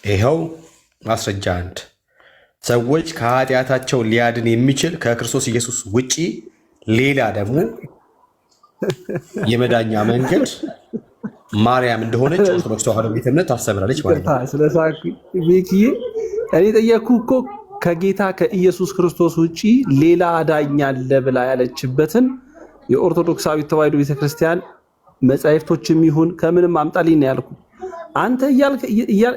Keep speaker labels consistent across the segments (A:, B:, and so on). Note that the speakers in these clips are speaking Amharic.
A: ይኸው ማስረጃ አንድ ሰዎች ከኃጢአታቸው ሊያድን የሚችል ከክርስቶስ ኢየሱስ ውጪ ሌላ ደግሞ የመዳኛ መንገድ ማርያም እንደሆነች ኦርቶዶክስ ተዋሕዶ ቤተ እምነት ታስተምራለች ማለት ነው።
B: ቤኪዬ እኔ ጠየቅኩህ እኮ ከጌታ ከኢየሱስ ክርስቶስ ውጪ ሌላ አዳኝ አለ ብላ ያለችበትን የኦርቶዶክሳዊ ተዋሕዶ ቤተክርስቲያን መጻሕፍቶችም ይሁን ከምንም አምጣልኝ ነው ያልኩህ። አንተ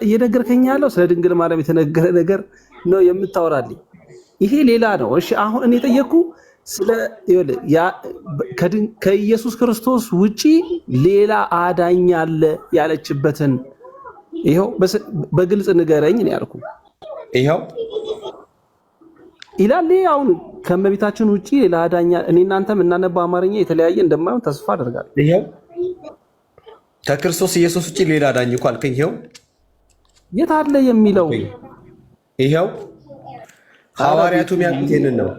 B: እየነገርከኝ ያለው ስለ ድንግል ማርያም የተነገረ ነገር ነው የምታወራልኝ። ይሄ ሌላ ነው። እሺ አሁን እኔ ጠየቅኩህ ስለ ከኢየሱስ ክርስቶስ ውጪ ሌላ አዳኝ አለ ያለችበትን ይኸው በግልጽ ንገረኝ ነው ያልኩህ።
A: ይኸው
B: ይላል። አሁን ከእመቤታችን ውጪ ሌላ አዳኝ እኔ እናንተም እናነባው አማርኛ የተለያየ እንደማይሆን ተስፋ አደርጋለሁ።
A: ይኸው ከክርስቶስ ኢየሱስ ውጪ ሌላ አዳኝ እኮ አልከኝ። ይኸው የት
B: አለ የሚለው
A: ይኸው ሐዋርያቱም ያሉት ይሄንን ነው።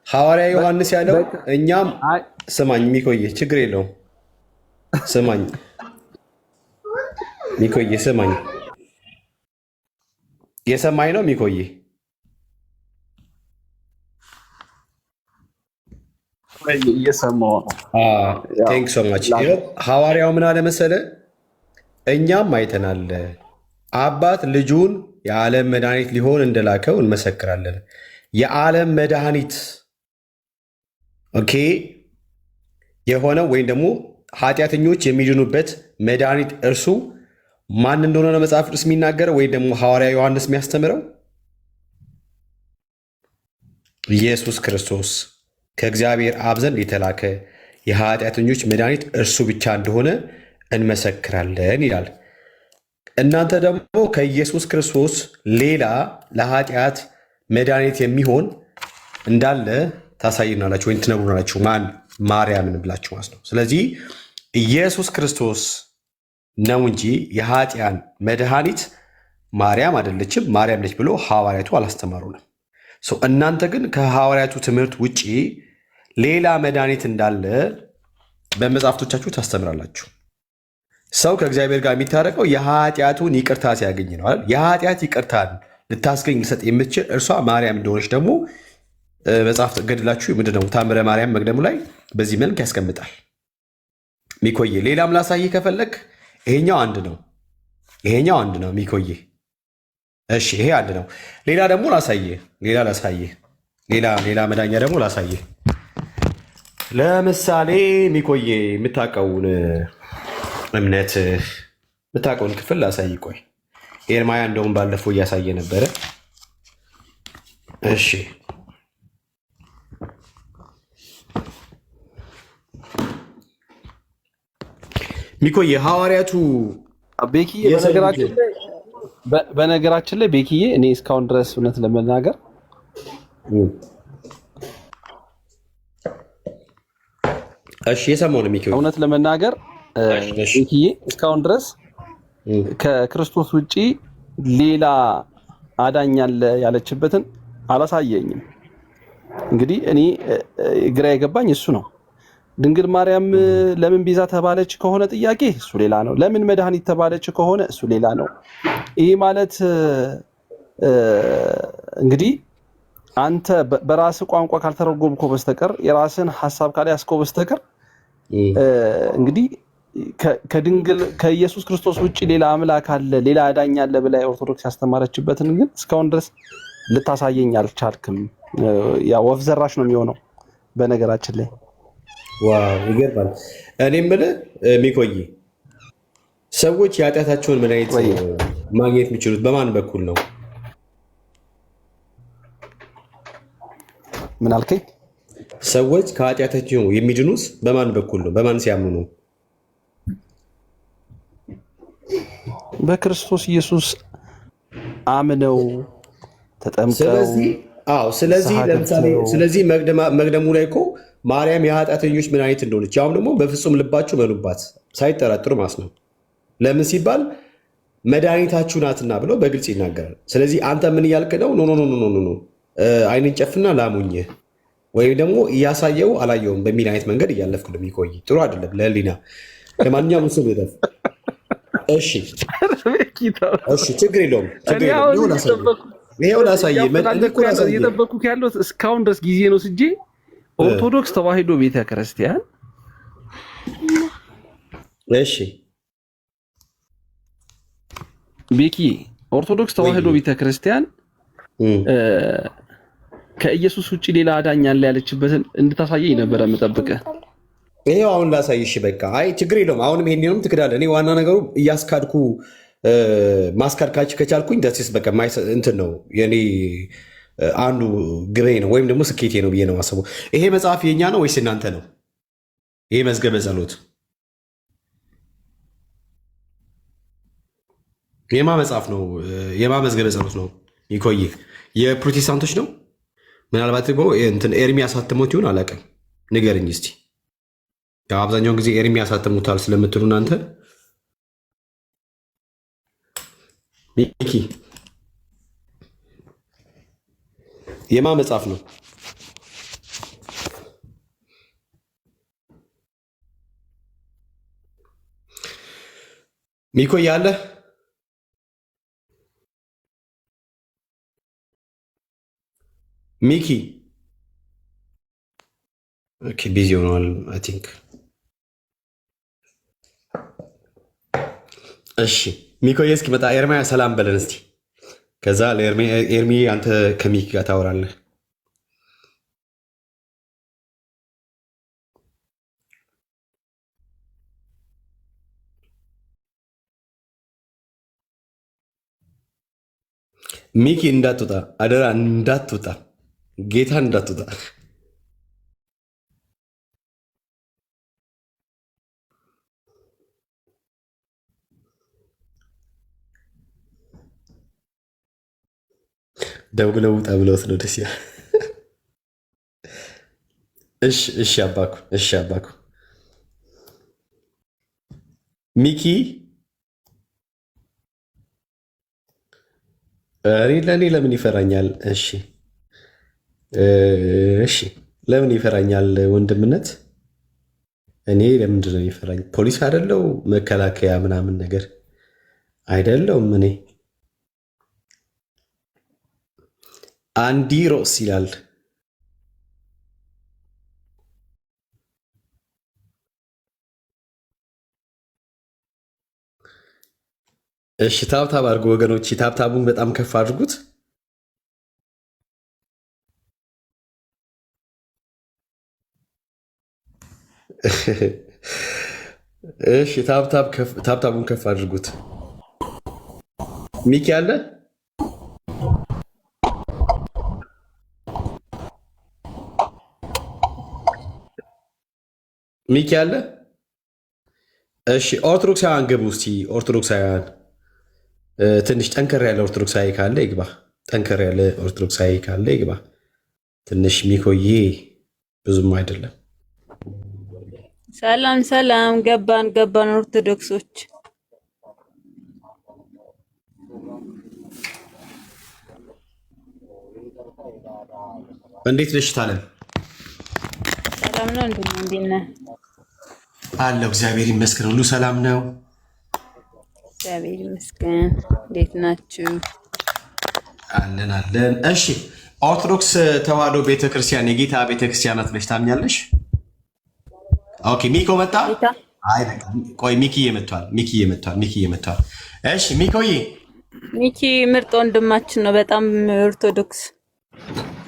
A: ሐዋርያ ዮሐንስ ያለው እኛም ስማኝ ሚኮዬ፣ ችግር የለውም ስማኝ ሚኮዬ፣ ስማኝ የሰማኝ ነው ሚኮዬ።
B: እየሰማሁ ነው።
A: ቴንክ ሶ ማች። ሐዋርያው ምን አለ መሰለ? እኛም አይተናል አባት ልጁን የዓለም መድኃኒት ሊሆን እንደላከው እንመሰክራለን። የዓለም መድኃኒት ኦኬ የሆነው ወይም ደግሞ ኃጢአተኞች የሚድኑበት መድኃኒት እርሱ ማን እንደሆነ ነው መጽሐፍ ቅዱስ የሚናገረው ወይም ደግሞ ሐዋርያ ዮሐንስ የሚያስተምረው? ኢየሱስ ክርስቶስ ከእግዚአብሔር አብ ዘንድ የተላከ የኃጢአተኞች መድኃኒት እርሱ ብቻ እንደሆነ እንመሰክራለን ይላል። እናንተ ደግሞ ከኢየሱስ ክርስቶስ ሌላ ለኃጢአት መድኃኒት የሚሆን እንዳለ ታሳይናላችሁ ወይም ትነግሩናላችሁ። ማን? ማርያምን ብላችሁ ማለት ነው። ስለዚህ ኢየሱስ ክርስቶስ ነው እንጂ የኃጢአን መድኃኒት ማርያም አይደለችም። ማርያም ነች ብሎ ሐዋርያቱ አላስተማሩንም። እናንተ ግን ከሐዋርያቱ ትምህርት ውጪ ሌላ መድኃኒት እንዳለ በመጽሐፍቶቻችሁ ታስተምራላችሁ። ሰው ከእግዚአብሔር ጋር የሚታረቀው የኃጢአቱን ይቅርታ ሲያገኝ ነው አይደል? የኃጢአት ይቅርታን ልታስገኝ ልሰጥ የምትችል እርሷ ማርያም እንደሆነች ደግሞ መጽሐፍ ገድላችሁ ምንድነው ታምረ ማርያም መቅደሙ ላይ በዚህ መልክ ያስቀምጣል። ሚኮዬ ሌላም ላሳይ ከፈለግ ይሄኛው አንድ ነው። ይሄኛው አንድ ነው ሚኮዬ። እሺ ይሄ አንድ ነው። ሌላ ደግሞ ላሳየ ሌላ መዳኛ ደግሞ ላሳየ። ለምሳሌ ሚኮዬ የምታውቀውን እምነት የምታውቀውን ክፍል ላሳይ። ቆይ ኤርማያ እንደውም ባለፈው እያሳየ ነበረ። እሺ ሚኮዬ ሐዋርያቱ
B: ቤኪዬ በነገራችን ላይ ቤኪዬ እኔ እስካሁን ድረስ እውነት ለመናገር
A: እሺ የሰማው ነው ሚኮዬ
B: እውነት ለመናገር ቤኪዬ እስካሁን ድረስ ከክርስቶስ ውጪ ሌላ አዳኝ አለ ያለችበትን አላሳየኝም። እንግዲህ እኔ ግራ የገባኝ እሱ ነው። ድንግል ማርያም ለምን ቤዛ ተባለች ከሆነ ጥያቄ እሱ ሌላ ነው። ለምን መድኃኒት ተባለች ከሆነ እሱ ሌላ ነው። ይህ ማለት እንግዲህ አንተ በራስ ቋንቋ ካልተረጎምኮ በስተቀር የራስን ሐሳብ ካልያዝከው በስተቀር እንግዲህ ከድንግል ከኢየሱስ ክርስቶስ ውጪ ሌላ አምላክ አለ ሌላ አዳኝ አለ ብላ ኦርቶዶክስ ያስተማረችበትን ግን እስካሁን ድረስ ልታሳየኝ አልቻልክም። ያ ወፍ ዘራሽ ነው የሚሆነው በነገራችን ላይ።
A: ዋው ይገርማል። እኔ የምልህ ሚኮዬ ሰዎች የኃጢአታቸውን መድኃኒት ማግኘት የሚችሉት በማን በኩል ነው?
B: ምን አልከኝ?
A: ሰዎች ከኃጢአታቸው የሚድኑት በማን በኩል ነው? በማን ሲያምኑ ነው?
B: በክርስቶስ ኢየሱስ አምነው ተጠምቀው።
A: ስለዚህ መቅደሙ ላይ እኮ ማርያም የኃጢአተኞች መድኃኒት እንደሆነች ያውም ደግሞ በፍጹም ልባችሁ መኑባት ሳይጠራጥሩ ማለት ነው። ለምን ሲባል መድኃኒታችሁ ናትና ብሎ በግልጽ ይናገራል። ስለዚህ አንተ ምን እያልክ ነው? ኖ አይንን ጨፍና ላሙኝ ወይም ደግሞ እያሳየው አላየውም በሚል አይነት መንገድ እያለፍክ ነው የሚቆይ ጥሩ አይደለም ለህሊና። ለማንኛውም እሱ ልደፍ እሺ እሺ፣ ችግር የለውም ችግር የለውም። ይሄው ላሳየህ
B: እየጠበኩህ ያለሁት እስካሁን ድረስ ጊዜ ነው ስጄ ኦርቶዶክስ ተዋሕዶ ቤተክርስቲያን
A: እሺ
B: ቤኪ ኦርቶዶክስ ተዋሕዶ ቤተክርስቲያን ከኢየሱስ ውጪ ሌላ አዳኝ አለ ያለችበትን እንድታሳየኝ ነበረ የምጠብቅህ።
A: ይሄው አሁን ላሳይሽ። በቃ አይ ችግር የለውም። አሁንም ይሄንንም ትክዳለህ። እኔ ዋና ነገሩ እያስካድኩ ማስካድካች ከቻልኩኝ ደስስ በቃ እንትን ነው የኔ አንዱ ግቤ ነው ወይም ደግሞ ስኬቴ ነው ብዬ ነው የማስበው። ይሄ መጽሐፍ የኛ ነው ወይስ እናንተ ነው? ይሄ መዝገበ ጸሎት የማ መጽሐፍ ነው? የማ መዝገበ ጸሎት ነው? ይቆይ የፕሮቴስታንቶች ነው? ምናልባት ደግሞ እንትን ኤርሚ ያሳተሙት ይሆን አላውቅም። ንገርኝ እስቲ። አብዛኛውን ጊዜ ኤርሚ ያሳተሙታል ስለምትሉ እናንተ ሚኪ የማ መጽሐፍ ነው? ሚኮ ያለ ሚኪ ኦኬ፣ ቢዚ ሆነዋል አይ ቲንክ። እሺ ሚኮዬ እስኪመጣ ኤርሚያ ሰላም በለን እስቲ። ከዛ ኤርሚ አንተ ከሚኪ ጋር ታወራለህ። ሚኪ እንዳትወጣ አደራ፣ እንዳትወጣ፣ ጌታ እንዳትወጣ። ደውለው ውጣ ብለውት ነው ደስ ይላል። እሺ አባኩ፣ እሺ አባኩ። ሚኪ ለእኔ ለምን ይፈራኛል? እሺ እሺ፣ ለምን ይፈራኛል? ወንድምነት እኔ ለምንድን ነው ይፈራኝ? ፖሊስ አይደለው መከላከያ ምናምን ነገር አይደለውም። እኔ አንዲሮስ ይላል። እሺ ታብታብ አድርጉ ወገኖች፣ ታብታቡን በጣም ከፍ አድርጉት። እሺ ታብታቡን ከፍ አድርጉት። ሚኪ አለ ሚኪ አለ። እሺ ኦርቶዶክሳውያን ግቡ እስቲ። ኦርቶዶክሳውያን ትንሽ ጠንከር ያለ ኦርቶዶክሳዊ ካለ ይግባ። ጠንከር ያለ ኦርቶዶክሳዊ ካለ ይግባ። ትንሽ ሚኮዬ ብዙም አይደለም።
C: ሰላም ሰላም፣ ገባን ኦርቶዶክሶች።
A: እንዴት ነሽ ታለም?
C: ሰላም ነው። እንዴት ነህ?
A: አለሁ እግዚአብሔር ይመስገን፣ ሁሉ ሰላም ነው።
C: እግዚአብሔር ይመስገን። እንዴት ናችሁ?
A: አለን። እሺ ኦርቶዶክስ ተዋሕዶ ቤተክርስቲያን የጌታ ቤተክርስቲያን ናት ብለሽ ታምኛለሽ? ኦኬ ሚኮ መጣ። አይ በቃ ቆይ ሚኪዬ መጥቷል። እሺ ሚኮዬ፣
C: ሚኪ ምርጥ ወንድማችን ነው። በጣም ኦርቶዶክስ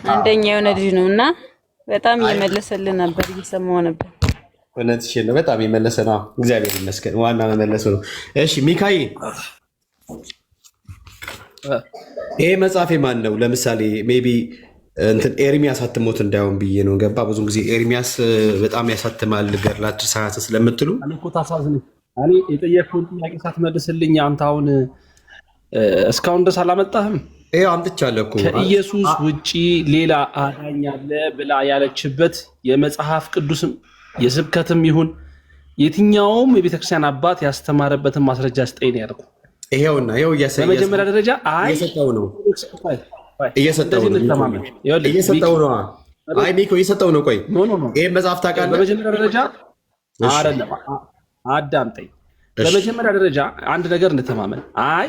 C: አንደኛ የሆነ ልጅ ነው እና በጣም እየመለሰልን ነበር፣ እየሰማሁ ነበር።
A: እውነትሽን ነው። በጣም የመለሰ ነው። እግዚአብሔር ይመስገን። ዋና መመለሱ ነው። እሺ ሚካዬ፣ ይሄ መጽሐፍ ማን ነው? ለምሳሌ ሜይ ቢ እንትን ኤርሚያስ አትሞት እንዳይሆን ብዬ ነው። ገባ? ብዙ ጊዜ ኤርሚያስ በጣም ያሳትማል ገድላት ድርሳናት ስለምትሉ
B: እኔ የጠየቅኩህን ጥያቄ ሳትመልስልኝ አንተ አሁን እስካሁን ድረስ አላመጣህም።
A: ይኸው አምጥቻለሁ እኮ።
B: ከኢየሱስ ውጪ ሌላ አዳኝ አለ ብላ ያለችበት የመጽሐፍ ቅዱስም የስብከትም ይሁን የትኛውም የቤተክርስቲያን አባት ያስተማረበትን ማስረጃ ስጠኝ ያልኩ።
A: ይሄውና ይሄው
B: በመጀመሪያ ደረጃ
A: እየሰጠው ነው። አይ ሚኮ እየሰጠው ነው። ቆይ ይሄን መጽሐፍ ታውቃለህ?
B: በመጀመሪያ ደረጃ አይደለም፣ አዳምጠኝ። በመጀመሪያ ደረጃ አንድ ነገር እንተማመን። አይ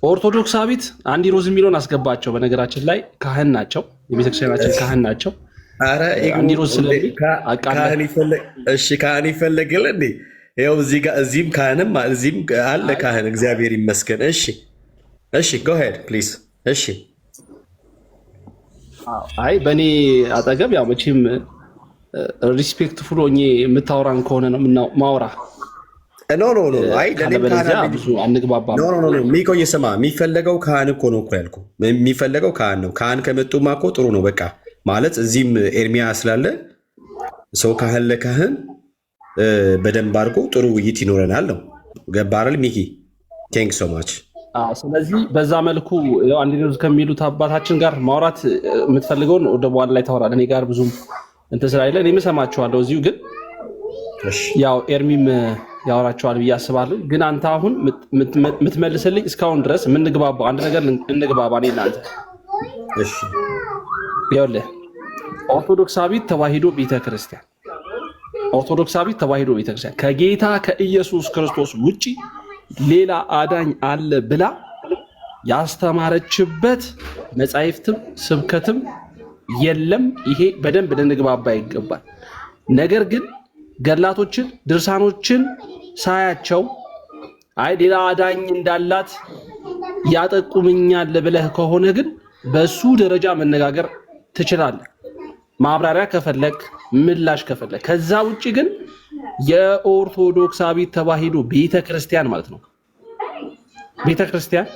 B: ኦርቶዶክሳዊት አንዲሮዝ የሚለውን አስገባቸው። በነገራችን ላይ ካህን ናቸው፣ የቤተክርስቲያናችን ካህን ናቸው።
A: ኧረ
B: አንዲሮዝ ስለሚል
A: ካህን ይፈለግል እንዴ? ይኸው እዚህም ካህንም እዚህም አለ ካህን። እግዚአብሔር ይመስገን። እሺ ጎ ሄድ ፕሊዝ። እሺ
B: አይ በእኔ አጠገብ ያው መቼም ሪስፔክትፉል ሆኜ የምታወራን ከሆነ ነው ማውራ።
A: ኖ አይ
B: ብዙ አንግባባ።
A: ሚቆይ ስማ፣ የሚፈለገው ካህን እኮ ነው እኮ ያልኩህ። የሚፈለገው ካህን ነው። ካህን ከመጡማ እኮ ጥሩ ነው። በቃ ማለት እዚህም ኤርሚያ ስላለ ሰው ካህን ለካህን በደንብ አድርጎ ጥሩ ውይይት ይኖረናል ነው። ገባህ አይደል ሚኪ? ቴንክ ሶ ማች።
B: ስለዚህ በዛ መልኩ አንዲሮዝ ከሚሉት አባታችን ጋር ማውራት የምትፈልገውን ወደ በኋላ ላይ ታወራለህ። እኔ ጋር ብዙም እንትን ስላለ እኔም እሰማቸዋለሁ እዚሁ። ግን ያው ኤርሚም ያወራቸዋል ብዬ አስባለሁ። ግን አንተ አሁን የምትመልስልኝ እስካሁን ድረስ የምንግባባው አንድ ነገር እንግባባ። እኔ እናንተ ይኸውልህ ኦርቶዶክሳዊት ተዋሕዶ ቤተክርስቲያን ከጌታ ከኢየሱስ ክርስቶስ ውጪ ሌላ አዳኝ አለ ብላ ያስተማረችበት መጻሕፍትም ስብከትም የለም። ይሄ በደንብ ልንግባባ ይገባል። ነገር ግን ገድላቶችን ድርሳኖችን ሳያቸው አይ ሌላ አዳኝ እንዳላት ያጠቁምኛል ብለህ ከሆነ ግን በሱ ደረጃ መነጋገር ትችላለህ፣ ማብራሪያ ከፈለግ ምላሽ ከፈለግ። ከዛ ውጭ ግን የኦርቶዶክሳዊት ተዋሕዶ ቤተክርስቲያን ማለት ነው ቤተክርስቲያን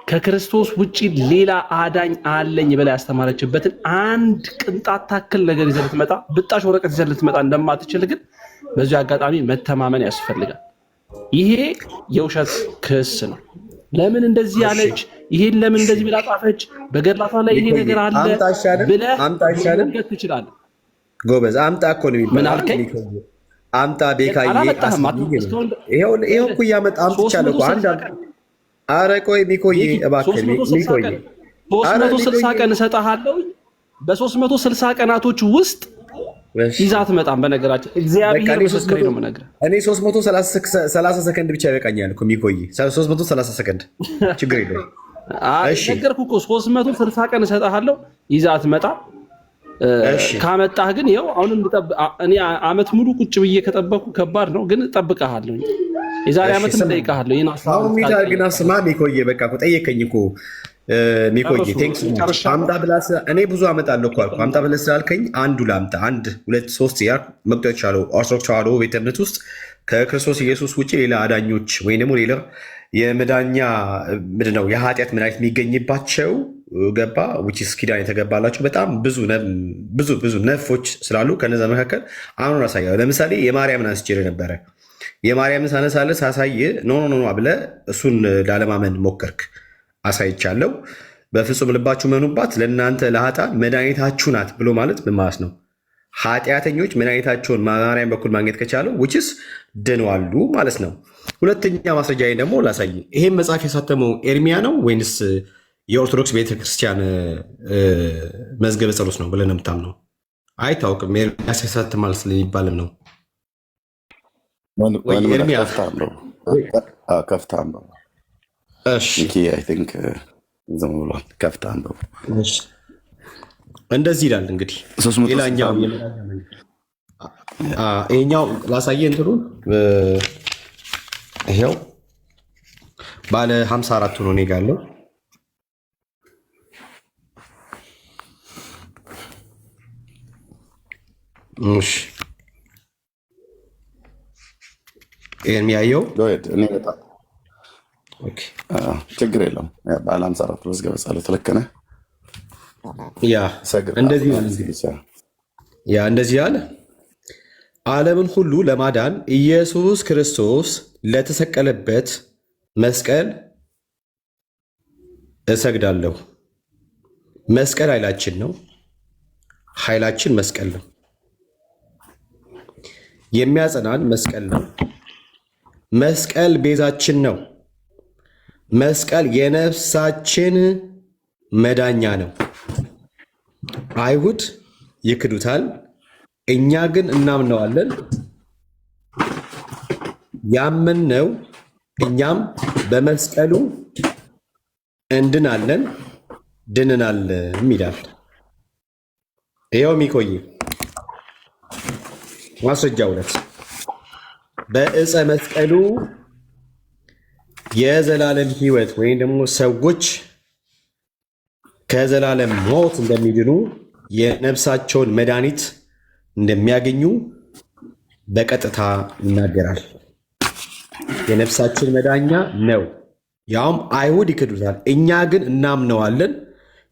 B: ከክርስቶስ ውጪ ሌላ አዳኝ አለኝ ብላ ያስተማረችበትን አንድ ቅንጣት ታክል ነገር ይዘህ ልትመጣ ብጣሽ ወረቀት ይዘህ ልትመጣ እንደማትችል ግን በዚህ አጋጣሚ መተማመን ያስፈልጋል። ይሄ የውሸት ክስ ነው። ለምን እንደዚህ ያለች፣ ይሄን ለምን እንደዚህ ብላ ጻፈች፣ በገድላቷ ላይ ይሄ ነገር አለ ብለህ ልትገት ትችላለህ።
A: ጎበዝ አምጣ እኮ ነው የሚባለው። ምን አልከኝ? አምጣ ቤካዬ። ይሄው እኮ እያመጣ አምጥቻለሁ እኮ አንድ አረ ቆይ ሚኮዬ እባክህ ሚኮዬ
B: 360 ቀን እሰጥሃለሁ። በ360 ቀናቶች ውስጥ ይዛት መጣም። በነገራችን እግዚአብሔር ምስክሬ ነው የምነግርህ።
A: እኔ 330 ሰከንድ ብቻ ይበቃኛል እኮ ሚኮዬ፣ 330 ሰከንድ ችግር የለውም።
B: እሺ ነገርኩህ እኮ 360 ቀን እሰጥሃለሁ፣ ይዛት መጣ። ካመጣህ ግን ይኸው አሁንም እኔ አመት ሙሉ ቁጭ ብዬ ከጠበኩ ከባድ ነው፣ ግን እጠብቅሃለሁ። የዛሬ ዓመትም እጠይቅሃለሁ። ይሄን
A: ግን አስማ ሚኮዬ፣ በቃ እኮ ጠየቀኝ እኮ ሚኮዬ። ቴንክስ አምጣ ብላስ እኔ ብዙ አመጣለሁ እኮ አልኩህ። አምጣ ብለህ ስላልከኝ አንዱ ላምጣ። 1 2 3 ያ መቅጠጫ አለው። ኦርቶዶክስ ተዋሕዶ ቤተ እምነት ውስጥ ከክርስቶስ ኢየሱስ ውጭ ሌላ አዳኞች ወይም ደግሞ ሌላ የመዳኛ ምንድን ነው የኃጢአት መድኃኒት የሚገኝባቸው ገባ ውጭስ ኪዳን የተገባላቸው በጣም ብዙ ነፎች ስላሉ ከነዛ መካከል አሁን አሳያለሁ። ለምሳሌ የማርያምን አንስቼ ነበረ። የማርያምን ሳነሳለህ ሳሳይ ኖ ብለህ እሱን ላለማመን ሞከርክ። አሳይቻለሁ። በፍጹም ልባችሁ መኑባት ለእናንተ ለኃጥአን መድኃኒታችሁ ናት ብሎ ማለት ምን ማለት ነው? ኃጢአተኞች መድኃኒታቸውን ማርያም በኩል ማግኘት ከቻለው ውጭስ ድነዋሉ ማለት ነው። ሁለተኛ ማስረጃ ደግሞ ላሳይ። ይሄም መጽሐፍ የሳተመው ኤርሚያ ነው ወይንስ የኦርቶዶክስ ቤተክርስቲያን መዝገበ ጸሎት ነው ብለን የምታምነው? አይታወቅም። ኤርሚያስ ያሳትማል ስለሚባልም ነው።
D: ከፍታም ነው። ዝም ብሏል። ከፍታም ነው።
A: እንደዚህ ይላል እንግዲህ። ይሄኛው ላሳየ እንትኑን ይሄው ባለ 54 ነው እኔ ጋ ያለው። እሺ ይሄን ያየው
D: ችግር የለውም። ባለ 54 መዝገበ ጸሎት ልክ ነህ።
A: እንደዚህ አለ። ዓለምን ሁሉ ለማዳን ኢየሱስ ክርስቶስ ለተሰቀለበት መስቀል እሰግዳለሁ። መስቀል ኃይላችን ነው። ኃይላችን መስቀል ነው። የሚያጸናን መስቀል ነው። መስቀል ቤዛችን ነው። መስቀል የነፍሳችን መዳኛ ነው። አይሁድ ይክዱታል፣ እኛ ግን እናምነዋለን። ያመንነው እኛም በመስቀሉ እንድናለን ድንናልም ይላል። ይኸው ሚቆይ ማስረጃ 2 በዕፀ መስቀሉ የዘላለም ሕይወት ወይም ደግሞ ሰዎች ከዘላለም ሞት እንደሚድኑ የነፍሳቸውን መድኃኒት እንደሚያገኙ በቀጥታ ይናገራል። የነፍሳችን መዳኛ ነው። ያውም አይሁድ ይክዱታል፣ እኛ ግን እናምነዋለን።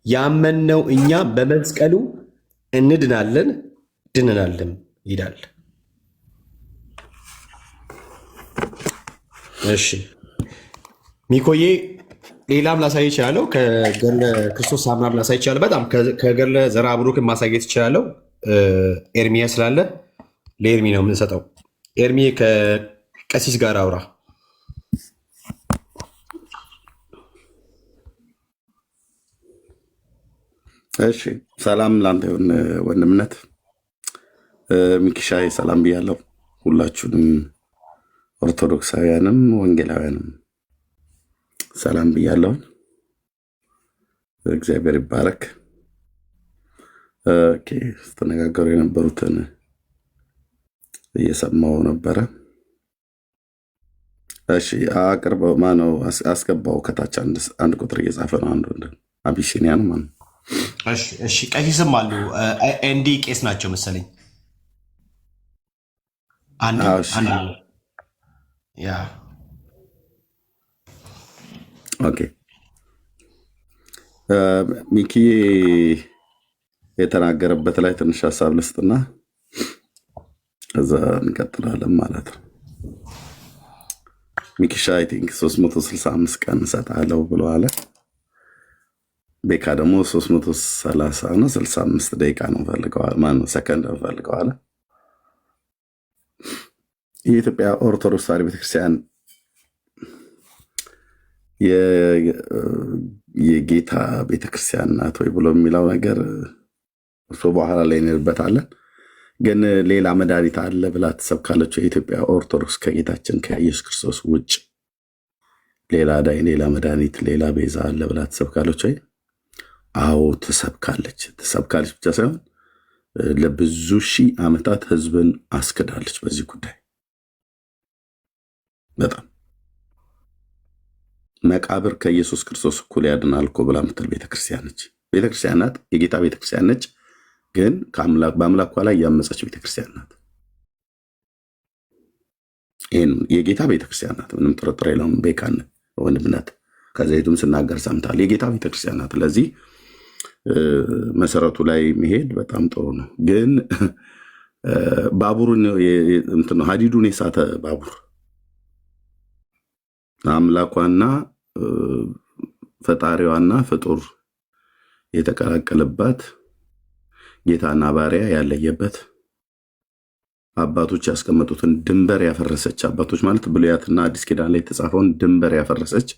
A: ያመንነው እኛ በመስቀሉ እንድናለን ድንናለም ይላል። እሺ ሚኮዬ ሌላም ላሳይ ይችላለሁ። ከገድለ ክርስቶስ አምናም ላሳይ ይችላለሁ። በጣም ከገድለ ዘርዓ ቡሩክን ማሳየት ይችላለሁ። ኤርሚያ ስላለ ለኤርሚ ነው የምንሰጠው። ኤርሚ ከቀሲስ ጋር አውራ።
D: እሺ ሰላም ላንተ ይሁን ወንድምነት። ሚኪሻይ ሰላም ብያለሁ። ሁላችሁንም ኦርቶዶክሳውያንም ወንጌላውያንም ሰላም ብያለሁ። እግዚአብሔር ይባረክ። ኦኬ ስተነጋገሩ የነበሩትን እየሰማው ነበረ። እሺ አቅርበው ማነው አስገባው። ከታች አንድ ቁጥር እየጻፈ ነው። አንድ ወንድ አቢሲኒያ ነው ማነው?
A: እሺ ቀሲስም አሉ። ኤንዲ ቄስ ናቸው መሰለኝ። ያ
D: ኦኬ ሚኪ የተናገረበት ላይ ትንሽ ሀሳብ ልስጥና እዛ እንቀጥላለን ማለት ነው። ሚኪሻ አይ ቲንክ 365 ቀን እሰጥሃለሁ ብሎ አለ። ቤካ ደግሞ 330 ነው 65 ደቂቃ ነው ፈልገዋል። ማነው ሰከንድ ነው ፈልገዋል። የኢትዮጵያ ኦርቶዶክስ ተዋሕዶ ቤተክርስቲያን የጌታ ቤተክርስቲያን ናት ወይ ብሎ የሚለው ነገር እሱ በኋላ ላይ እንልበታለን። ግን ሌላ መድኃኒት አለ ብላ ትሰብካለች የኢትዮጵያ ኦርቶዶክስ ከጌታችን ከኢየሱስ ክርስቶስ ውጭ ሌላ ዳይ ሌላ መድኃኒት ሌላ ቤዛ አለ ብላ ትሰብካለች ወይ? አዎ ትሰብካለች። ትሰብካለች ብቻ ሳይሆን ለብዙ ሺህ ዓመታት ህዝብን አስክዳለች በዚህ ጉዳይ። በጣም መቃብር ከኢየሱስ ክርስቶስ እኩል ያድናል እኮ ብላ ምትል ቤተክርስቲያን ነች። ቤተክርስቲያን ናት፣ የጌታ ቤተክርስቲያን ነች። ግን በአምላኳ ላይ ያመፀች ቤተክርስቲያን ናት። ይህን የጌታ ቤተክርስቲያን ናት፣ ምንም ጥርጥር የለውም። ቤካን ወንድምነት ከዘይቱም ስናገር ሰምታል። የጌታ ቤተክርስቲያን ናት። ለዚህ መሰረቱ ላይ መሄድ በጣም ጥሩ ነው። ግን ባቡሩን ሀዲዱን የሳተ ባቡር አምላኳና ፈጣሪዋና ፍጡር የተቀላቀለባት ጌታና ባሪያ ያለየበት አባቶች ያስቀመጡትን ድንበር ያፈረሰች፣ አባቶች ማለት ብሉያትና አዲስ ኪዳን ላይ የተጻፈውን ድንበር ያፈረሰች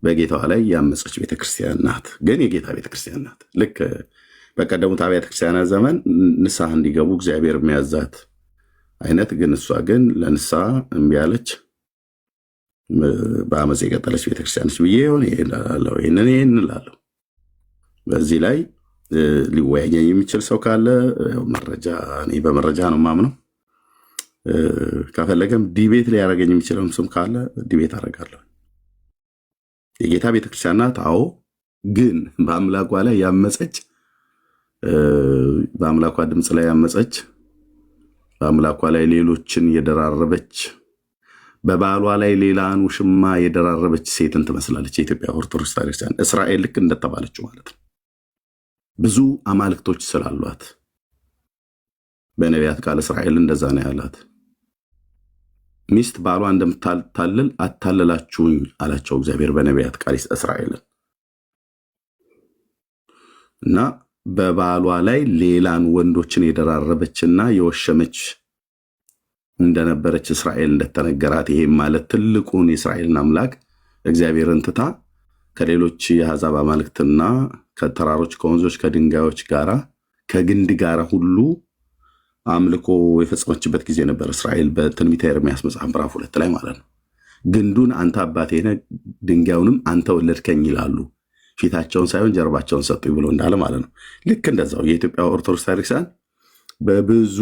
D: በጌታዋ ላይ ያመፀች ቤተክርስቲያን ናት። ግን የጌታ ቤተክርስቲያን ናት። ልክ በቀደሙት አብያተ ክርስቲያናት ዘመን ንስሐ እንዲገቡ እግዚአብሔር የሚያዛት አይነት፣ ግን እሷ ግን ለንስሐ እምቢ አለች፣ በአመፅ የቀጠለች ቤተክርስቲያኖች ብዬ ሆን ይህንን እላለሁ። በዚህ ላይ ሊወያየኝ የሚችል ሰው ካለ መረጃ፣ እኔ በመረጃ ነው ማምነው። ከፈለገም ዲቤት ሊያደርገኝ የሚችለውም ስም ካለ ዲቤት አደርጋለሁ። የጌታ ቤተክርስቲያን ናት። አዎ፣ ግን በአምላኳ ላይ ያመፀች፣ በአምላኳ ድምፅ ላይ ያመፀች፣ በአምላኳ ላይ ሌሎችን የደራረበች፣ በባሏ ላይ ሌላን ውሽማ የደራረበች ሴትን ትመስላለች የኢትዮጵያ ኦርቶዶክስ ቤተክርስቲያን። እስራኤል ልክ እንደተባለችው ማለት ነው። ብዙ አማልክቶች ስላሏት በነቢያት ቃል እስራኤል እንደዛ ነው ያላት። ሚስት ባሏ እንደምታታልል አታለላችሁኝ አላቸው እግዚአብሔር በነቢያት ቃል እስራኤልን። እና በባሏ ላይ ሌላን ወንዶችን የደራረበችና የወሸመች እንደነበረች እስራኤል እንደተነገራት፣ ይሄም ማለት ትልቁን የእስራኤልን አምላክ እግዚአብሔርን ትታ ከሌሎች የአሕዛብ አማልክትና ከተራሮች፣ ከወንዞች፣ ከድንጋዮች ጋራ ከግንድ ጋራ ሁሉ አምልኮ የፈጸመችበት ጊዜ ነበር። እስራኤል በትንቢተ ኤርምያስ መጽሐፍ ምዕራፍ 2 ላይ ማለት ነው። ግንዱን አንተ አባቴ ነህ፣ ድንጋዩንም አንተ ወለድከኝ ይላሉ፣ ፊታቸውን ሳይሆን ጀርባቸውን ሰጡኝ ብሎ እንዳለ ማለት ነው። ልክ እንደዛው የኢትዮጵያ ኦርቶዶክስ ቤተክርስቲያን በብዙ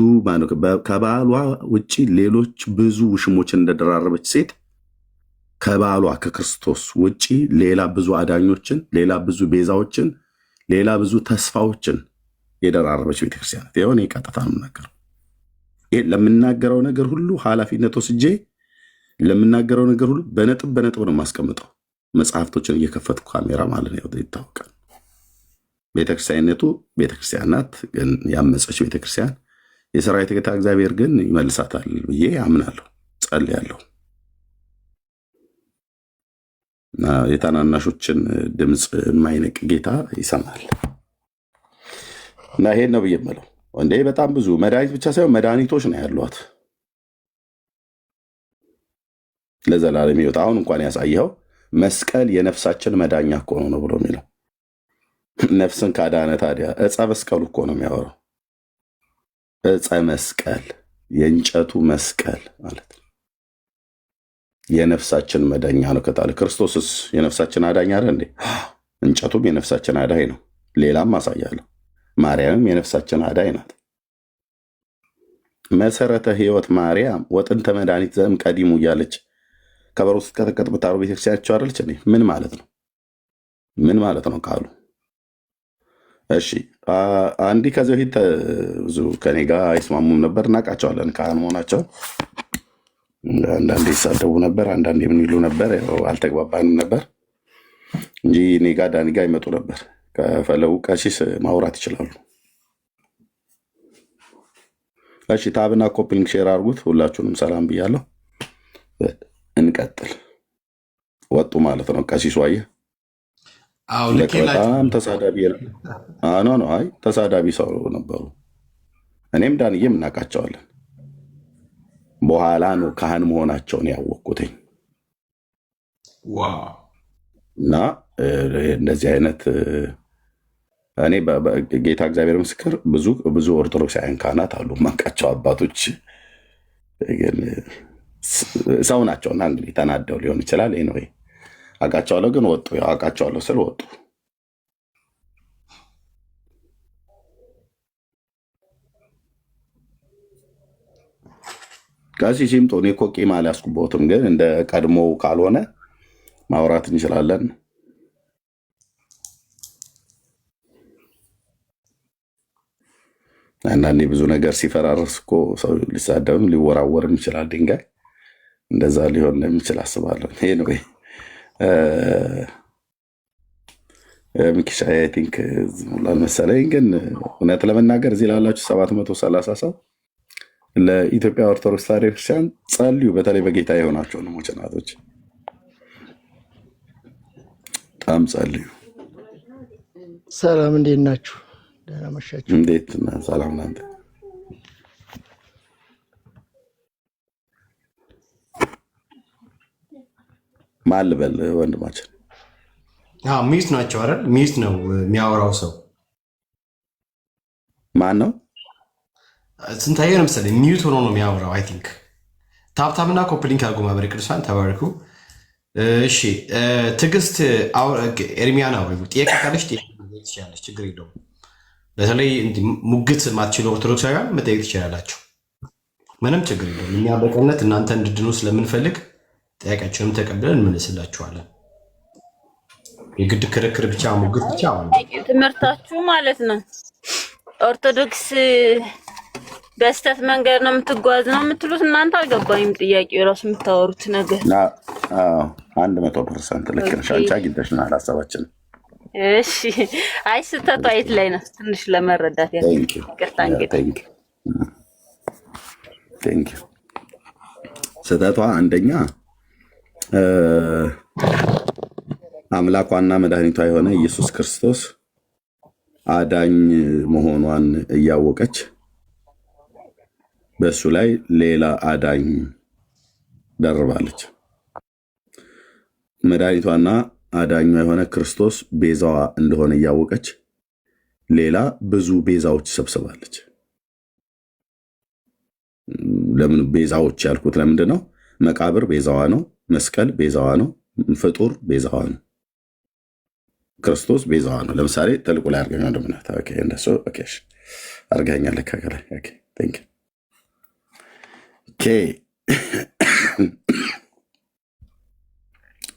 D: ከባሏ ውጭ ሌሎች ብዙ ውሽሞችን እንደደራረበች ሴት ከባሏ ከክርስቶስ ውጭ ሌላ ብዙ አዳኞችን፣ ሌላ ብዙ ቤዛዎችን፣ ሌላ ብዙ ተስፋዎችን የደራረበች ቤተክርስቲያን የሆነ ቀጥታ ነው ነገር ለምናገረው ነገር ሁሉ ኃላፊነት ወስጄ ለምናገረው ነገር ሁሉ በነጥብ በነጥብ ነው የማስቀምጠው። መጽሐፍቶችን እየከፈትኩ ካሜራ ማለት ነው ይታወቃል። ቤተክርስቲያንነቱ ቤተክርስቲያን ናት፣ ግን ያመፀች ቤተክርስቲያን የሰራዊት ጌታ እግዚአብሔር ግን ይመልሳታል ብዬ አምናለሁ፣ ጸልያለሁ። የታናናሾችን ድምፅ የማይነቅ ጌታ ይሰማል እና ይሄን ነው ብዬ የምለው። እንዴ በጣም ብዙ መድኃኒት ብቻ ሳይሆን መድኃኒቶች ነው ያሏት ለዘላለም ሕይወት። አሁን እንኳን ያሳየኸው መስቀል የነፍሳችን መዳኛ እኮ ነው ብሎ የሚለው ነፍስን ካዳነ ታዲያ ዕፀ መስቀሉ እኮ ነው የሚያወራው። ዕፀ መስቀል የእንጨቱ መስቀል ማለት ነው። የነፍሳችን መዳኛ ነው ከተባለ ክርስቶስስ የነፍሳችን አዳኝ አይደል እንዴ? እንጨቱም የነፍሳችን አዳኝ ነው። ሌላም አሳያለሁ። ማርያምም የነፍሳችን አዳኝ ናት። መሰረተ ሕይወት ማርያም ወጥንተ መድኃኒት ዘእም ቀዲሙ እያለች ከበሮ ስትቀጠቀጥ ብታሩ ቤተክርስቲያናቸው አይደለች? ምን ማለት ነው? ምን ማለት ነው ቃሉ? እሺ አንዲ ከዚህ በፊት ብዙ ከኔ ጋር አይስማሙም ነበር፣ እናውቃቸዋለን። ካህን መሆናቸው አንዳንዴ ይሳደቡ ነበር፣ አንዳንዴ ምን ይሉ ነበር። አልተግባባንም ነበር እንጂ እኔ ጋር ዳኒ ጋር ይመጡ ነበር። ከፈለጉ ቀሲስ ማውራት ይችላሉ። እሺ ታብና ኮፕሊንግ ሼር አድርጉት። ሁላችሁንም ሰላም ብያለሁ። እንቀጥል። ወጡ ማለት ነው ቀሲሱ። አየህ በጣም ተሳዳቢ ነው። አይ ተሳዳቢ ሰው ነበሩ። እኔም ዳንዬም እናውቃቸዋለን። በኋላ ነው ካህን መሆናቸውን ያወቅኩትኝ እና እንደዚህ አይነት እኔ ጌታ እግዚአብሔር ምስክር ብዙ ኦርቶዶክሳውያን ካህናት አሉ ማውቃቸው አባቶች፣ ግን ሰው ናቸውና እንግዲህ ተናደው ሊሆን ይችላል። ኤኒዌይ አውቃቸዋለሁ፣ ግን ወጡ። ያው አውቃቸዋለሁ ስል ወጡ። ቀሲስ ሲምጦ እኔ እኮ ቂም አልያዝኩበትም፣ ግን እንደ ቀድሞ ካልሆነ ማውራት እንችላለን። አንዳንዴ ብዙ ነገር ሲፈራረስ እኮ ሰው ሊሳደብም ሊወራወርም ይችላል ድንጋይ። እንደዛ ሊሆን እንደሚችል አስባለሁ። ይሄ ነው ሚኪሻ አይ ቲንክ ሙላል መሰለኝ። ግን እውነት ለመናገር እዚህ ላላችሁ 730 ሰው ለኢትዮጵያ ኦርቶዶክስ ተዋሕዶ ቤተክርስቲያን ጸልዩ። በተለይ በጌታ የሆናቸው ወንድሞች እናቶች በጣም ጸልዩ።
E: ሰላም፣ እንዴት ናችሁ? ደህና መሻችሁ?
D: እንዴት ሰላም ናንተ? ማን ልበል ወንድማችን?
F: ሚስት ናቸው አይደል? ሚስት ነው የሚያወራው ሰው
D: ማን ነው?
F: ስንታየው ነው መሰለኝ ሚዩት ሆኖ ነው የሚያወራው። አይ ቲንክ ታብታብና ኮፕሊንክ አድርጎ ማህበረ ቅዱሳን ተባረኩ። እሺ ትዕግስት ኤርሚያና ወይ ጥያቄ ካለሽ ትችላለች፣ ችግር የለውም። በተለይ ሙግት ማትችሉ ኦርቶዶክሳውያን መጠየቅ ትችላላችሁ፣ ምንም ችግር የለውም። እኛ በቅንነት እናንተ እንድድኑ ስለምንፈልግ ጥያቄያችሁንም ተቀብለን እንመልስላችኋለን። የግድ ክርክር ብቻ ሙግት ብቻ
C: ትምህርታችሁ ማለት ነው ኦርቶዶክስ በስተት መንገድ ነው የምትጓዝ ነው የምትሉት እናንተ። አልገባኝም ጥያቄው ራሱ የምታወሩት ነገር።
D: 100% ልክ ነሽ አንቺ፣ አግኝተሽናል ሀሳባችን።
C: እሺ አይ ስህተቱ አይት ላይ ነው ትንሽ ለመረዳት ያለው። ይቅርታ እንግዲህ
D: ቴንክ ዩ። ስህተቷ አንደኛ አምላኳና መድኃኒቷ የሆነ ኢየሱስ ክርስቶስ አዳኝ መሆኗን እያወቀች በእሱ ላይ ሌላ አዳኝ ደርባለች። መድኃኒቷና አዳኟ የሆነ ክርስቶስ ቤዛዋ እንደሆነ እያወቀች ሌላ ብዙ ቤዛዎች ሰብስባለች። ለምን ቤዛዎች ያልኩት ለምንድን ነው? መቃብር ቤዛዋ ነው። መስቀል ቤዛዋ ነው። ፍጡር ቤዛዋ ነው። ክርስቶስ ቤዛዋ ነው። ለምሳሌ ተልቁ ላይ አርገኛ እንደምናት እንደሱ አርገኛ ለካከለ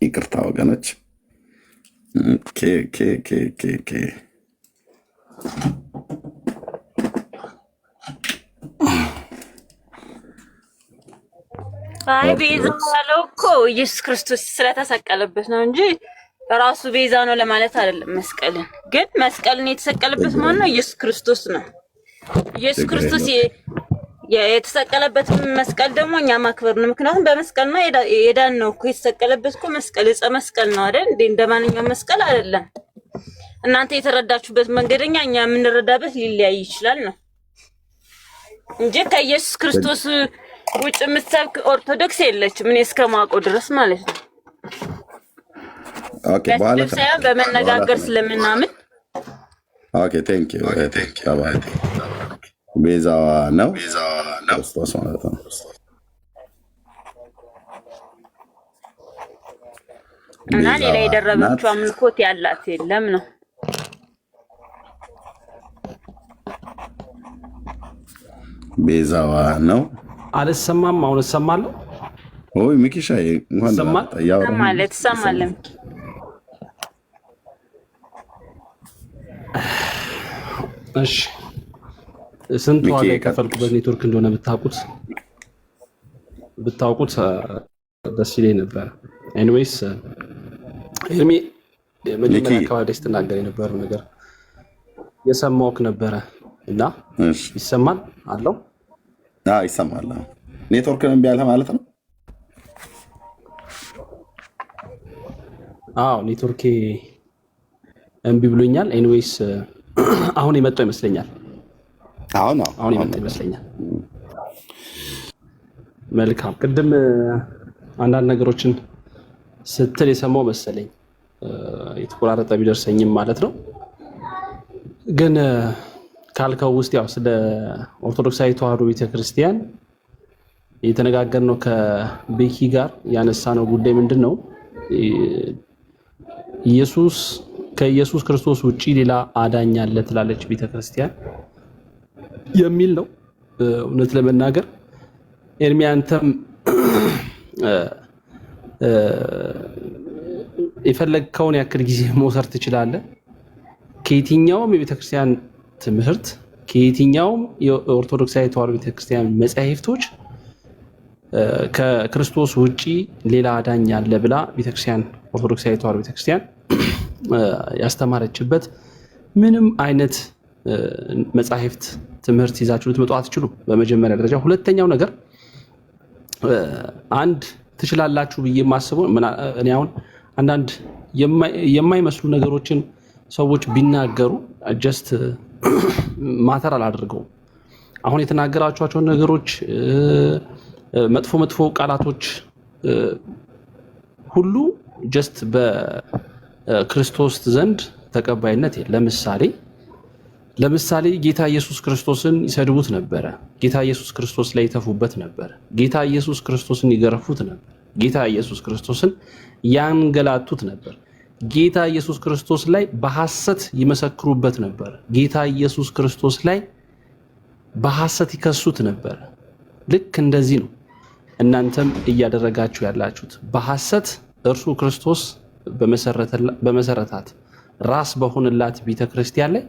D: ይቅርታ ወገኖች።
C: አይ ቤዛ ያለው እኮ ኢየሱስ ክርስቶስ ስለተሰቀለበት ነው እንጂ ራሱ ቤዛ ነው ለማለት አይደለም። መስቀልን ግን መስቀልን የተሰቀለበት ማን ነው? ኢየሱስ ክርስቶስ ነው። ኢየሱስ ክርስቶስ የተሰቀለበት መስቀል ደግሞ እኛ ማክበር ነው። ምክንያቱም በመስቀል ነው የዳን ነው እኮ የተሰቀለበት እኮ መስቀል ዕፀ መስቀል ነው አይደል እንዴ? እንደማንኛውም መስቀል አይደለም። እናንተ የተረዳችሁበት መንገደኛ እኛ የምንረዳበት ሊለያይ ይችላል ነው እንጂ ከኢየሱስ ክርስቶስ ውጭ የምትሰብክ ኦርቶዶክስ የለችም እኔ እስከማውቀው ድረስ ማለት ነው። ኦኬ በመነጋገር ስለምናምን
D: ቴንክ ዩ ቤዛዋ ነው ክርስቶስ ማለት ነው።
C: እና ሌላ የደረበችው አምልኮት ያላት የለም ነው።
D: ቤዛዋ ነው።
B: አልሰማም። አሁን እሰማለሁ።
D: ኦይ ሚኪሻ እንኳን
C: ማለት ሰማለም።
B: እሺ ስንት ዋጋ የከፈልኩበት ኔትወርክ እንደሆነ ብታውቁት ደስ ይለኝ ነበር። ኤኒዌይስ ኤርሚ መጀመሪያ አካባቢ ስትናገር የነበረው ነገር የሰማሁህ ነበረ እና ይሰማል አለው።
D: ይሰማል። ኔትወርክ እምቢ አለ ማለት ነው።
B: ኔትወርኬ እምቢ ብሎኛል። ኤኒዌይስ አሁን የመጣው ይመስለኛል። አሁን የመጣው ይመስለኛል። መልካም። ቅድም አንዳንድ ነገሮችን ስትል የሰማው መሰለኝ የተቆራረጠ ቢደርሰኝም ማለት ነው። ግን ካልከው ውስጥ ያው ስለ ኦርቶዶክሳዊ ተዋሕዶ ቤተክርስቲያን የተነጋገርነው ከቤኪ ጋር ያነሳነው ጉዳይ ምንድን ነው? ከኢየሱስ ክርስቶስ ውጪ ሌላ አዳኝ አለ ትላለች ቤተክርስቲያን የሚል ነው። እውነት ለመናገር ኤርሚ አንተም የፈለግከውን ያክል ጊዜ መውሰድ ትችላለህ። ከየትኛውም የቤተክርስቲያን ትምህርት ከየትኛውም የኦርቶዶክሳዊ ተዋሕዶ ቤተክርስቲያን መጻሕፍቶች ከክርስቶስ ውጪ ሌላ አዳኝ አለ ብላ ቤተክርስቲያን ኦርቶዶክሳዊ ተዋሕዶ ቤተክርስቲያን ያስተማረችበት ምንም አይነት መጻሕፍት ትምህርት ይዛችሁ ልትመጡ አትችሉም። በመጀመሪያ ደረጃ። ሁለተኛው ነገር አንድ ትችላላችሁ ብዬ የማስበው እኔ አሁን አንዳንድ የማይመስሉ ነገሮችን ሰዎች ቢናገሩ ጀስት ማተር አላደርገውም። አሁን የተናገራችኋቸው ነገሮች መጥፎ ቃላቶች ሁሉ ጀስት በክርስቶስ ዘንድ ተቀባይነት የለም። ለምሳሌ ጌታ ኢየሱስ ክርስቶስን ይሰድቡት ነበረ። ጌታ ኢየሱስ ክርስቶስ ላይ ይተፉበት ነበር። ጌታ ኢየሱስ ክርስቶስን ይገርፉት ነበር። ጌታ ኢየሱስ ክርስቶስን ያንገላቱት ነበር። ጌታ ኢየሱስ ክርስቶስ ላይ በሐሰት ይመሰክሩበት ነበር። ጌታ ኢየሱስ ክርስቶስ ላይ በሐሰት ይከሱት ነበር። ልክ እንደዚህ ነው እናንተም እያደረጋችሁ ያላችሁት። በሐሰት እርሱ ክርስቶስ በመሰረታት ራስ በሆነላት ቤተክርስቲያን ላይ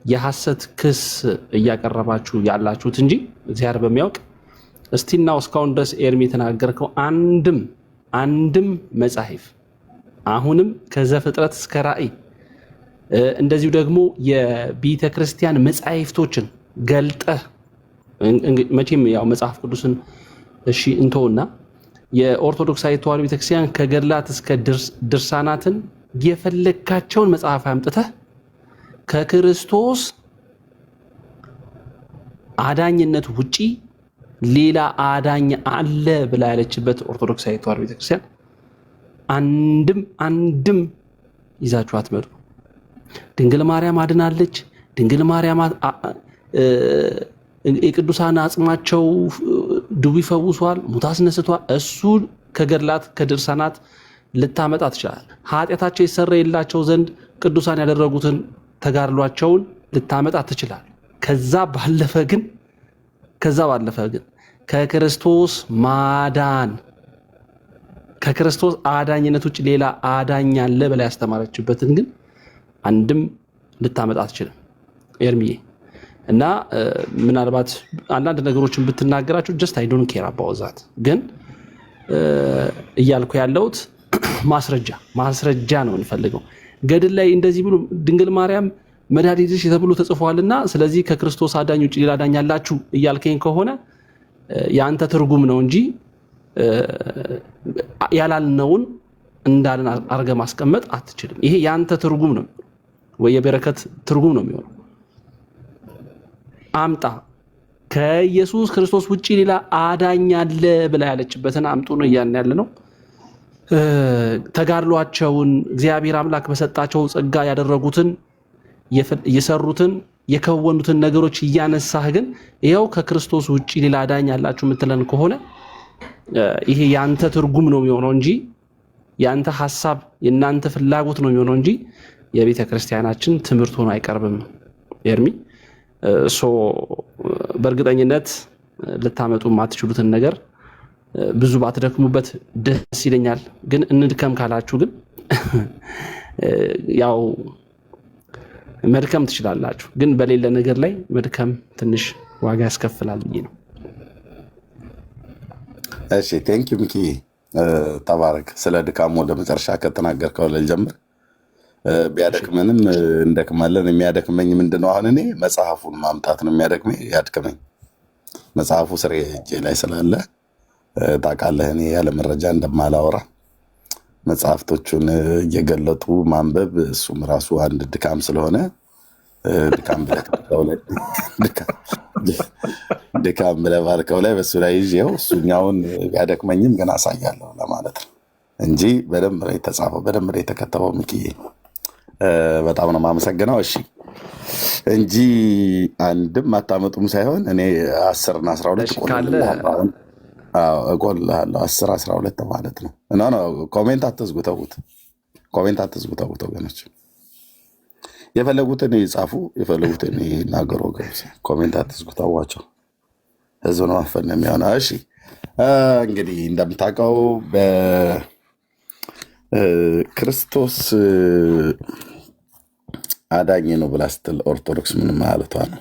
B: የሐሰት ክስ እያቀረባችሁ ያላችሁት እንጂ እግዚአብሔር በሚያውቅ እስቲናው እስካሁን ድረስ ኤርሚ የተናገርከው አንድም መጽሐፍ አሁንም ከዘፍጥረት እስከ ራእይ እንደዚሁ ደግሞ የቤተክርስቲያን መጽሐፍቶችን ገልጠህ መቼም ያው መጽሐፍ ቅዱስን እሺ እንተውና የኦርቶዶክሳዊ ተዋሕዶ ቤተክርስቲያን ከገድላት እስከ ድርሳናትን የፈለካቸውን መጽሐፍ አምጥተህ ከክርስቶስ አዳኝነት ውጪ ሌላ አዳኝ አለ ብላ ያለችበት ኦርቶዶክሳዊ ተዋሕዶ ቤተክርስቲያን አንድም ይዛችሁ አትመጡ። ድንግል ማርያም አድናለች፣ ድንግል ማርያም የቅዱሳን አጽማቸው ድውይ ፈውሷል፣ ሙት አስነስቷል። እሱ ከገድላት ከድርሳናት ልታመጣ ትችላል። ኃጢአታቸው ይሰረይላቸው ዘንድ ቅዱሳን ያደረጉትን ተጋድሏቸውን ልታመጣ ትችላል። ከዛ ባለፈ ግን ከክርስቶስ ማዳን ከክርስቶስ አዳኝነት ውጭ ሌላ አዳኝ አለ ብላ ያስተማረችበትን ግን አንድም ልታመጣ አትችልም ኤርሚዬ። እና ምናልባት አንዳንድ ነገሮችን ብትናገራቸው ጀስት አይ ዶንት ኬር አባውት ዛት። ግን እያልኩ ያለሁት ማስረጃ ነው እንፈልገው። ገድል ላይ እንደዚህ ብሎ ድንግል ማርያም መድኃኒትሽ ተብሎ ተጽፏልና ስለዚህ ከክርስቶስ አዳኝ ውጭ ሌላ አዳኝ አላችሁ እያልከኝ ከሆነ የአንተ ትርጉም ነው እንጂ ያላልነውን እንዳልን አርገ ማስቀመጥ አትችልም። ይሄ የአንተ ትርጉም ነው ወይ የበረከት ትርጉም ነው የሚሆነው። አምጣ ከኢየሱስ ክርስቶስ ውጪ ሌላ አዳኝ አለ ብላ ያለችበትን አምጡ ነው እያልን ያለ ነው። ተጋድሏቸውን እግዚአብሔር አምላክ በሰጣቸው ጸጋ ያደረጉትን የሰሩትን የከወኑትን ነገሮች እያነሳህ ግን ይኸው ከክርስቶስ ውጪ ሌላ አዳኝ አላችሁ የምትለን ከሆነ ይሄ ያንተ ትርጉም ነው የሚሆነው እንጂ ያንተ ሐሳብ የናንተ ፍላጎት ነው የሚሆነው እንጂ የቤተ ክርስቲያናችን ትምህርት ሆኖ አይቀርብም ኤርሚ። በእርግጠኝነት ልታመጡ የማትችሉትን ነገር ብዙ ባትደክሙበት ደስ ይለኛል። ግን እንድከም ካላችሁ ግን ያው መድከም ትችላላችሁ። ግን በሌለ ነገር ላይ መድከም ትንሽ ዋጋ ያስከፍላል ብዬ ነው።
D: እሺ ቴንክ ዩ ሚኪ ተባረክ። ስለ ድካም ወደ መጨረሻ ከተናገርከው ልጀምር። ቢያደክመንም እንደክማለን። የሚያደክመኝ ምንድነው? አሁን እኔ መጽሐፉን ማምጣት ነው ያድክመኝ። መጽሐፉ ስሬ እጄ ላይ ስላለ ታውቃለህ፣ እኔ ያለ መረጃ እንደማላወራ መጽሐፍቶቹን እየገለጡ ማንበብ እሱም ራሱ አንድ ድካም ስለሆነ ድካም ብለህ ባልከው ላይ በሱ ላይ ይዤው እሱኛውን ቢያደክመኝም ግን አሳያለሁ ለማለት ነው እንጂ በደንብ ነው የተጻፈው፣ በደንብ ነው የተከተበው። ሚኪዬ በጣም ነው የማመሰግነው። እሺ እንጂ አንድም አታመጡም ሳይሆን እኔ 10 እና 12 እቆልልሃለሁ። 10 12 ማለት ነው። ኮሜንት አትዝጉ፣ ተዉት ወገኖች። የፈለጉትን ይጻፉ፣ የፈለጉትን ይናገሩ ወገኖች። ኮሜንት አትዝጉ፣ ተዋቸው። ህዝብ ነው ማፈን ነው የሚሆነው። እሺ እንግዲህ እንደምታውቀው በክርስቶስ አዳኝ ነው ብላ ስትል ኦርቶዶክስ ምን ማለቷ ነው?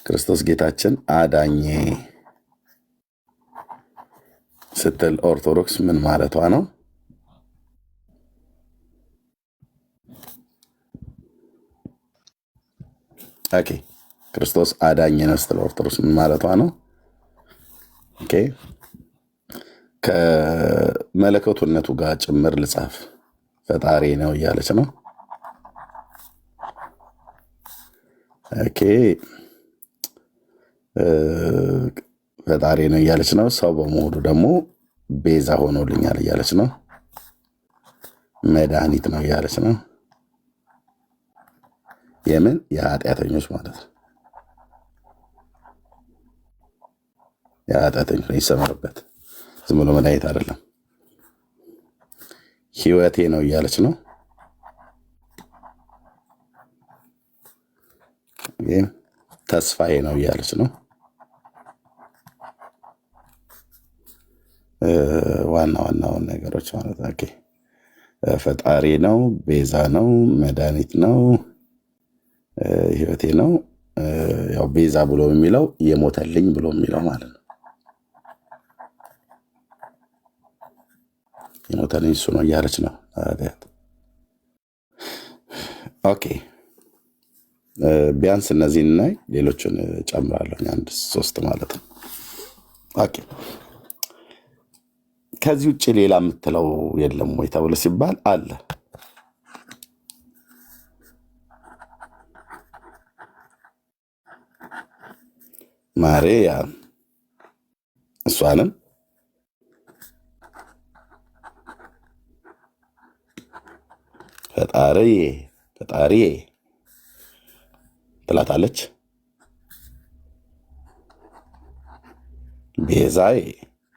D: ክርስቶስ ጌታችን አዳኝ ስትል ኦርቶዶክስ ምን ማለቷ ነው? ኦኬ ክርስቶስ አዳኝ ነው ስትል ኦርቶዶክስ ምን ማለቷ ነው? ኦኬ ከመለኮትነቱ ጋር ጭምር ልጻፍ። ፈጣሪ ነው እያለች ነው። ኦኬ ፈጣሪ ነው እያለች ነው። ሰው በመሆኑ ደግሞ ቤዛ ሆኖልኛል እያለች ነው። መድኃኒት ነው እያለች ነው። የምን የኃጢአተኞች ማለት ነው። የኃጢአተኞች ነው፣ ይሰመርበት። ዝም ብሎ መድኃኒት አይደለም። ህይወቴ ነው እያለች ነው። ተስፋዬ ነው እያለች ነው። ዋናውን ነገሮች ማለት ነው። ፈጣሪ ነው፣ ቤዛ ነው፣ መድኃኒት ነው፣ ህይወቴ ነው። ያው ቤዛ ብሎ የሚለው የሞተልኝ ብሎ የሚለው ማለት ነው። የሞተልኝ እሱ ነው እያለች ነው። ኦኬ ቢያንስ እነዚህን እናይ፣ ሌሎችን ጨምራለሁ። 1 3 ማለት ነው። ኦኬ ከዚህ ውጭ ሌላ የምትለው የለም ወይ ተብሎ ሲባል አለ። ማርያም እሷንም ፈጣሪ ፈጣሪ ትላታለች። ቤዛዬ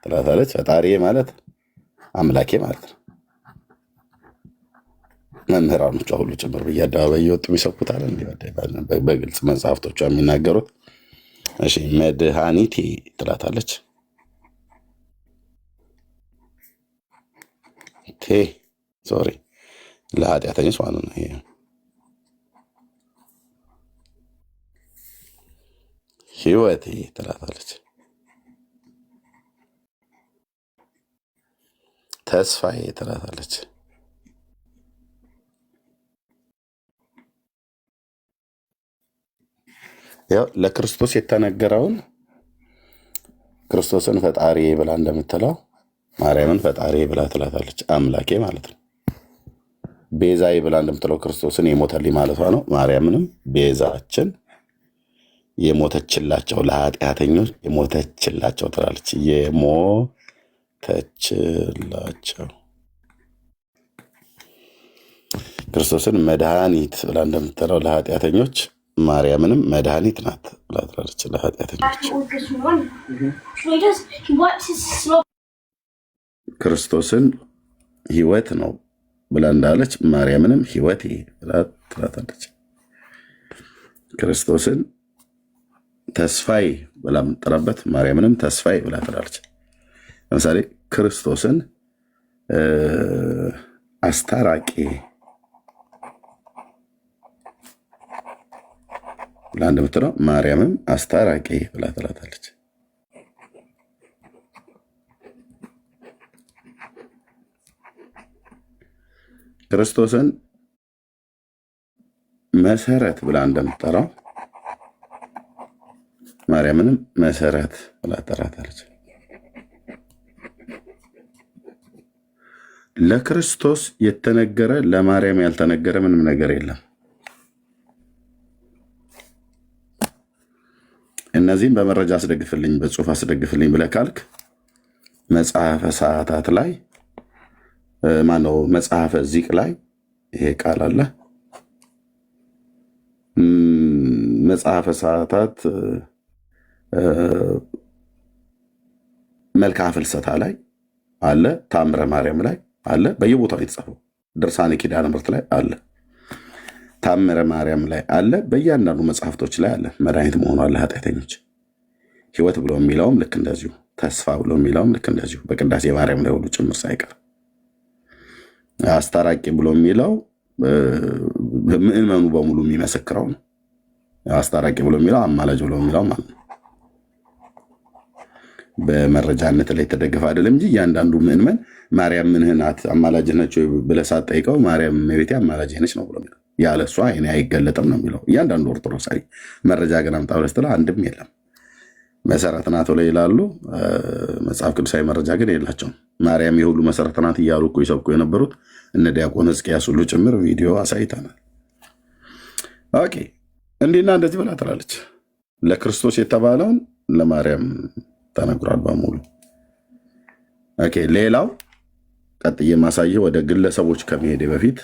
D: ትላታለች። ፈጣሪ ማለት አምላኬ ማለት ነው። መምህራኖቿ ሁሉ ጭምር በየአደባባይ እየወጡ ይሰብኩታል። በግልጽ መጽሐፍቶቿ የሚናገሩት። እሺ መድኃኒቴ ትላታለች። ሶሪ ለኃጢአተኞች ማለት ነው። ይሄ ህይወቴ ትላታለች። ተስፋዬ ትላታለች። ያው ለክርስቶስ የተነገረውን ክርስቶስን ፈጣሪ ብላ እንደምትለው ማርያምን ፈጣሪ ብላ ትላታለች። አምላኬ ማለት ነው። ቤዛዬ ብላ እንደምትለው ክርስቶስን የሞተልኝ ማለቷ ነው። ማርያምንም ቤዛችን የሞተችላቸው ለኃጢአተኞች የሞተችላቸው ትላለች። የሞተችላቸው ክርስቶስን መድኃኒት ብላ እንደምትለው ለኃጢአተኞች ማርያምንም መድኃኒት ናት ብላ ትላለች ለኃጢአተኞች። ክርስቶስን ህይወት ነው ብላ እንዳለች ማርያምንም ህይወቴ ብላ ትላታለች። ክርስቶስን ተስፋዬ ብላ የምትጠራበት ማርያምንም ተስፋዬ ብላ ትላለች። ለምሳሌ ክርስቶስን አስታራቂ ብላ እንደምትለው ማርያምም አስታራቂ ብላ ትላታለች። ክርስቶስን መሰረት ብላ እንደምትጠራው ማርያምንም መሰረት ብላ ትጠራታለች። ለክርስቶስ የተነገረ ለማርያም ያልተነገረ ምንም ነገር የለም። እነዚህም በመረጃ አስደግፍልኝ፣ በጽሁፍ አስደግፍልኝ ብለህ ካልክ መጽሐፈ ሰዓታት ላይ ማነው መጽሐፈ ዚቅ ላይ ይሄ ቃል አለ። መጽሐፈ ሰዓታት መልክዓ ፍልሰታ ላይ አለ። ታምረ ማርያም ላይ አለ። በየቦታው የተጻፈው ድርሳነ ኪዳነ ምሕረት ላይ አለ። ታምረ ማርያም ላይ አለ። በእያንዳንዱ መጽሐፍቶች ላይ አለ። መድኃኒት መሆኑ አለ ኃጢአተኞች። ህይወት ብሎ የሚለውም ልክ እንደዚሁ፣ ተስፋ ብሎ የሚለውም ልክ እንደዚሁ በቅዳሴ ማርያም ላይ ሁሉ ጭምር ሳይቀር አስታራቂ ብሎ የሚለው ምእመኑ በሙሉ የሚመሰክረው ነው። አስታራቂ ብሎ የሚለው አማላጅ ብሎ የሚለው ማለት ነው። በመረጃነት ላይ ተደግፈ አይደለም እንጂ እያንዳንዱ ምእመን ማርያም ምንህ ናት አማላጅ ነች ብለህ ሳትጠይቀው ማርያም እመቤቴ አማላጅ ነች ነው ብሎ የሚለው። ያለ እሷ እኔ አይገለጥም ነው የሚለው እያንዳንዱ ኦርቶዶክሳዊ። መረጃ ግን አምጣ ብለህ ስትለው አንድም የለም። መሰረት ናት ላይ ይላሉ፣ መጽሐፍ ቅዱሳዊ መረጃ ግን የላቸውም። ማርያም የሁሉ መሰረት ናት እያሉ እኮ ይሰብኩ የነበሩት እነ ዲያቆን ሕዝቅያስ ሁሉ ጭምር ቪዲዮ አሳይተናል። ኦኬ እንዲህና እንደዚህ ብላ ትላለች። ለክርስቶስ የተባለውን ለማርያም ተነግሯል በሙሉ። ኦኬ ሌላው ቀጥዬ ማሳየህ ወደ ግለሰቦች ከመሄዴ በፊት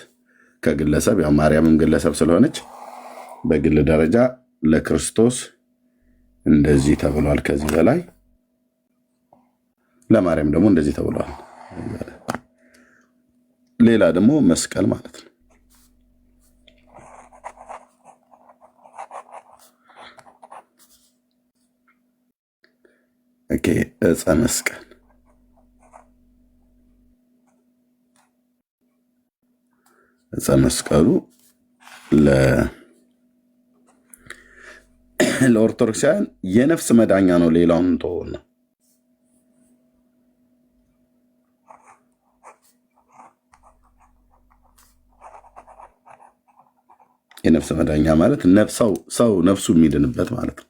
D: ከግለሰብ ያው ማርያምም ግለሰብ ስለሆነች በግል ደረጃ ለክርስቶስ እንደዚህ ተብሏል። ከዚህ በላይ ለማርያም ደግሞ እንደዚህ ተብሏል። ሌላ ደግሞ መስቀል ማለት ነው። ኦኬ ዕፀ መስቀል ዕፀ መስቀሉ ለኦርቶዶክሳውያን የነፍስ መዳኛ ነው። ሌላውን ተወውና የነፍስ መዳኛ ማለት ሰው ነፍሱ የሚድንበት ማለት ነው።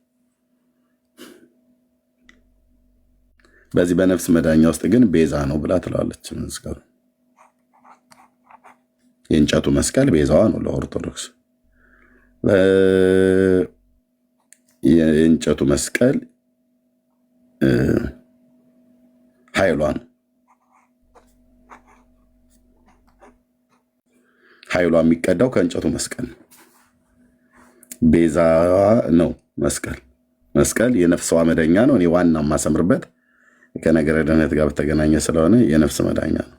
D: በዚህ በነፍስ መዳኛ ውስጥ ግን ቤዛ ነው ብላ ትላለች መስቀሉ። የእንጨቱ መስቀል ቤዛዋ ነው ለኦርቶዶክስ። የእንጨቱ መስቀል ኃይሏ ነው። ኃይሏ የሚቀዳው ከእንጨቱ መስቀል ነው። ቤዛ ነው መስቀል። መስቀል የነፍስዋ መዳኛ ነው። እኔ ዋና የማሰምርበት ከነገረ ድህነት ጋር በተገናኘ ስለሆነ የነፍስ መዳኛ ነው።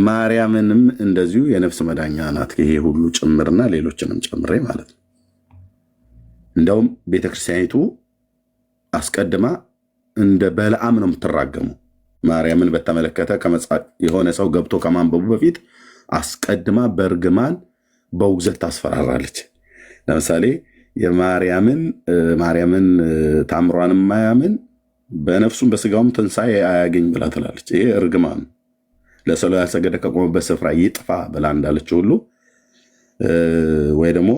D: ማርያምንም እንደዚሁ የነፍስ መዳኛ ናት። ይሄ ሁሉ ጭምርና ሌሎችንም ጨምሬ ማለት ነው። እንደውም ቤተክርስቲያኒቱ አስቀድማ እንደ በለዓም ነው የምትራገመው። ማርያምን በተመለከተ የሆነ ሰው ገብቶ ከማንበቡ በፊት አስቀድማ በእርግማን በውግዘት ታስፈራራለች። ለምሳሌ ማርያምን ታምሯን የማያምን በነፍሱም በስጋውም ትንሣኤ አያገኝ ብላ ትላለች። ይሄ እርግማን ለሰው ያልሰገደ ከቆመበት ስፍራ ይጥፋ ብላ እንዳለች ሁሉ ወይ ደግሞ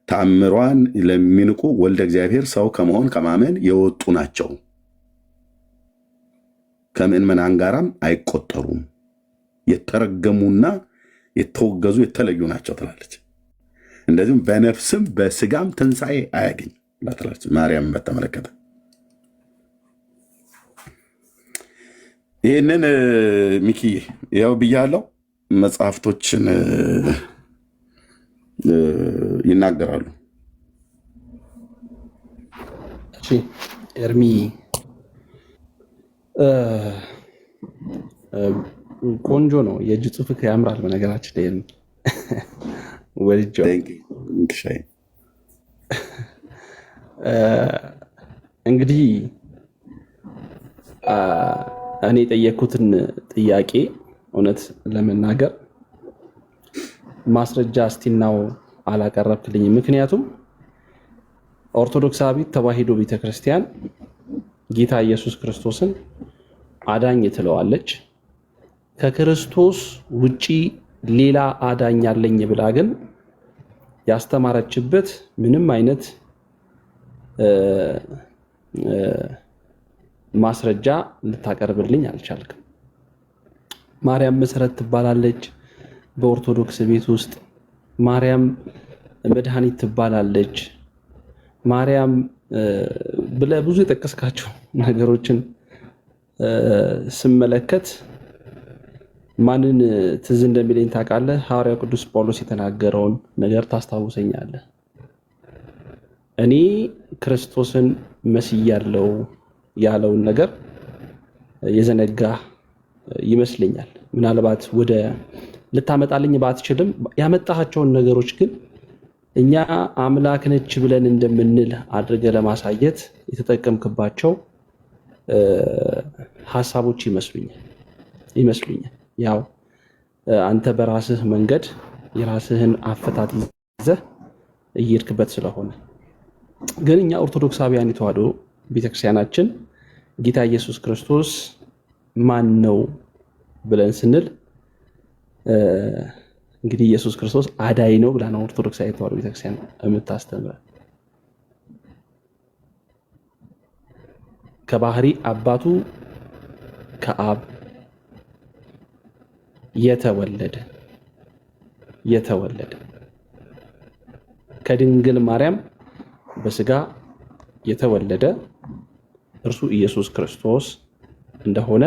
D: ታምሯን ለሚንቁ ወልደ እግዚአብሔር ሰው ከመሆን ከማመን የወጡ ናቸው፣ ከምእመናን ጋራም አይቆጠሩም፣ የተረገሙና የተወገዙ የተለዩ ናቸው ትላለች። እንደዚሁም በነፍስም በስጋም ትንሣኤ አያገኝ ትላለች። ማርያም በተመለከተ ይህንን ሚኪ ያው ብያለው፣ መጽሐፍቶችን ይናገራሉ።
B: እሺ ኤርሚ ቆንጆ ነው። የእጅ ጽሑፍህ ያምራል። በነገራችን ላይ ወልጆ እንግዲህ እኔ የጠየኩትን ጥያቄ እውነት ለመናገር ማስረጃ እስቲናው አላቀረብክልኝ። ምክንያቱም ኦርቶዶክሳዊት ተዋሕዶ ቤተክርስቲያን ጌታ ኢየሱስ ክርስቶስን አዳኝ ትለዋለች። ከክርስቶስ ውጪ ሌላ አዳኝ አለኝ ብላ ግን ያስተማረችበት ምንም አይነት ማስረጃ ልታቀርብልኝ አልቻልክም። ማርያም መሰረት ትባላለች በኦርቶዶክስ ቤት ውስጥ። ማርያም መድኃኒት ትባላለች። ማርያም ብለህ ብዙ የጠቀስካቸው ነገሮችን ስመለከት ማንን ትዝ እንደሚለኝ ታውቃለህ? ሐዋርያው ቅዱስ ጳውሎስ የተናገረውን ነገር ታስታውሰኛለህ። እኔ ክርስቶስን መስያለሁ ያለውን ነገር የዘነጋ ይመስለኛል። ምናልባት ወደ ልታመጣልኝ ባትችልም ያመጣቸውን ነገሮች ግን እኛ አምላክ ነች ብለን እንደምንል አድርገ ለማሳየት የተጠቀምክባቸው ሐሳቦች ይመስሉኛል። ያው አንተ በራስህ መንገድ የራስህን አፈታት ይዘህ እየሄድክበት ስለሆነ፣ ግን እኛ ኦርቶዶክሳውያን የተዋሕዶ ቤተክርስቲያናችን ጌታ ኢየሱስ ክርስቶስ ማን ነው ብለን ስንል እንግዲህ ኢየሱስ ክርስቶስ አዳኝ ነው ብላ ነው ኦርቶዶክሳዊ ተዋሕዶ ቤተክርስቲያን የምታስተምረን። ከባህሪ አባቱ ከአብ የተወለደ ከድንግል ማርያም በስጋ የተወለደ እርሱ ኢየሱስ ክርስቶስ እንደሆነ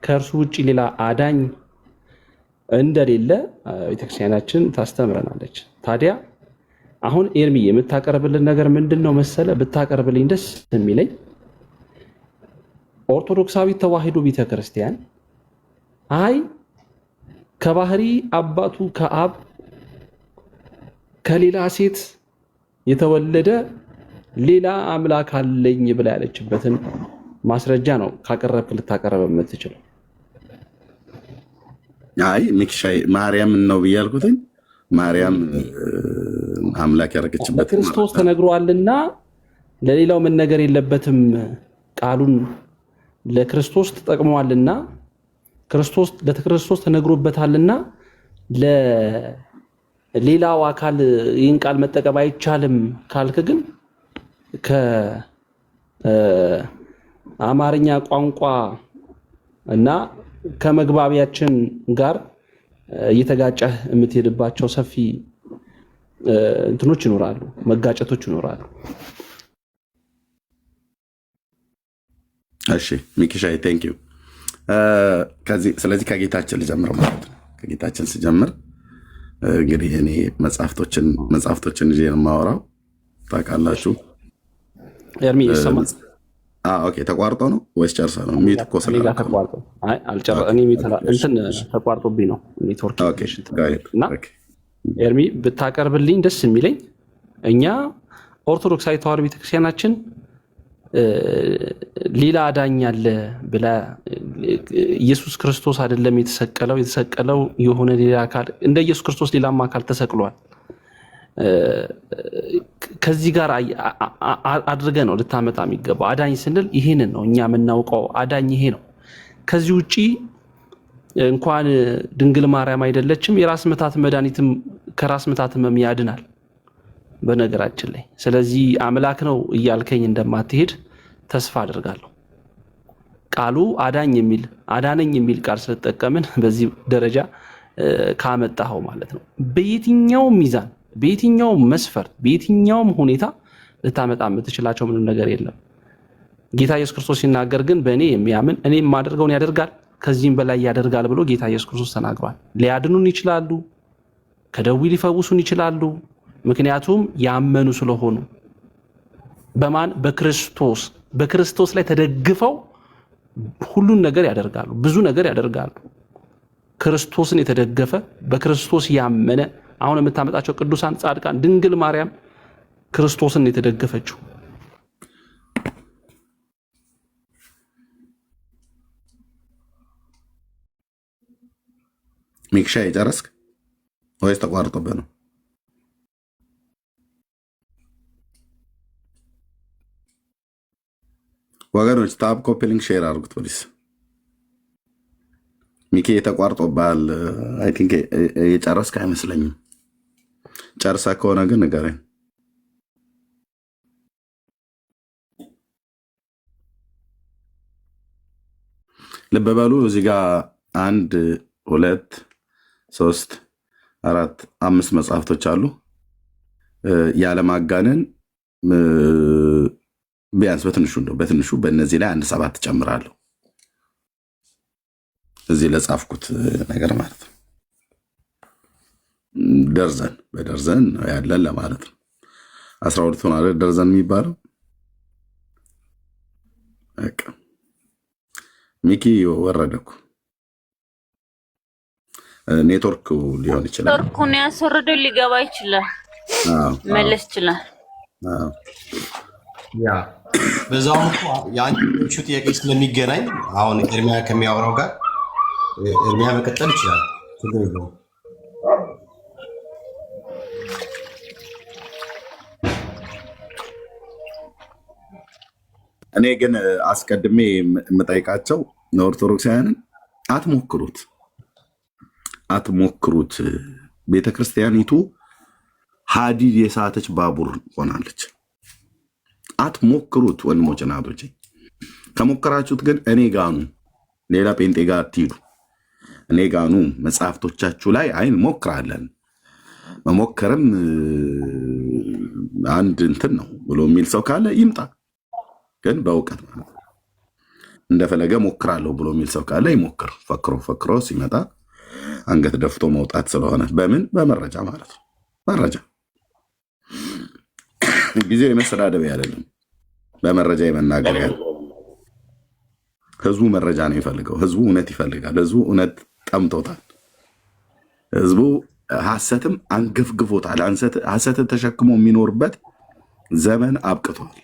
B: ከእርሱ ውጪ ሌላ አዳኝ እንደሌለ ቤተክርስቲያናችን ታስተምረናለች። ታዲያ አሁን ኤርሚ የምታቀርብልን ነገር ምንድን ነው መሰለ? ብታቀርብልኝ ደስ የሚለኝ ኦርቶዶክሳዊ ተዋሕዶ ቤተክርስቲያን አይ ከባህሪ አባቱ ከአብ ከሌላ ሴት የተወለደ ሌላ አምላክ አለኝ ብላ ያለችበትን ማስረጃ ነው ካቀረብክ ልታቀርብ የምትችለው።
D: አይ ሚክሻይ ማርያም ነው ብያልኩትኝ። ማርያም አምላክ ያደረገችበት
B: ክርስቶስ ተነግሯልና ለሌላው መነገር የለበትም። ቃሉን ለክርስቶስ ተጠቅመዋልና ለክርስቶስ ተነግሮበታልና ለሌላው አካል ይህን ቃል መጠቀም አይቻልም ካልክ ግን ከአማርኛ ቋንቋ እና ከመግባቢያችን ጋር እየተጋጨህ የምትሄድባቸው ሰፊ እንትኖች ይኖራሉ፣ መጋጨቶች ይኖራሉ።
D: እሺ ሚኪሻይ ቴንክ ዩ። ስለዚህ ከጌታችን ልጀምር ማለት ነው። ከጌታችን ስጀምር እንግዲህ እኔ መጽሐፍቶችን ይዤ ነው የማወራው። ታውቃላችሁ።
B: ኤርሚ ይሰማል?
D: ኦኬ። ተቋርጦ ነው ወይስ ጨርሰ ነው? ሚት እኮ
B: እኔ ጋር ተቋርጦ እንትን ተቋርጦብኝ ነው ኔትወርክ እና ኤርሚ ብታቀርብልኝ ደስ የሚለኝ እኛ ኦርቶዶክሳዊ ተዋሕዶ ቤተክርስቲያናችን ሌላ አዳኝ አለ ብላ ኢየሱስ ክርስቶስ አይደለም የተሰቀለው የሆነ ሌላ አካል እንደ ኢየሱስ ክርስቶስ ሌላም አካል ተሰቅሏል። ከዚህ ጋር አድርገ ነው ልታመጣ የሚገባው። አዳኝ ስንል ይሄንን ነው እኛ የምናውቀው፣ አዳኝ ይሄ ነው። ከዚህ ውጪ እንኳን ድንግል ማርያም አይደለችም፣ የራስ ምታት መድኃኒትም ከራስ ምታት ህመም ያድናል በነገራችን ላይ። ስለዚህ አምላክ ነው እያልከኝ እንደማትሄድ ተስፋ አደርጋለሁ። ቃሉ አዳነኝ የሚል ቃል ስለተጠቀምን በዚህ ደረጃ ካመጣኸው ማለት ነው በየትኛውም ሚዛን፣ በየትኛውም መስፈርት፣ በየትኛውም ሁኔታ ልታመጣ የምትችላቸው ምንም ነገር የለም። ጌታ ኢየሱስ ክርስቶስ ሲናገር ግን በእኔ የሚያምን እኔ የማደርገውን ያደርጋል ከዚህም በላይ ያደርጋል ብሎ ጌታ ኢየሱስ ክርስቶስ ተናግሯል። ሊያድኑን ይችላሉ፣ ከደዌ ሊፈውሱን ይችላሉ። ምክንያቱም ያመኑ ስለሆኑ በማን በክርስቶስ ላይ ተደግፈው ሁሉን ነገር ያደርጋሉ፣ ብዙ ነገር ያደርጋሉ። ክርስቶስን የተደገፈ በክርስቶስ ያመነ አሁን የምታመጣቸው ቅዱሳን ጻድቃን፣ ድንግል ማርያም ክርስቶስን የተደገፈችው
D: ሚክሻ የጨረስክ ወይስ ተቋርጦብህ ነው? ወገኖች ታብ ኮፒ ሊንክ ሼር አድርጉት ፕሊስ። ሚኪ የተቋርጦብሃል። አይ ቲንክ የጨረስክ አይመስለኝም። ጨርሳ ከሆነ ግን ንገረኝ። ልብ በሉ እዚህ ጋር 1 2 3 4 5 መጽሐፍቶች አሉ። ያለማጋነን ቢያንስ በትንሹ በእነዚህ ላይ 1 7 ጨምራለሁ። እዚህ ለጻፍኩት ነገር ማለት ነው። በደርዘን ያለን ለማለት ነው። 12 ሆነ አይደል ደርዘን የሚባለው። በቃ ሚኪ ወረደኩ። ኔትወርክ ሊሆን ይችላል።
C: ኔትወርኩን ያስወርደው ሊገባ ይችላል። መለስ ይችላል።
F: ያ በዛው የአንቺ ጥያቄ ስለሚገናኝ አሁን ኤርሚያ ከሚያወራው ጋር ኤርሚያ መቀጠል ይችላል። ችግር የለውም።
D: እኔ ግን አስቀድሜ የምጠይቃቸው ኦርቶዶክሳውያንን አትሞክሩት። ቤተክርስቲያኒቱ ሀዲድ የሳተች ባቡር ሆናለች። አትሞክሩት ወንድሞች እናቶች። ከሞከራችሁት ግን እኔ ጋኑ ሌላ ጴንጤ ጋር አትሂዱ። እኔ ጋኑ መጽሐፍቶቻችሁ ላይ አይን ሞክራለን። መሞከርም አንድ እንትን ነው ብሎ የሚል ሰው ካለ ይምጣ። ግን በእውቀት ማለት ነው። እንደፈለገ ሞክራለሁ ብሎ የሚል ሰው ካለ ይሞክር። ፈክሮ ሲመጣ አንገት ደፍቶ መውጣት ስለሆነ በመረጃ ማለት ነው። መረጃ ጊዜው የመሰዳደቢያ አይደለም፣ በመረጃ የመናገር ያለ። ህዝቡ መረጃ ነው የሚፈልገው። ህዝቡ እውነት ይፈልጋል። ህዝቡ እውነት ጠምቶታል። ህዝቡ ሐሰትም አንገፍግፎታል። ሐሰትን ተሸክሞ የሚኖርበት ዘመን አብቅቷል።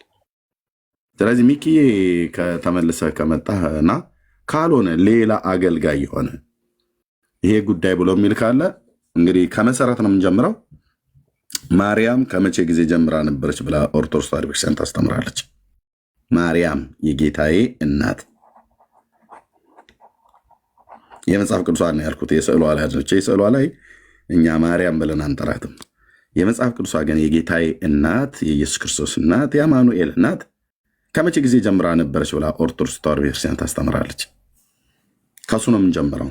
D: ስለዚህ ሚኪ ከተመልሰ ከመጣና ካልሆነ ሌላ አገልጋይ የሆነ ይሄ ጉዳይ ብሎ የሚል ካለ እንግዲህ ከመሰረት ነው የምንጀምረው። ማርያም ከመቼ ጊዜ ጀምራ ነበረች ብላ ኦርቶዶክስ ተዋሕዶ ቤተክርስቲያን ታስተምራለች። ማርያም የጌታዬ እናት የመጽሐፍ ቅዱሷን ያልኩት የስዕሏ ላይ አለች። የስዕሏ ላይ እኛ ማርያም ብለን አንጠራትም። የመጽሐፍ ቅዱሷ ግን የጌታዬ እናት፣ የኢየሱስ ክርስቶስ እናት፣ የአማኑኤል እናት ከመቼ ጊዜ ጀምራ ነበረች ብላ ኦርቶዶክስ ተዋሕዶ ቤተክርስቲያን ታስተምራለች። ከሱ ነው የምንጀምረው።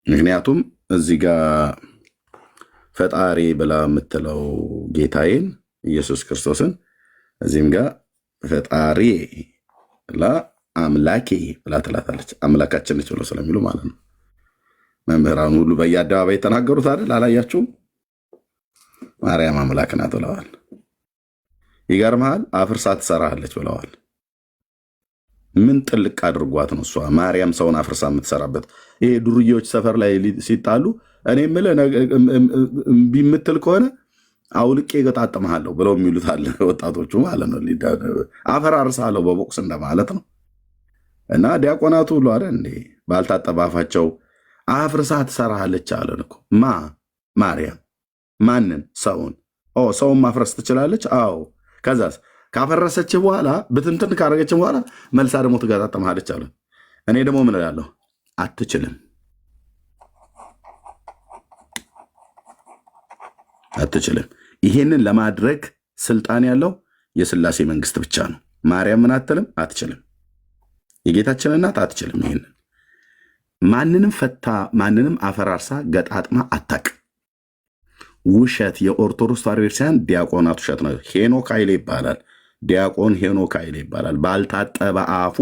D: ምክንያቱም እዚህ ጋር ፈጣሪ ብላ የምትለው ጌታዬን ኢየሱስ ክርስቶስን፣ እዚህም ጋር ፈጣሪ ብላ አምላኬ ብላ ትላታለች። አምላካችን ነች ብለው ስለሚሉ ማለት ነው። መምህራን ሁሉ በየአደባባይ የተናገሩት አይደል? አላያችሁም? ማርያም አምላክ ናት ብለዋል። ይገርምሃል፣ አፍርሳ ትሰራለች ብለዋል። ምን ጥልቅ አድርጓት ነው እሷ ማርያም ሰውን አፍርሳ የምትሰራበት? ይሄ ዱርዬዎች ሰፈር ላይ ሲጣሉ እኔ የምልህ እምቢ የምትል ከሆነ አውልቄ ገጣጥመሃለሁ ብለው የሚሉት አለ ወጣቶቹ ማለት ነው። አፈራርሳለሁ በቦክስ እንደማለት ነው። እና ዲያቆናቱ ሁሉ አለ እንዴ ባልታጠበ አፋቸው አፍርሳ ትሰራለች አለን እኮ። ማርያም ማንን? ሰውን። ሰውን ማፍረስ ትችላለች? አዎ። ከዛስ ካፈረሰች በኋላ ብትንትን ካረገች በኋላ መልሳ ደግሞ ትገጣጥመሃለች አለ። እኔ ደግሞ ምን እላለሁ? አትችልም፣ አትችልም። ይሄንን ለማድረግ ስልጣን ያለው የሥላሴ መንግስት ብቻ ነው። ማርያም ምን አትልም? አትችልም። የጌታችን እናት አትችልም። ይሄንን ማንንም ፈታ ማንንም አፈራርሳ ገጣጥማ አታቅ። ውሸት። የኦርቶዶክስ ተዋሕዶ ቤተክርስቲያን ዲያቆናት ውሸት ነው። ሄኖክ ኃይሌ ይባላል። ዲያቆን ሄኖክ ኃይሌ ይባላል። ባልታጠበ አፉ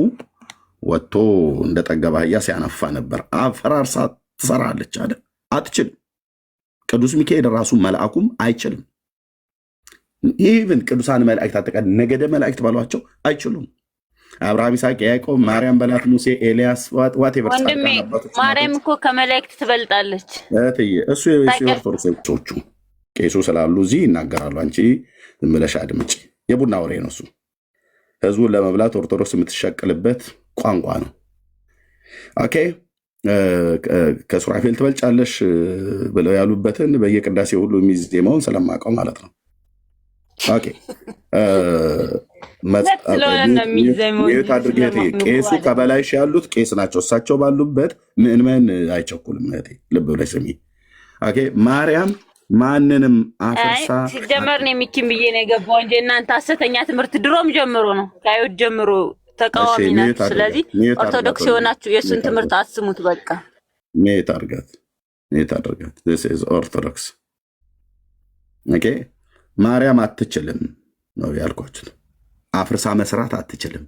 D: ወጥቶ እንደ ጠገበ አህያ ሲያነፋ ነበር። አፈራርሳ ትሰራለች አለ። አትችልም። ቅዱስ ሚካኤል ራሱ መልአኩም አይችልም። ይህን ቅዱሳን መላእክት አጠቃ ነገደ መላእክት ባሏቸው አይችሉም። አብርሃም፣ ይስሐቅ፣ ያዕቆብ፣ ማርያም በላት፣ ሙሴ፣ ኤልያስ ዋቴቨር።
C: ወንድሜ ማርያም እኮ ከመላእክት ትበልጣለች።
D: እሱ የኦርቶዶክሶቹ ቄሱ ስላሉ እዚህ ይናገራሉ። አንቺ ዝም ብለሽ አድምጪ። የቡና ወሬ ነው እሱ። ህዝቡን ለመብላት ኦርቶዶክስ የምትሸቅልበት ቋንቋ ነው። ኦኬ ከሱራፌል ትበልጫለሽ ብለው ያሉበትን በየቅዳሴ ሁሉ የሚዜማውን ስለማውቀው ማለት ነው። ኦኬ ቄሱ ከበላይሽ ያሉት ቄስ ናቸው። እሳቸው ባሉበት ምእመን አይቸኩልም። ልብ ብለሽ ስሚ። ኦኬ ማርያም ማንንም አፍርሳ
C: ሲጀመር ነው የሚኪም ብዬ ነው የገባው እንጂ እናንተ ሐሰተኛ ትምህርት ድሮም ጀምሮ ነው ከአይሁድ ጀምሮ ተቃዋሚ ናችሁ። ስለዚህ ኦርቶዶክስ የሆናችሁ የእሱን ትምህርት አስሙት። በቃ
D: ሜት አድርጋት። this is ኦርቶዶክስ። ኦኬ ማርያም አትችልም ነው ያልኳችሁ። አፍርሳ መስራት አትችልም።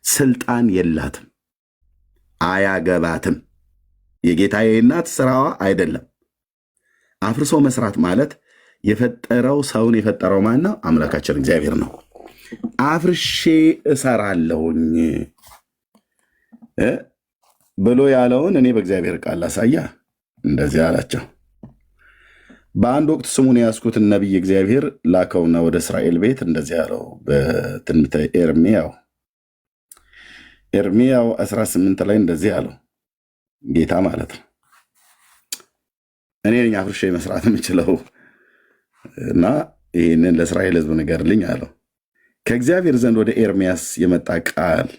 D: ስልጣን የላትም፣ አያገባትም። የጌታዬ እናት ስራዋ አይደለም። አፍርሶ መስራት ማለት የፈጠረው ሰውን የፈጠረው ማን ነው? አምላካችን እግዚአብሔር ነው። አፍርሼ እሰራለሁኝ ብሎ ያለውን እኔ በእግዚአብሔር ቃል ላሳያ። እንደዚህ አላቸው። በአንድ ወቅት ስሙን የያዝኩትን ነቢይ እግዚአብሔር ላከውና ወደ እስራኤል ቤት እንደዚህ ያለው በትንቢተ ኤርምያው 18 ላይ እንደዚህ ያለው ጌታ ማለት ነው። እኔ ነኝ አፍርሼ መስራት የምችለው እና ይህንን ለእስራኤል ሕዝብ ንገርልኝ አለው። ከእግዚአብሔር ዘንድ ወደ ኤርምያስ የመጣ ቃል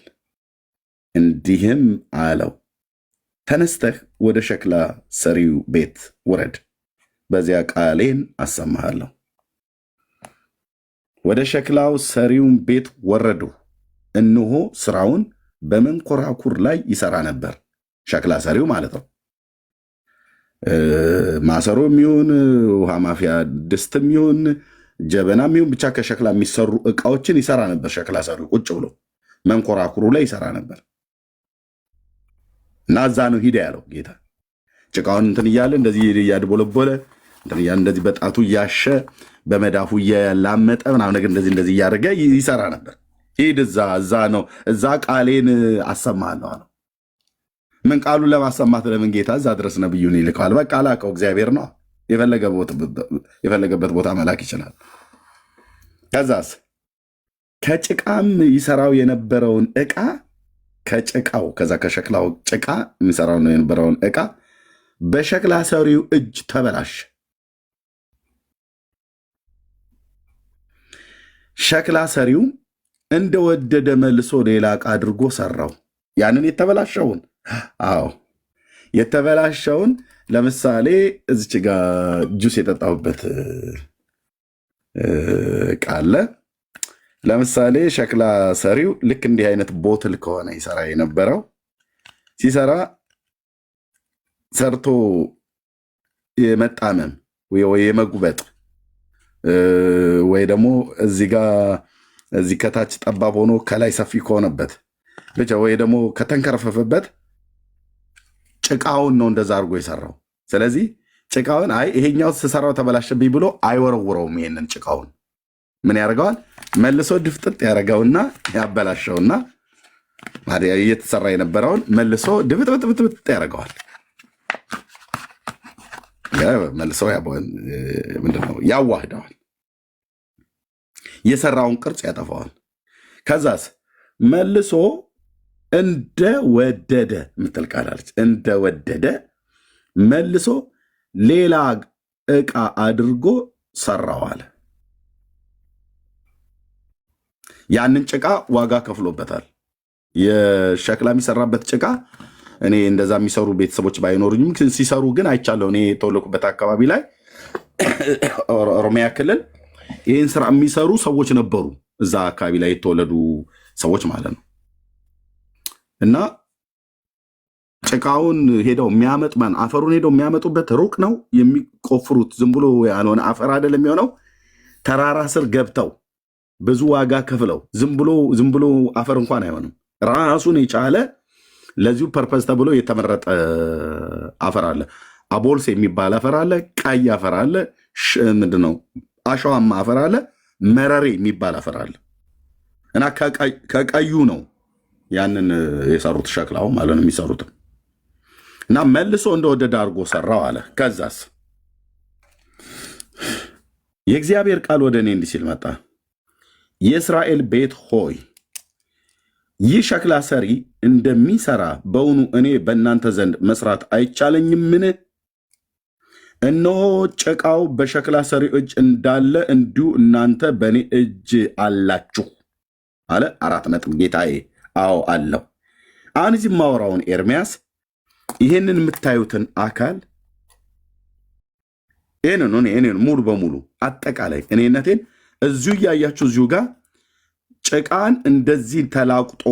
D: እንዲህም አለው፣ ተነስተህ ወደ ሸክላ ሰሪው ቤት ውረድ፣ በዚያ ቃሌን አሰማሃለሁ። ወደ ሸክላው ሰሪውን ቤት ወረዱ፣ እነሆ ስራውን በመንኮራኩር ላይ ይሰራ ነበር። ሸክላ ሰሪው ማለት ነው። ማሰሮ የሚሆን ውሃ ማፊያ ድስት የሚሆን ጀበና የሚሆን ብቻ ከሸክላ የሚሰሩ እቃዎችን ይሰራ ነበር። ሸክላ ሰሪው ቁጭ ብሎ መንኮራኩሩ ላይ ይሰራ ነበር እና እዛ ነው ሂደ ያለው ጌታ። ጭቃውን እንትን እያለ እንደዚህ እያድቦለቦለ እንደዚህ በጣቱ እያሸ በመዳፉ እያላመጠ ምናምን ነገር እንደዚህ እያደረገ ይሰራ ነበር። ሂድ እዛ ነው እዛ ቃሌን አሰማለሁ አለው። ምን ቃሉን ለማሰማት ለምን ጌታ እዛ ድረስ ነብዩን ይልከዋል? በቃ አላቀው እግዚአብሔር ነው። የፈለገበት ቦታ መላክ ይችላል። ከዛስ ከጭቃም ይሰራው የነበረውን ዕቃ ከጭቃው ከዛ ከሸክላው ጭቃ የሚሰራው የነበረውን ዕቃ በሸክላ ሰሪው እጅ ተበላሽ። ሸክላ ሰሪው እንደወደደ መልሶ ሌላ ዕቃ አድርጎ ሰራው። ያንን የተበላሸውን የተበላሸውን ለምሳሌ እዚች ጋር ጁስ የጠጣሁበት ቃለ ለምሳሌ ሸክላ ሰሪው ልክ እንዲህ አይነት ቦትል ከሆነ ይሰራ የነበረው ሲሰራ ሰርቶ የመጣመም ወይ የመጉበጥ ወይ ደግሞ እዚህ ከታች ጠባብ ሆኖ ከላይ ሰፊ ከሆነበት ብቻ ወይ ደግሞ ከተንከረፈፈበት ጭቃውን ነው እንደዛ አድርጎ የሰራው። ስለዚህ ጭቃውን አይ ይሄኛው ስሰራው ተበላሸብኝ ብሎ አይወረውረውም። ይሄንን ጭቃውን ምን ያደርገዋል? መልሶ ድፍጥጥ ያደርገውና ያበላሸውና እየተሰራ የነበረውን መልሶ ድፍጥጥጥጥ ያደርገዋል። መልሶ ምንድነው ያዋህደዋል። የሰራውን ቅርጽ ያጠፋዋል። ከዛስ መልሶ እንደወደደ ምትል ቃል አለች። እንደወደደ መልሶ ሌላ ዕቃ አድርጎ ሰራው አለ። ያንን ጭቃ ዋጋ ከፍሎበታል። የሸክላ የሚሰራበት ጭቃ እኔ እንደዛ የሚሰሩ ቤተሰቦች ባይኖሩኝም ሲሰሩ ግን አይቻለሁ። እኔ የተወለኩበት አካባቢ ላይ ኦሮሚያ ክልል ይህን ስራ የሚሰሩ ሰዎች ነበሩ። እዛ አካባቢ ላይ የተወለዱ ሰዎች ማለት ነው። እና ጭቃውን ሄደው አፈሩን ሄደው የሚያመጡበት ሩቅ ነው የሚቆፍሩት። ዝም ብሎ ያልሆነ አፈር አይደለም የሚሆነው። ተራራ ስር ገብተው ብዙ ዋጋ ከፍለው ዝም ብሎ አፈር እንኳን አይሆንም። ራሱን የቻለ ለዚሁ ፐርፐዝ ተብሎ የተመረጠ አፈር አለ። አቦልስ የሚባል አፈር አለ። ቀይ አፈር አለ። ምንድነው አሸዋማ አፈር አለ። መረሬ የሚባል አፈር አለ። እና ከቀዩ ነው ያንን የሰሩት ሸክላው ማለት ነው የሚሰሩት። እና መልሶ እንደወደደ አድርጎ ሰራው አለ። ከዛስ የእግዚአብሔር ቃል ወደ እኔ እንዲህ ሲል መጣ። የእስራኤል ቤት ሆይ ይህ ሸክላ ሰሪ እንደሚሰራ በውኑ እኔ በእናንተ ዘንድ መስራት አይቻለኝምን? እነሆ ጭቃው በሸክላ ሰሪ እጅ እንዳለ እንዲሁ እናንተ በእኔ እጅ አላችሁ አለ። 4 ነጥብ ጌታዬ አዎ አለው። አሁን እዚህ ማወራውን ኤርሚያስ ይህንን የምታዩትን አካል ይህንን ሙሉ በሙሉ አጠቃላይ እኔነቴን እዚሁ እያያችሁ እዚሁ ጋር ጭቃን እንደዚህ ተላቁጦ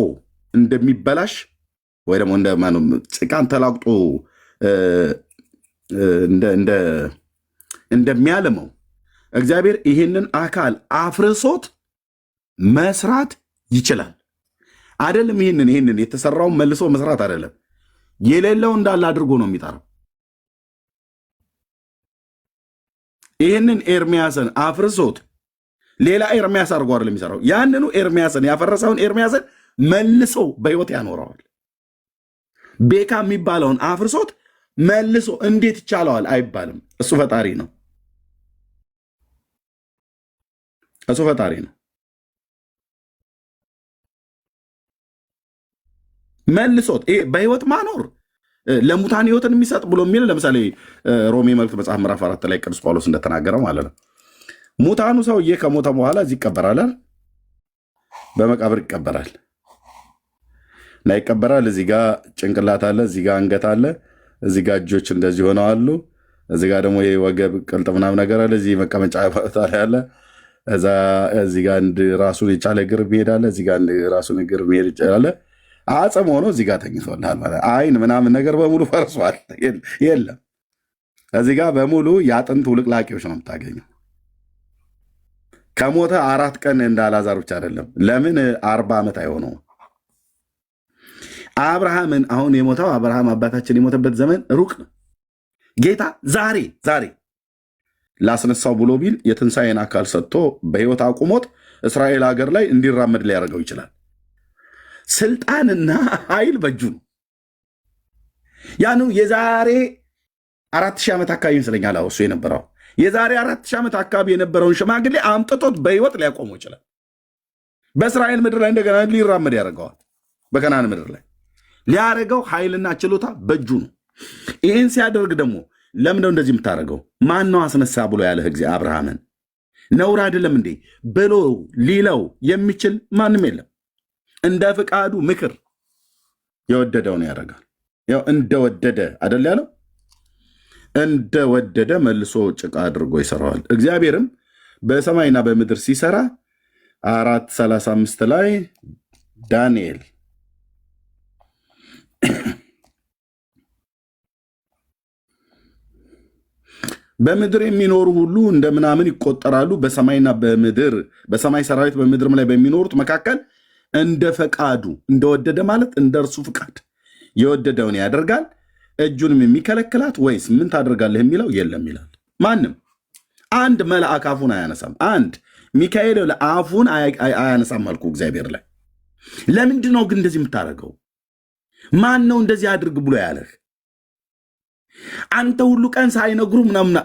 D: እንደሚበላሽ ወይ ደግሞ ጭቃን ተላቁጦ እንደሚያልመው እግዚአብሔር ይህንን አካል አፍርሶት መስራት ይችላል። አይደለም ይህንን የተሰራውን መልሶ መስራት አይደለም፣ የሌለው እንዳለ አድርጎ ነው የሚጠራው። ይህንን ኤርሚያስን አፍርሶት ሌላ ኤርሚያስ አድርጎ አይደለም የሚሰራው። ያንኑ ኤርሚያስን ያፈረሰውን ኤርሚያስን መልሶ በሕይወት ያኖረዋል። ቤካ የሚባለውን አፍርሶት መልሶ እንዴት ይቻለዋል አይባልም። እሱ ፈጣሪ ነው። እሱ ፈጣሪ ነው። መልሶት በሕይወት ማኖር ለሙታን ሕይወትን የሚሰጥ ብሎ የሚል ለምሳሌ ሮሜ መልእክት መጽሐፍ ምዕራፍ 4 ላይ ቅዱስ ጳውሎስ እንደተናገረው ማለት ነው። ሙታኑ ሰውዬ ከሞተ በኋላ እዚህ ይቀበራል፣ በመቃብር ይቀበራል እና ይቀበራል። እዚህ ጋር ጭንቅላት አለ፣ እዚህ ጋር አንገት አለ፣ እዚህ ጋር እጆች እንደዚህ ሆነው አሉ። እዚህ ጋር ደግሞ ወገብ ቅልጥ ምናምን ነገር አለ። እዚህ መቀመጫ ያለ እዚህ ጋር አንድ ራሱን የቻለ እግር ይሄዳል። እዚህ ጋር አንድ ራሱን እግር መሄድ ይችላል። አጽም ሆኖ እዚህ ጋር ተኝቶልሃል ማለት አይን ምናምን ነገር በሙሉ ፈርሷል፣ የለም። እዚህ ጋር በሙሉ የአጥንት ውልቅላቂዎች ነው የምታገኘው። ከሞተ 4 ቀን እንደ አልዓዛር ብቻ አይደለም። ለምን 40 ዓመት አይሆነው? አብርሃምን አሁን የሞተው አብርሃም አባታችን የሞተበት ዘመን ሩቅ ነው። ጌታ ዛሬ ላስነሳው ብሎ ቢል የትንሣኤን አካል ሰጥቶ በሕይወት አቁሞት እስራኤል ሀገር ላይ እንዲራመድ ሊያደርገው ይችላል። ስልጣንና ኃይል በእጁ ነው። ያኑ የዛሬ 4000 ዓመት አካባቢ ይመስለኛል እሱ የነበረው የዛሬ 4000 ዓመት አካባቢ የነበረውን ሽማግሌ አምጥቶት በሕይወት ሊያቆመው ይችላል። በእስራኤል ምድር ላይ እንደገና ሊራመድ ያደርገዋል። በከናን ምድር ላይ ሊያደርገው ኃይልና ችሎታ በእጁ ነው። ይህን ሲያደርግ ደግሞ ለምንድነው እንደዚህ የምታደርገው? ማን ነው አስነሳ ብሎ ያለህ ጊዜ አብርሃምን ነውር አይደለም እንዴ ብሎ ሊለው የሚችል ማንም የለም። እንደ ፍቃዱ ምክር የወደደውን ያደርጋል። ያው እንደወደደ አይደል ያለው? እንደወደደ መልሶ ጭቃ አድርጎ ይሰራዋል። እግዚአብሔርም በሰማይና በምድር ሲሰራ 4:35 ላይ ዳንኤል በምድር የሚኖሩ ሁሉ እንደ ምናምን ይቆጠራሉ። በሰማይና በምድር በሰማይ ሰራዊት በምድርም ላይ በሚኖሩት መካከል እንደ ፈቃዱ እንደወደደ ማለት እንደ እርሱ ፍቃድ የወደደውን ያደርጋል። እጁንም የሚከለክላት ወይስ ምን ታደርጋለህ የሚለው የለም ይላል። ማንም አንድ መልአክ አፉን አያነሳም። አንድ ሚካኤል አፉን አያነሳም አልኩ እግዚአብሔር ላይ። ለምንድን ነው ግን እንደዚህ የምታደርገው? ማን ነው እንደዚህ አድርግ ብሎ ያለህ? አንተ ሁሉ ቀን ሳይነግሩ ምናምን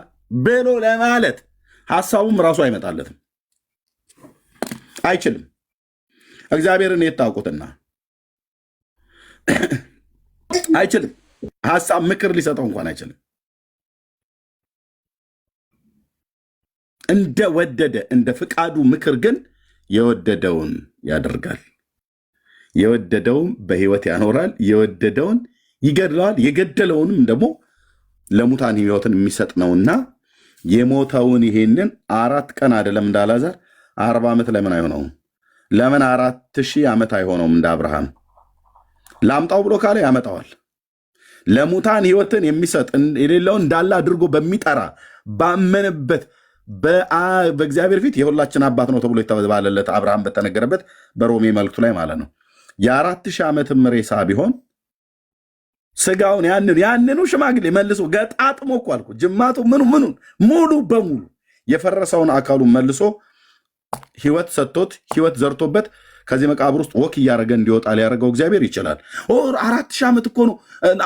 D: ብሎ ለማለት ሐሳቡም ራሱ አይመጣለትም፣ አይችልም። እግዚአብሔርን የታውቁትና አይችልም። ሐሳብ ምክር ሊሰጠው እንኳን አይችልም። እንደወደደ እንደ ፍቃዱ ምክር ግን የወደደውን ያደርጋል። የወደደውን በሕይወት ያኖራል። የወደደውን ይገድለዋል። የገደለውንም ደግሞ ለሙታን ሕይወትን የሚሰጥ ነውና የሞተውን ይሄንን 4 ቀን አይደለም እንደ አልዓዛር 40 ዓመት ለምን አይሆነውም? ለምን 4000 ዓመት አይሆነውም? እንደ አብርሃም ላምጣው ብሎ ካለ ያመጣዋል። ለሙታን ሕይወትን የሚሰጥ የሌለውን እንዳለ አድርጎ በሚጠራ ባመነበት በእግዚአብሔር ፊት የሁላችን አባት ነው ተብሎ የተባለለት አብርሃም በተነገረበት በሮሜ መልእክቱ ላይ ማለት ነው። የ4000 ዓመትም ሬሳ ቢሆን ስጋውን ያንኑ ሽማግሌ መልሶ ገጣጥሞ እኮ አልኩ ጅማቱ ምኑን ሙሉ በሙሉ የፈረሰውን አካሉን መልሶ ሕይወት ሰጥቶት ሕይወት ዘርቶበት ከዚህ መቃብር ውስጥ ወክ እያደረገ እንዲወጣ ሊያደርገው እግዚአብሔር ይችላል። 4000 ዓመት እኮ ነው።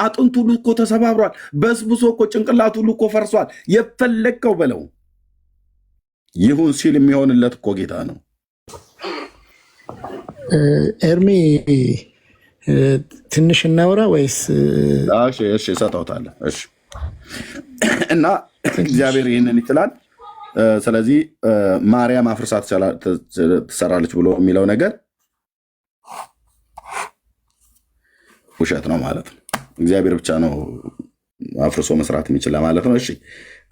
D: አጥንቱ ሁሉ እኮ ተሰባብሯል። በስብሶ እኮ ጭንቅላቱ ሁሉ እኮ ፈርሷል። የፈለግከው በለው ይሁን ሲል የሚሆንለት እኮ ጌታ ነው።
E: ኤርሚ ትንሽ እናውራ ወይስ?
D: እሺ እሰጠውታለሁ። እሺ እና እግዚአብሔር ይህንን ይችላል። ስለዚህ ማርያም አፍርሳ ትሰራለች ብሎ የሚለው ነገር ውሸት ነው ማለት ነው። እግዚአብሔር ብቻ ነው አፍርሶ መስራት የሚችል ማለት ነው። እሺ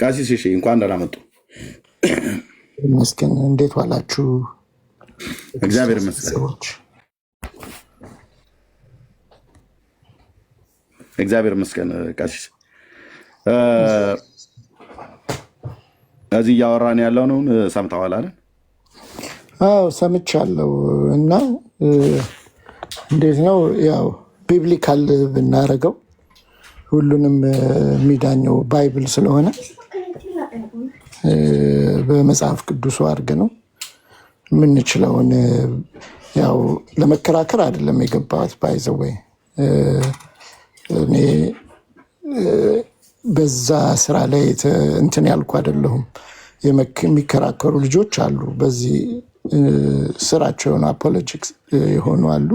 D: ቀሲስ፣ እሺ እንኳን ደህና መጡ።
E: ይመስገን። እንዴት ዋላችሁ?
D: እግዚአብሔር ይመስገን። እግዚአብሔር ይመስገን። ቀሲስ እዚህ እያወራን ያለውን ሰምተዋል አይደል?
E: አዎ ሰምቻለሁ። እና እንዴት ነው ያው ቢብሊካል ብናደርገው ሁሉንም የሚዳኘው ባይብል ስለሆነ በመጽሐፍ ቅዱሱ አድርገ ነው የምንችለውን ያው ለመከራከር አይደለም የገባሁት። ባይዘወይ እኔ በዛ ስራ ላይ እንትን ያልኩ አይደለሁም። የሚከራከሩ ልጆች አሉ፣ በዚህ ስራቸው የሆኑ አፖሎጂክስ የሆኑ አሉ።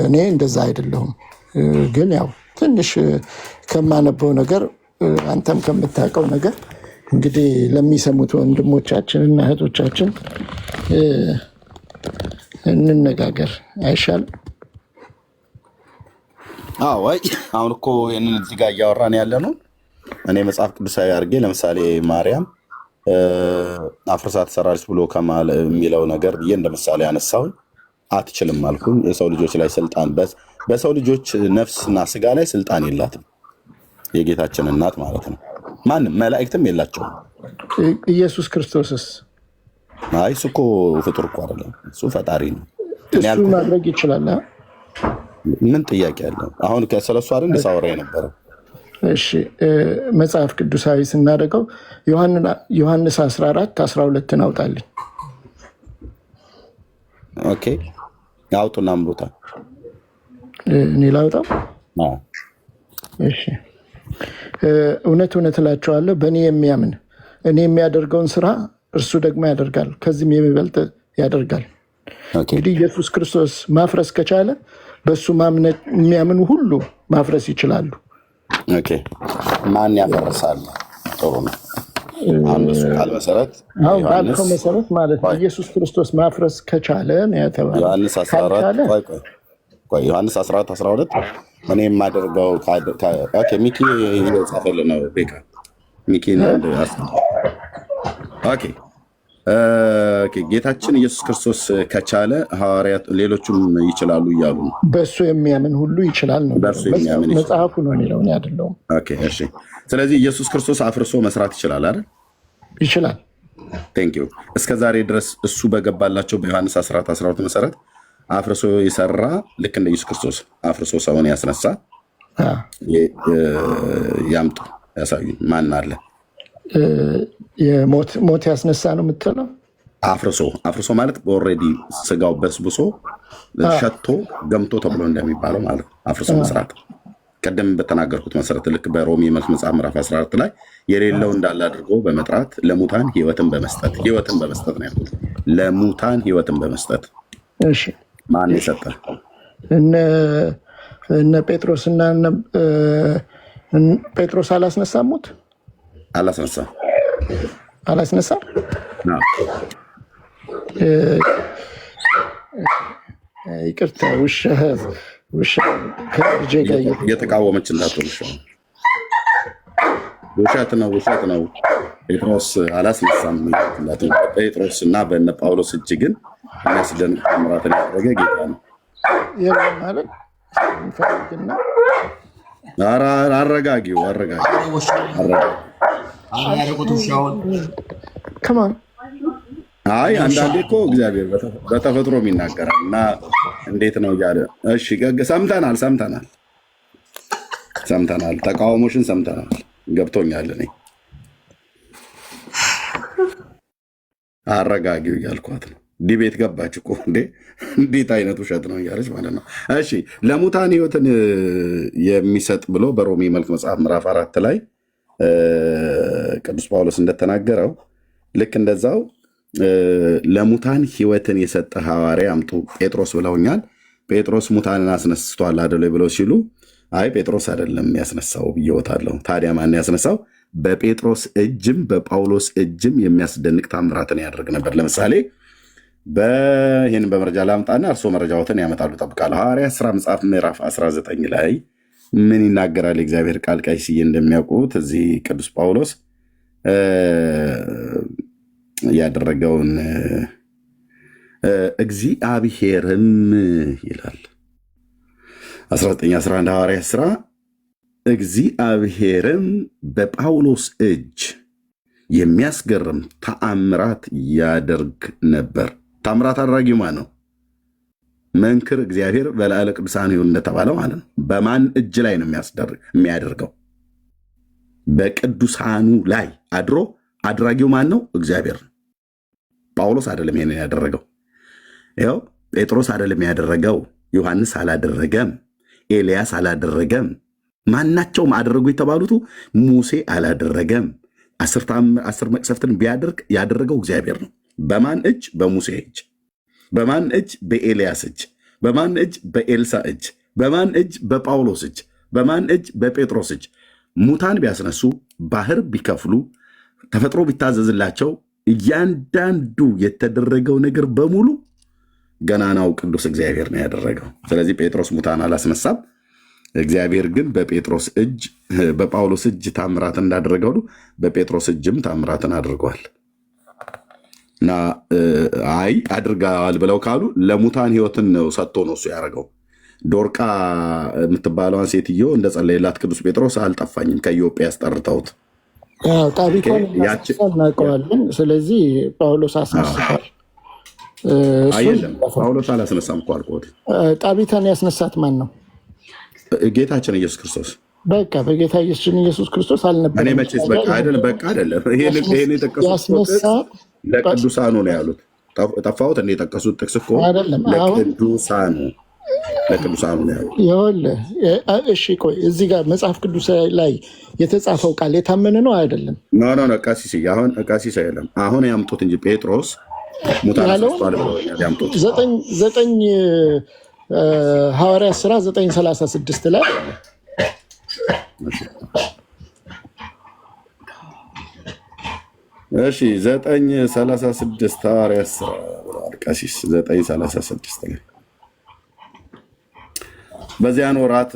E: እኔ እንደዛ አይደለሁም። ግን ያው ትንሽ ከማነበው ነገር አንተም ከምታውቀው ነገር እንግዲህ ለሚሰሙት ወንድሞቻችን እና እህቶቻችን እንነጋገር አይሻልም?
D: ወይ አሁን እኮ ይህንን እዚህ ጋር እያወራን ያለ ነው። እኔ መጽሐፍ ቅዱሳዊ አድርጌ ለምሳሌ ማርያም አፍርሳ ትሰራለች ብሎ የሚለው ነገር ብዬ እንደ ምሳሌ ያነሳውን አትችልም አልኩኝ። የሰው ልጆች ላይ ስልጣን በሰው ልጆች ነፍስና ስጋ ላይ ስልጣን የላትም። የጌታችን እናት ማለት ነው። ማንም መላእክትም የላቸውም።
E: ኢየሱስ ክርስቶስስ?
D: አይ እሱ እኮ ፍጡር እኮ አይደለም፣ እሱ ፈጣሪ ነው።
E: እሱ ማድረግ ይችላል።
D: ምን ጥያቄ አለው? አሁን ስለሱ አይደል ሳወራ የነበረው።
E: እሺ መጽሐፍ ቅዱሳዊ ስናደርገው ዮሐንስ 14:12 አውጣልኝ።
D: ኦኬ አውጡና ቦታ
E: እኔ ላውጣው? እሺ እውነት እውነት እላቸዋለሁ በእኔ የሚያምን እኔ የሚያደርገውን ስራ እርሱ ደግሞ ያደርጋል፣ ከዚህም የሚበልጥ ያደርጋል። እንግዲህ ኢየሱስ ክርስቶስ ማፍረስ ከቻለ በእሱ የሚያምኑ ሁሉ ማፍረስ ይችላሉ።
D: ማን ያፈርሳል? ጥሩ ነው። ቃል መሰረት
E: ማለት ነው። ኢየሱስ ክርስቶስ ማፍረስ ከቻለ
D: ዮሐንስ 14:12 እኔ የማደርገው ሚኪ ጻፈል ነው። ሚኪ ጌታችን ኢየሱስ ክርስቶስ ከቻለ ሐዋርያት ሌሎቹም ይችላሉ እያሉ ነው።
E: በእሱ የሚያምን ሁሉ ይችላል ነው መጽሐፉ ነው የሚለው አይደለውም።
D: ስለዚህ ኢየሱስ ክርስቶስ አፍርሶ መስራት ይችላል አይደል?
E: ይችላል።
D: ቴንኪው። እስከ ዛሬ ድረስ እሱ በገባላቸው በዮሐንስ 14:12 መሰረት አፍርሶ የሰራ ልክ እንደ ኢየሱስ ክርስቶስ አፍርሶ ሰውን ያስነሳ ያምጡ ያሳዩኝ። ማን አለ?
E: ሞት ያስነሳ ነው የምትለው?
D: አፍርሶ ማለት ኦልሬዲ ስጋው በስብሶ ሸቶ ገምቶ ተብሎ እንደሚባለው ማለት ነው። አፍርሶ መስራት ቀደም በተናገርኩት መሰረት ልክ በሮሜ መልእክት መጽሐፍ ምዕራፍ 14 ላይ የሌለው እንዳለ አድርጎ በመጥራት ለሙታን ህይወትን በመስጠት ነው ያልኩት። ለሙታን ህይወትን በመስጠት
E: እሺ፣
D: ማን የሰጠ?
E: እነ ጴጥሮስ እና ጴጥሮስ አላስነሳሙት? አላስነሳም። ይቅርታ፣ ውሻ ከልጄ ጋር
D: የተቃወመች እንዳትሆን። ውሸት ነው። ጴጥሮስ አላስነሳም። ጴጥሮስ እና በእነ ጳውሎስ እጅ ግን የሚያስደንቅ ተአምራትን ያደረገ ጌታ ነው።
E: ማለት
D: አረጋጊው አይ አንዳንዴ እኮ እግዚአብሔር በተፈጥሮ ይናገራል እና እንዴት ነው እያለ እሺ፣ ሰምተናል። ተቃውሞሽን ሰምተናል። ገብቶኛል። እኔ አረጋጊው እያልኳት ነው። ዲቤት ገባች እኮ እንዴት አይነት ውሸት ነው እያለች ማለት ነው። እሺ፣ ለሙታን ህይወትን የሚሰጥ ብሎ በሮሜ መልእክት መጽሐፍ ምዕራፍ 4 ላይ ቅዱስ ጳውሎስ እንደተናገረው ልክ እንደዛው ለሙታን ህይወትን የሰጠ ሐዋርያ አምጡ። ጴጥሮስ ብለውኛል። ጴጥሮስ ሙታንን አስነስቷል አይደለ ብለው ሲሉ አይ ጴጥሮስ አይደለም ያስነሳው ብዬወታለሁ። ታዲያ ማን ያስነሳው? በጴጥሮስ እጅም በጳውሎስ እጅም የሚያስደንቅ ታምራትን ያደርግ ነበር። ለምሳሌ ይህን በመረጃ ላምጣና እርስዎ መረጃዎትን ያመጣሉ ጠብቃለሁ። ሐዋርያት ሥራ መጽሐፍ ምዕራፍ 19 ላይ ምን ይናገራል? የእግዚአብሔር ቃል ቀይስዬ እንደሚያውቁት እዚህ ቅዱስ ጳውሎስ ያደረገውን እግዚአብሔርም ይላል 1911 ሐዋርያት ሥራ እግዚአብሔርም በጳውሎስ እጅ የሚያስገርም ተአምራት ያደርግ ነበር። ተአምራት አድራጊው ማን ነው? መንክር እግዚአብሔር በላዕለ ቅዱሳን ይሁን እንደተባለው ማለት ነው። በማን እጅ ላይ ነው የሚያደርገው? በቅዱሳኑ ላይ አድሮ አድራጊው ማን ነው? እግዚአብሔር ነው። ጳውሎስ አይደለም ይሄንን ያደረገው። ይኸው ጴጥሮስ አይደለም ያደረገው። ዮሐንስ አላደረገም። ኤልያስ አላደረገም። ማናቸውም አደረጉ የተባሉት ሙሴ አላደረገም። 10 መቅሰፍትን ቢያደርግ ያደረገው እግዚአብሔር ነው። በማን እጅ? በሙሴ እጅ። በማን እጅ? በኤልያስ እጅ። በማን እጅ? በኤልሳ እጅ። በማን እጅ? በጳውሎስ እጅ። በማን እጅ? በጴጥሮስ እጅ። ሙታን ቢያስነሱ፣ ባህር ቢከፍሉ፣ ተፈጥሮ ቢታዘዝላቸው እያንዳንዱ የተደረገው ነገር በሙሉ ገናናው ቅዱስ እግዚአብሔር ነው ያደረገው። ስለዚህ ጴጥሮስ ሙታን አላስነሳም። እግዚአብሔር ግን በጴጥሮስ እጅ በጳውሎስ እጅ ታምራትን እንዳደረገው በጴጥሮስ እጅም ታምራትን አድርገዋል። እና አይ አድርገዋል ብለው ካሉ ለሙታን ህይወትን ሰጥቶ ነው እሱ ያደረገው። ዶርቃ የምትባለዋን ሴትዮ እንደጸለየላት ቅዱስ ጴጥሮስ አልጠፋኝም፣ ከኢዮጴ ያስጠርተውት
E: ጣቢቷን እናውቀዋለን። ስለዚህ ጳውሎስ አስነስቷል።
D: አየለም ጳውሎስ አላስነሳም እኮ አልኩት።
E: ጣቢታን ያስነሳት ማን ነው?
D: ጌታችን ኢየሱስ ክርስቶስ።
E: በቃ በጌታ ኢየሱስ ክርስቶስ አልነበረም።
D: እኔ መቼስ በቃ አይደለም። ይሄን የጠቀሱት ለቅዱሳኑ ነው ያሉት። ጠፋሁት እንደ የጠቀሱት ጥቅስ እኮ ለቅዱሳኑ ነው ያሉት። ይኸውልህ
E: እሺ ቆይ እዚህ ጋር መጽሐፍ ቅዱስ ላይ የተጻፈው ቃል የታመነ ነው አይደለም?
D: ኖ ቀሲስ አሁን ቀሲስ አይደለም። አሁን ያምጡት እንጂ ጴጥሮስ ሙታን አስነስቷል ብለውኛል። ያምጡት
E: 9 ሐዋርያት ሥራ 9:36 ላይ
D: እሺ 9:36 ሐዋርያት ሥራ ቀሲስ 9:36 ላይ በዚያን ወራት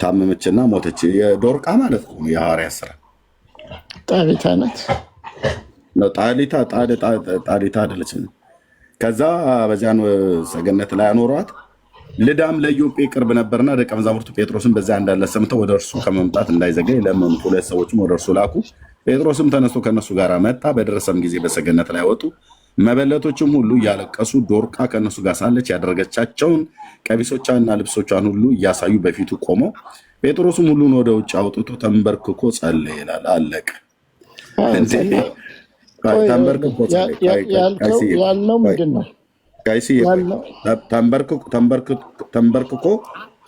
D: ታመመችና ሞተች። የዶርቃ ማለት ነው የሐዋርያት ሥራ
E: ጣሊታ ናት።
D: ጣሊታ አይደለችም። ከዛ በዚያን ሰገነት ላይ አኖሯት። ልዳም ለኢዮጴ ቅርብ ነበርና ደቀ መዛሙርቱ ጴጥሮስን በዚያ እንዳለ ሰምተው ወደ እርሱ ከመምጣት እንዳይዘገይ ለመኑት። 2 ሰዎችም ወደ እርሱ ላኩ። ጴጥሮስም ተነስቶ ከእነሱ ጋር መጣ። በደረሰም ጊዜ በሰገነት ላይ ወጡ። መበለቶችም ሁሉ እያለቀሱ ዶርቃ ከእነሱ ጋር ሳለች ያደረገቻቸውን ቀሚሶቿንና ልብሶቿን ሁሉ እያሳዩ በፊቱ ቆመው፣ ጴጥሮስም ሁሉን ወደ ውጭ አውጥቶ ተንበርክኮ ጸለየ ይላል። አለቀ።
E: ያልነው ምንድን ነው?
D: ተንበርክኮ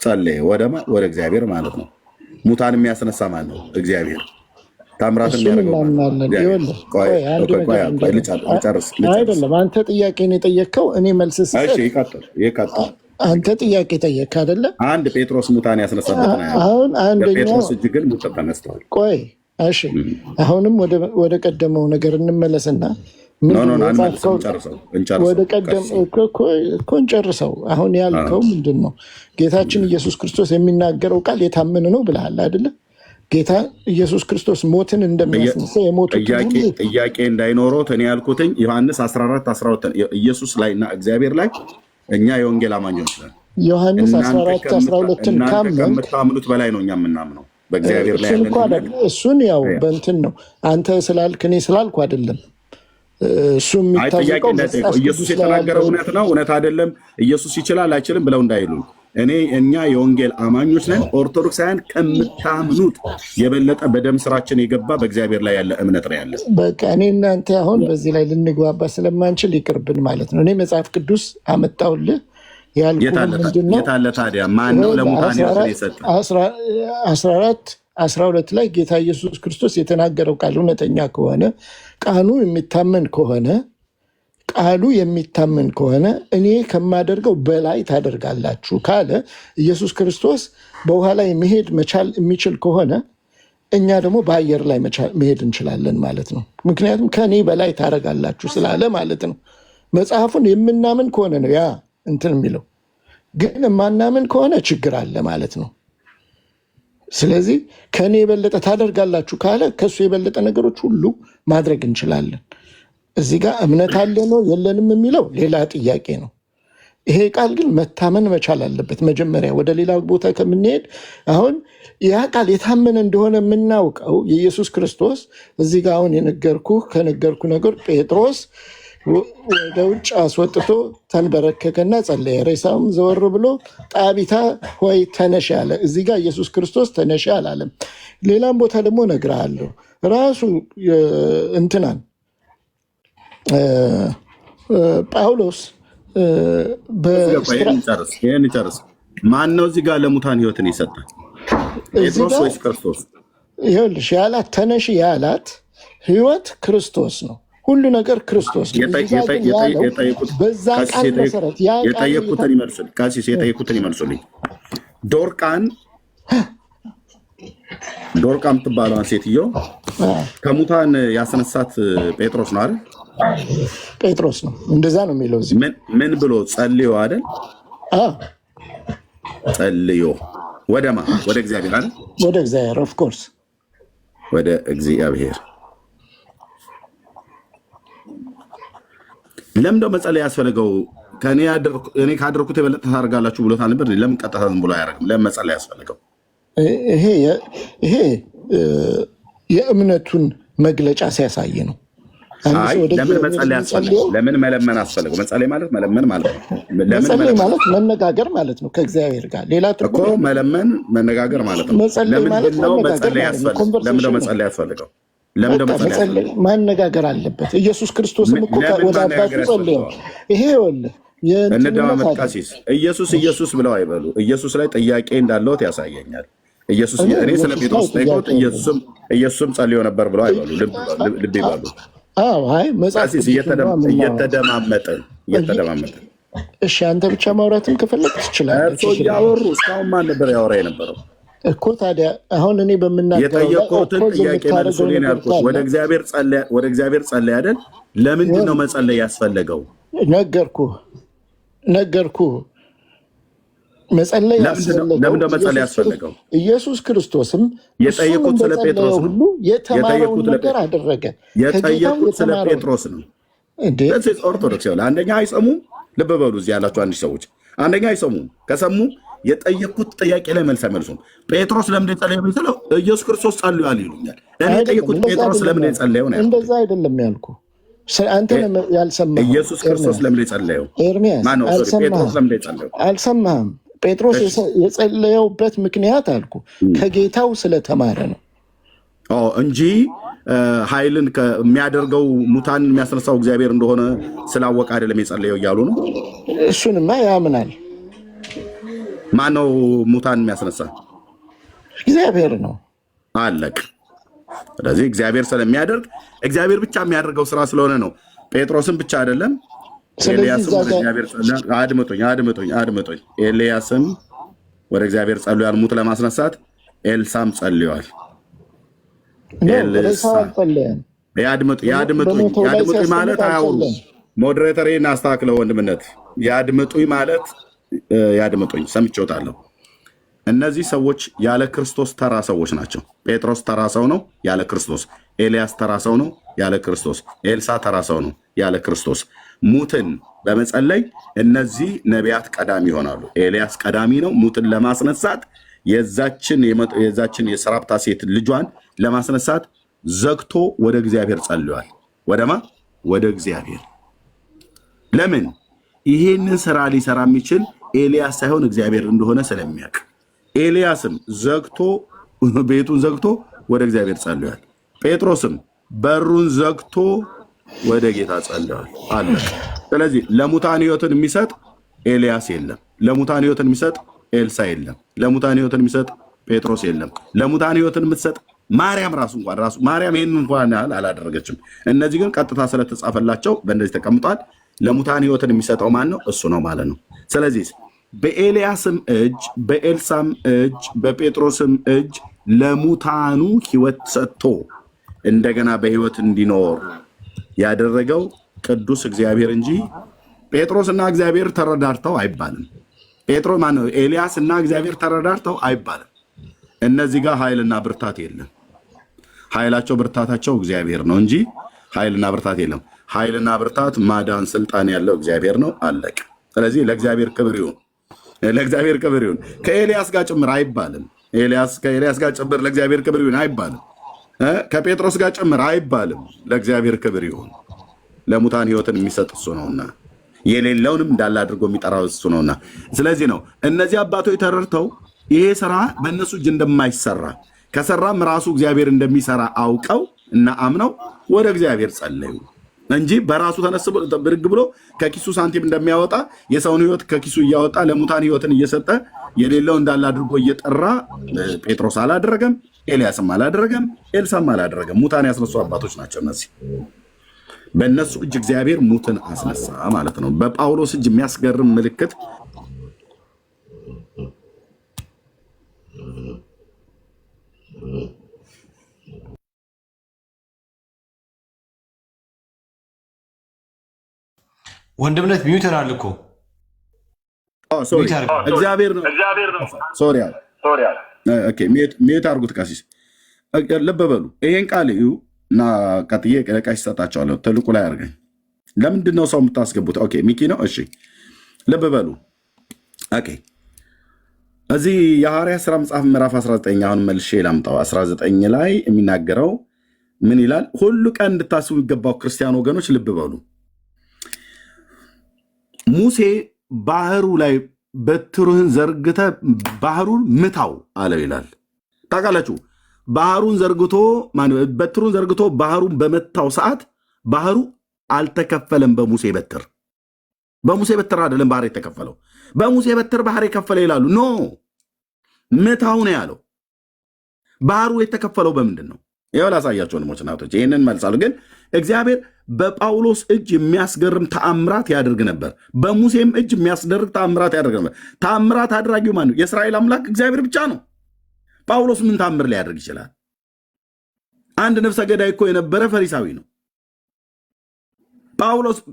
D: ጸለየ። ወደ እግዚአብሔር ማለት ነው። ሙታን የሚያስነሳ ማን ነው? እግዚአብሔር። ታምራት የሚያደርገው
E: አይደለም። አንተ ጥያቄን የጠየቅከው እኔ መልስ ስሰጥ አንተ ጥያቄ ጠየቅህ አይደለ?
D: አንድ ጴጥሮስ ሙታን ያስነሳበት ነው።
E: አሁን አንደኛው
D: ጴጥሮስ እጅ ግን ሙታን ተነስተዋል።
E: ቆይ እሺ፣ አሁንም ወደ ቀደመው ነገር እንመለስና ወደ ቀደም እኮ እንጨርሰው። አሁን ያልከው ምንድን ነው? ጌታችን ኢየሱስ ክርስቶስ የሚናገረው ቃል የታመነ ነው ብለሃል አይደለ? ጌታ ኢየሱስ ክርስቶስ ሞትን እንደሚያስነሳ
D: ጥያቄ እንዳይኖረው እኔ ያልኩትኝ ዮሐንስ 14:12 ኢየሱስ ላይ እና እግዚአብሔር ላይ እኛ የወንጌል አማኞች ነን።
E: ዮሐንስ 14:12
D: ከምታምኑት በላይ ነው እኛ የምናምነው በእግዚአብሔር ላይ ያለን።
E: እሱን ያው በእንትን ነው አንተ ስላልክ እኔ ስላልኩ አይደለም። እሱ የሚታወቀው
D: ኢየሱስ የተናገረው እውነት ነው እውነት አይደለም፣ ኢየሱስ ይችላል አይችልም ብለው እንዳይሉ እኛ የወንጌል አማኞች ነን። ኦርቶዶክሳውያን ከምታምኑት የበለጠ በደም ስራችን የገባ በእግዚአብሔር ላይ ያለ እምነት ነው ያለ።
E: በቃ እኔ እናንተ አሁን በዚህ ላይ ልንግባባ ስለማንችል ይቅርብን ማለት ነው። እኔ መጽሐፍ ቅዱስ አመጣውልህ
D: የታለ ታዲያ? ማን ነው ለሙታን ሕይወትን የሰጠ?
E: 14:12 ላይ ጌታ ኢየሱስ ክርስቶስ የተናገረው ቃል እውነተኛ ከሆነ ቃሉ የሚታመን ከሆነ እኔ ከማደርገው በላይ ታደርጋላችሁ ካለ ኢየሱስ ክርስቶስ በውሃ ላይ መሄድ መቻል የሚችል ከሆነ እኛ ደግሞ በአየር ላይ መሄድ እንችላለን ማለት ነው። ምክንያቱም ከኔ በላይ ታደርጋላችሁ ስላለ ማለት ነው። መጽሐፉን የምናምን ከሆነ ነው ያ እንትን የሚለው፣ ግን የማናምን ከሆነ ችግር አለ ማለት ነው። ስለዚህ ከኔ የበለጠ ታደርጋላችሁ ካለ ከሱ የበለጠ ነገሮች ሁሉ ማድረግ እንችላለን። እዚህ ጋር እምነት አለ ነው የለንም የሚለው ሌላ ጥያቄ ነው። ይሄ ቃል ግን መታመን መቻል አለበት። መጀመሪያ ወደ ሌላ ቦታ ከምንሄድ አሁን ያ ቃል የታመነ እንደሆነ የምናውቀው የኢየሱስ ክርስቶስ እዚህ ጋር አሁን ከነገርኩ ነገር ጴጥሮስ ወደ ውጭ አስወጥቶ ተንበረከከና ጸለየ። ሬሳውም ዘወር ብሎ ጣቢታ ሆይ ተነሽ አለ። እዚህ ጋር ኢየሱስ ክርስቶስ ተነሽ አላለም። ሌላም ቦታ ደግሞ እነግርሃለሁ ራሱ እንትናን ጳውሎስ
D: ይህን ጨርስ። ማን ነው እዚህ ጋር ለሙታን ሕይወትን ይሰጣል? ጴጥሮስ ወይስ ክርስቶስ?
E: ይኸውልሽ ያላት ተነሽ ያላት ሕይወት ክርስቶስ ነው። ሁሉ ነገር ክርስቶስ ነው። በዛ ቃል መሰረት
D: የጠየቁትን ይመልሱልኝ። ዶርቃ የምትባለዋን ሴትዮ ከሙታን ያስነሳት ጴጥሮስ ነው አይደል?
E: ጴጥሮስ ነው። እንደዛ ነው የሚለው እዚህ።
D: ምን ብሎ ጸልዮ አይደል? ጸልዮ ወደማ ወደ እግዚአብሔር አይደል?
E: ወደ እግዚአብሔር ኦፍ ኮርስ
D: ወደ እግዚአብሔር። ለምንድነው መጸለይ ያስፈልገው? እኔ ካደረኩት የበለጠ ታደርጋላችሁ ብሎታል ነበር። ለምን ቀጥታ ዝም ብሎ አያደርግም? ለምን መጸለይ ያስፈልገው? ይሄ የእምነቱን መግለጫ ሲያሳይ ነው። ለምን መጸለይ ያስፈልገው? ለምን መለመን አስፈልገው? መጸለይ ማለት መለመን ማለት ነው።
E: መጸለይ ማለት መነጋገር ማለት ነው ከእግዚአብሔር ጋር። ሌላ
D: እኮ መለመን መነጋገር ማለት ነው። ለምንድን ነው መጸለይ ያስፈልገው?
E: ማነጋገር አለበት። ኢየሱስ ክርስቶስም እኮ ወደ አባቱ ጸልየው። ይሄ ይኸውልህ
D: እንደማመጥ ቀሲስ ኢየሱስ ብለው አይበሉ። ኢየሱስ ላይ ጥያቄ እንዳለዎት ያሳየኛል። እኔ ስለ ጴጥሮስ ጠይቆት ኢየሱስም ጸልዮ ነበር ብለው አይበሉ። ልብ ይበሉ። እየተደማመጥን
E: እሺ፣ አንተ ብቻ ማውራትም ከፈለግ ትችላለህ።
D: እያወሩ እስካሁን ማን ነበር ያወራ የነበረው
E: እኮ? ታዲያ አሁን እኔ በምናገረው
D: የጠየቁትን ጥያቄ መልሱልኝ ያልኩት ወደ እግዚአብሔር ጸለይ አይደል? ለምንድን ነው መጸለይ ያስፈለገው? ነገርኩህ። መጸለይ ያስፈለገው ኢየሱስ ክርስቶስም
E: የጠየቁት ስለ ጴጥሮስ ሁሉ የተማረውን ነገር አደረገ።
D: የጠየቁት ስለ ጴጥሮስ ነው። ኦርቶዶክስ ይኸውልህ፣ አንደኛ አይሰሙም። ልብ በሉ እዚህ ያላችሁ አንድ ሰዎች፣ አንደኛ አይሰሙም። ከሰሙ የጠየቁት ጥያቄ ላይ መልስ አይመልሱም። ጴጥሮስ ለምን የጸለየ ብለው ኢየሱስ ክርስቶስ ጸልዮአል ይሉኛል። እኔ የጠየቁት ጴጥሮስ ለምን የጸለየው ነው።
E: እንደዛ አይደለም ያልኩ። አንተ ያልሰማኸው
D: ኢየሱስ ክርስቶስ ለምን የጸለየው?
E: ኤርሚያስ
D: ጴጥሮስ ለምን የጸለየው?
E: አልሰማህም? ጴጥሮስ የጸለየውበት ምክንያት አልኩ ከጌታው ስለተማረ ነው
D: እንጂ ኃይልን የሚያደርገው ሙታን የሚያስነሳው እግዚአብሔር እንደሆነ ስላወቀ አይደለም የጸለየው እያሉ ነው።
E: እሱንማ ያምናል።
D: ማነው ሙታን የሚያስነሳ?
E: እግዚአብሔር ነው።
D: አለቅ። ስለዚህ እግዚአብሔር ስለሚያደርግ እግዚአብሔር ብቻ የሚያደርገው ስራ ስለሆነ ነው። ጴጥሮስን ብቻ አይደለም ኤልያስም ወደ እግዚአብሔር አድምጦኝ ኤልያስም ወደ እግዚአብሔር ጸልዮአል ሙት ለማስነሳት። ኤልሳም ጸልዮአል። ያድምጡኝ ማለት አያውሩ። ሞዴሬተሬን አስተካክለው ወንድምነት። ያድምጡኝ ማለት ያድምጡኝ፣ ሰምቼዎታለሁ። እነዚህ ሰዎች ያለ ክርስቶስ ተራ ሰዎች ናቸው። ጴጥሮስ ተራ ሰው ነው ያለ ክርስቶስ። ኤልያስ ተራ ሰው ነው ያለ ክርስቶስ። ኤልሳ ተራ ሰው ነው ያለ ክርስቶስ። ሙትን በመጸለይ እነዚህ ነቢያት ቀዳሚ ይሆናሉ። ኤልያስ ቀዳሚ ነው ሙትን ለማስነሳት። የዛችን የሰራፕታ ሴት ልጇን ለማስነሳት ዘግቶ ወደ እግዚአብሔር ጸልዮአል። ወደማ ወደ እግዚአብሔር። ለምን? ይሄንን ስራ ሊሰራ የሚችል ኤልያስ ሳይሆን እግዚአብሔር እንደሆነ ስለሚያውቅ። ኤልያስም ዘግቶ ቤቱን ዘግቶ ወደ እግዚአብሔር ጸልዮአል። ጴጥሮስም በሩን ዘግቶ ወደ ጌታ ጸልዮአል። አለ። ስለዚህ ለሙታን ሕይወትን የሚሰጥ ኤልያስ የለም። ለሙታን ሕይወትን የሚሰጥ ኤልሳ የለም። ለሙታን ሕይወትን የሚሰጥ ጴጥሮስ የለም። ለሙታን ሕይወትን የምትሰጥ ማርያም ራሱ ማርያም ይህን እንኳን አላደረገችም። እነዚህ ግን ቀጥታ ስለተጻፈላቸው በእንደዚህ ተቀምጧል። ለሙታን ሕይወትን የሚሰጠው ማን ነው? እሱ ነው ማለት ነው። ስለዚህ በኤልያስም እጅ፣ በኤልሳም እጅ፣ በጴጥሮስም እጅ ለሙታኑ ሕይወት ሰጥቶ እንደገና በሕይወት እንዲኖር ያደረገው ቅዱስ እግዚአብሔር እንጂ ጴጥሮስና እግዚአብሔር ተረዳርተው አይባልም። ጴጥሮስ ማነው? ኤልያስ እና እግዚአብሔር ተረዳርተው አይባልም። እነዚህ ጋር ኃይልና ብርታት የለም። ኃይላቸው ብርታታቸው እግዚአብሔር ነው እንጂ ኃይልና ብርታት የለም። ኃይልና ብርታት ማዳን ስልጣን ያለው እግዚአብሔር ነው። አለቅ። ስለዚህ ለእግዚአብሔር ክብር ይሁን፣ ለእግዚአብሔር ክብር ይሁን። ከኤልያስ ጋር ጭምር አይባልም። ከኤልያስ ጋር ጭምር ለእግዚአብሔር ክብር ይሁን አይባልም። ከጴጥሮስ ጋር ጭምር አይባልም። ለእግዚአብሔር ክብር ይሁን። ለሙታን ሕይወትን የሚሰጥ እሱ ነውና የሌለውንም እንዳለ አድርጎ የሚጠራው እሱ ነውና። ስለዚህ ነው እነዚህ አባቶች ተረድተው ይሄ ስራ በእነሱ እጅ እንደማይሰራ ከሰራም ራሱ እግዚአብሔር እንደሚሰራ አውቀው እና አምነው ወደ እግዚአብሔር ጸለዩ እንጂ በራሱ ተነስ ብድግ ብሎ ከኪሱ ሳንቲም እንደሚያወጣ የሰውን ሕይወት ከኪሱ እያወጣ ለሙታን ሕይወትን እየሰጠ የሌለው እንዳለ አድርጎ እየጠራ ጴጥሮስ አላደረገም፣ ኤልያስም አላደረገም፣ ኤልሳም አላደረገም። ሙታን ያስነሱ አባቶች ናቸው እነዚህ። በእነሱ እጅ እግዚአብሔር ሙትን አስነሳ ማለት ነው። በጳውሎስ እጅ የሚያስገርም ምልክት
F: ወንድምነት ሚዩተር አለ እኮ
D: እግዚአብሔር ነው። ሶሪ ሚዩት አድርጉት። ቀሲስ ልብ በሉ ይሄን ቃል እዩ እና ቀጥዬ ቀሲስ ሰጣቸዋለሁ። ትልቁ ላይ አድርገኝ። ለምንድን ነው ሰው የምታስገቡት? ኦኬ ሚኪ ነው። እሺ ልብ በሉ። ኦኬ እዚህ የሐዋርያት ሥራ መጽሐፍ ምዕራፍ 19 አሁን መልሼ ላምጣው። 19 ላይ የሚናገረው ምን ይላል? ሁሉ ቀን እንድታስቡ የሚገባው ክርስቲያን ወገኖች ልብ በሉ። ሙሴ ባህሩ ላይ በትሩህን ዘርግተ ባህሩን ምታው አለው ይላል። ታውቃላችሁ በትሩን ዘርግቶ ባህሩን በመታው ሰዓት ባህሩ አልተከፈለም። በሙሴ በትር አይደለም ባህር የተከፈለው። በሙሴ በትር ባህር የከፈለ ይላሉ። ኖ ምታው ነው ያለው። ባህሩ የተከፈለው በምንድን ነው? ይኸው ላሳያቸው ወንድሞች እናቶች፣ ይህንን መልሳሉ። ግን እግዚአብሔር በጳውሎስ እጅ የሚያስገርም ተአምራት ያደርግ ነበር። በሙሴም እጅ የሚያስደርግ ተአምራት ያደርግ ነበር። ተአምራት አድራጊው ማን ነው? የእስራኤል አምላክ እግዚአብሔር ብቻ ነው። ጳውሎስ ምን ተአምር ሊያደርግ ይችላል? አንድ ነፍሰ ገዳይ እኮ የነበረ ፈሪሳዊ ነው።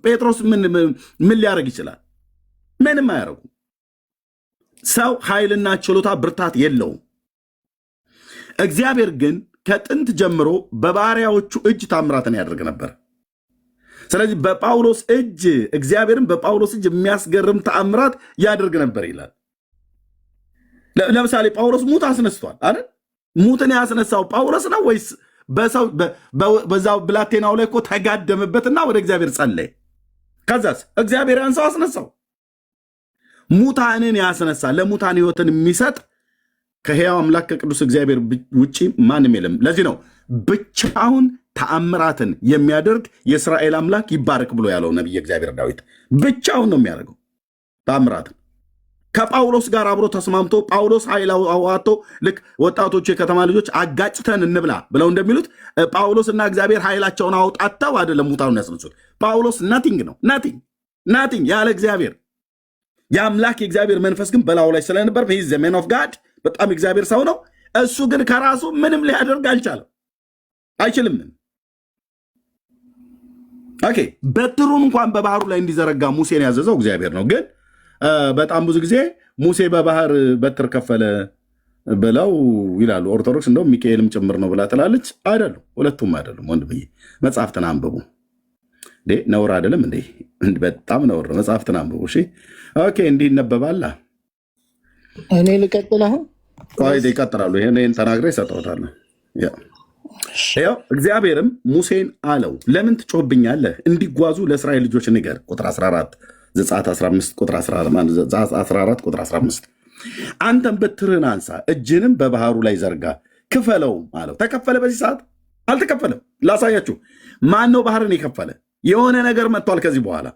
D: ጴጥሮስ ምን ሊያደርግ ይችላል? ምንም አያደርጉ። ሰው ኃይልና ችሎታ ብርታት የለውም። እግዚአብሔር ግን ከጥንት ጀምሮ በባሪያዎቹ እጅ ታምራትን ያደርግ ነበር። ስለዚህ በጳውሎስ እጅ እግዚአብሔርን በጳውሎስ እጅ የሚያስገርም ተአምራት ያደርግ ነበር ይላል። ለምሳሌ ጳውሎስ ሙት አስነስቷል አይደል? ሙትን ያስነሳው ጳውሎስ ነው ወይስ በዛው ብላቴናው ላይ እኮ ተጋደመበትና ወደ እግዚአብሔር ጸለየ። ከዛስ እግዚአብሔር ያን ሰው አስነሳው። ሙታንን ያስነሳ፣ ለሙታን ህይወትን የሚሰጥ ከሕያው አምላክ ከቅዱስ እግዚአብሔር ውጪ ማንም የለም። ለዚህ ነው ብቻውን ተአምራትን የሚያደርግ የእስራኤል አምላክ ይባረክ ብሎ ያለው ነቢየ እግዚአብሔር ዳዊት። ብቻውን ነው የሚያደርገው ተአምራትን። ከጳውሎስ ጋር አብሮ ተስማምቶ ጳውሎስ ኃይል አዋጥቶ ልክ ወጣቶቹ የከተማ ልጆች አጋጭተን እንብላ ብለው እንደሚሉት ጳውሎስ እና እግዚአብሔር ኃይላቸውን አውጣተው አይደለም ሙታኑን ያስነሱት። ጳውሎስ ናቲንግ ነው፣ ናቲንግ ያለ እግዚአብሔር። የአምላክ የእግዚአብሔር መንፈስ ግን በላዩ ላይ ስለነበር ዘ ሜን ኦፍ ጋድ በጣም እግዚአብሔር ሰው ነው። እሱ ግን ከራሱ ምንም ሊያደርግ አልቻለም፣ አይችልም። ኦኬ በትሩን እንኳን በባህሩ ላይ እንዲዘረጋ ሙሴን ያዘዘው እግዚአብሔር ነው። ግን በጣም ብዙ ጊዜ ሙሴ በባህር በትር ከፈለ ብለው ይላሉ ኦርቶዶክስ። እንደውም ሚካኤልም ጭምር ነው ብላ ትላለች። አይደሉም፣ ሁለቱም አይደሉም። ወንድምዬ መጽሐፍትን አንብቡ። ነውር አይደለም እንዴ? በጣም ነውር። መጽሐፍትን አንብቡ። እሺ ኦኬ፣ እንዲህ ይነበባል።
E: እኔ ልቀጥል አሁን?
D: ይቀጥላሉ። ይህን ተናግረ ይሰጠውታል። ያው እግዚአብሔርም ሙሴን አለው ለምን ትጮህብኛለህ? እንዲጓዙ ለእስራኤል ልጆች ንገር። ቁጥር 14 ዘጸአት 15 ቁጥር 14 ቁጥር 15 አንተም በትርህን አንሳ፣ እጅንም በባህሩ ላይ ዘርጋ፣ ክፈለውም አለው። ተከፈለ? በዚህ ሰዓት አልተከፈለም። ላሳያችሁ። ማን ነው ባህርን የከፈለ? የሆነ ነገር መጥቷል ከዚህ በኋላ።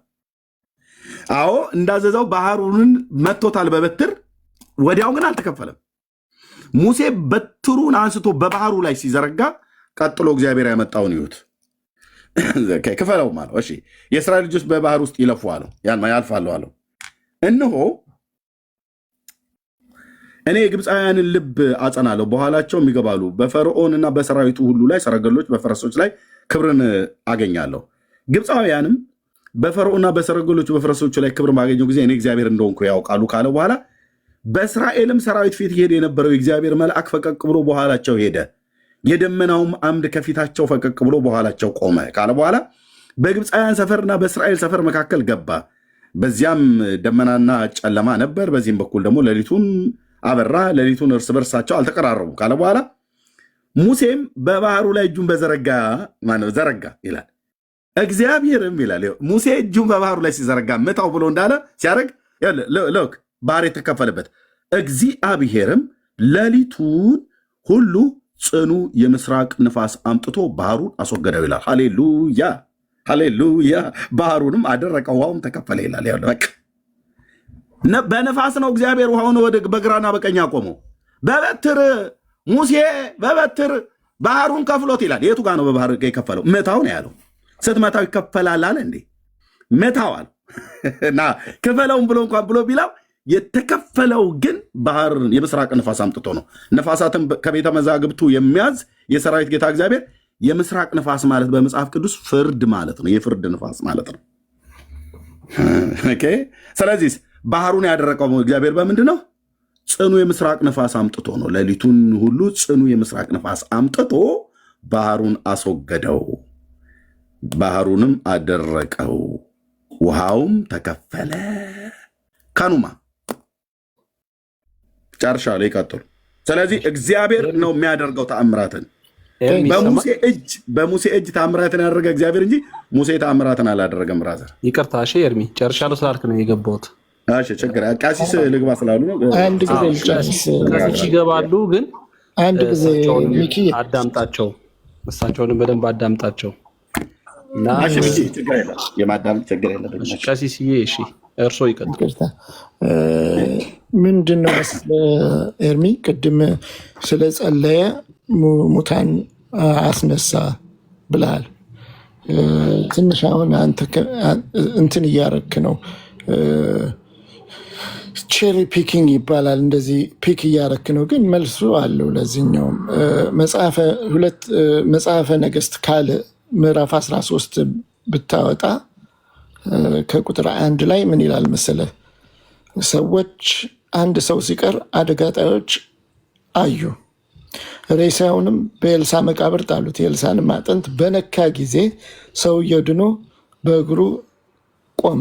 D: አዎ እንዳዘዘው ባህሩንን መጥቶታል በበትር። ወዲያው ግን አልተከፈለም። ሙሴ በትሩን አንስቶ በባህሩ ላይ ሲዘረጋ ቀጥሎ እግዚአብሔር ያመጣውን ይዩት። ክፈለው አለው። እሺ የእስራኤል ልጆች በባህር ውስጥ ይለፉ አለው፣ ያልፋሉ አለው። እነሆ እኔ የግብፃውያንን ልብ አጸናለሁ፣ በኋላቸውም ይገባሉ። በፈርዖንና በሰራዊቱ ሁሉ ላይ፣ ሰረገሎች በፈረሶች ላይ ክብርን አገኛለሁ። ግብፃውያንም በፈርዖንና በሰረገሎቹ በፈረሶቹ ላይ ክብር ባገኘው ጊዜ እኔ እግዚአብሔር እንደሆንኩ ያውቃሉ ካለ በኋላ በእስራኤልም ሰራዊት ፊት ይሄድ የነበረው የእግዚአብሔር መልአክ ፈቀቅ ብሎ በኋላቸው ሄደ፣ የደመናውም አምድ ከፊታቸው ፈቀቅ ብሎ በኋላቸው ቆመ ካለ በኋላ በግብፃውያን ሰፈርና በእስራኤል ሰፈር መካከል ገባ። በዚያም ደመናና ጨለማ ነበር፣ በዚህም በኩል ደግሞ ሌሊቱን አበራ። ሌሊቱን እርስ በርሳቸው አልተቀራረቡ ካለ በኋላ ሙሴም በባህሩ ላይ እጁን ዘረጋ ይላል። እግዚአብሔርም ይላል ሙሴ እጁን በባህሩ ላይ ሲዘረጋ ምታው ብሎ እንዳለ ሲያደርግ ሎክ ባህር የተከፈለበት። እግዚአብሔርም ሌሊቱን ሁሉ ጽኑ የምስራቅ ንፋስ አምጥቶ ባህሩን አስወገደው ይላል። ሃሌሉያ ሃሌሉያ። ባህሩንም አደረቀ፣ ውሃውም ተከፈለ ይላል። በነፋስ ነው እግዚአብሔር ውሃውን በግራና በቀኝ አቆመው። በበትር ሙሴ በበትር ባህሩን ከፍሎት ይላል። የቱ ጋር ነው በባህር የከፈለው? ምታው ነው ያለው። ስትመታው ይከፈላል አለ እንዴ? ምታው አለ እና ክፈለውን ብሎ እንኳን ብሎ ቢላው የተከፈለው ግን ባህር የምስራቅ ንፋስ አምጥቶ ነው። ነፋሳትን ከቤተ መዛግብቱ የሚያዝ የሰራዊት ጌታ እግዚአብሔር። የምስራቅ ንፋስ ማለት በመጽሐፍ ቅዱስ ፍርድ ማለት ነው። የፍርድ ንፋስ ማለት ነው። ስለዚህ ባህሩን ያደረቀው እግዚአብሔር በምንድን ነው? ጽኑ የምስራቅ ንፋስ አምጥቶ ነው። ሌሊቱን ሁሉ ጽኑ የምስራቅ ንፋስ አምጥቶ ባህሩን አስወገደው፣ ባህሩንም አደረቀው፣ ውሃውም ተከፈለ። ካኑማ ጨርሻ ላይ ይቀጥሉ። ስለዚህ እግዚአብሔር ነው የሚያደርገው ተአምራትን። በሙሴ እጅ ተአምራትን ያደረገ እግዚአብሔር እንጂ ሙሴ ተአምራትን አላደረገም። ብራዘር
B: ይቅርታ። እሺ ኤርሚ ጨርሻለሁ ስላልክ ነው የገባሁት።
D: ችግር ቀሲስ ልግባ ስላሉ ነው።
E: አንድ ጊዜ ልጨርስ።
B: ይገባሉ ግን
E: አንድ ጊዜ ሚኪ
B: አዳምጣቸው፣ እሳቸውንም በደንብ አዳምጣቸው።
D: የማዳመጥ ችግር የለብኝ።
B: ቀሲስዬ እሺ እርሶ ይቀጥሉ።
E: ምንድን ነው ኤርሚ ቅድም ስለጸለየ ሙታን አስነሳ ብለሃል። ትንሽ አሁን አንተ እንትን እያረክ ነው። ቼሪ ፒኪንግ ይባላል። እንደዚህ ፒክ እያረክ ነው፣ ግን መልሱ አለው ለዚህኛውም። መጽሐፈ ነገሥት ካልዕ ምዕራፍ 13 ብታወጣ ከቁጥር 1 ላይ ምን ይላል መሰለህ? ሰዎች አንድ ሰው ሲቀር አደጋ ጣዮች አዩ፣ ሬሳውንም በኤልሳ መቃብር ጣሉት። የኤልሳንም አጥንት በነካ ጊዜ ሰውየው ድኖ በእግሩ ቆመ።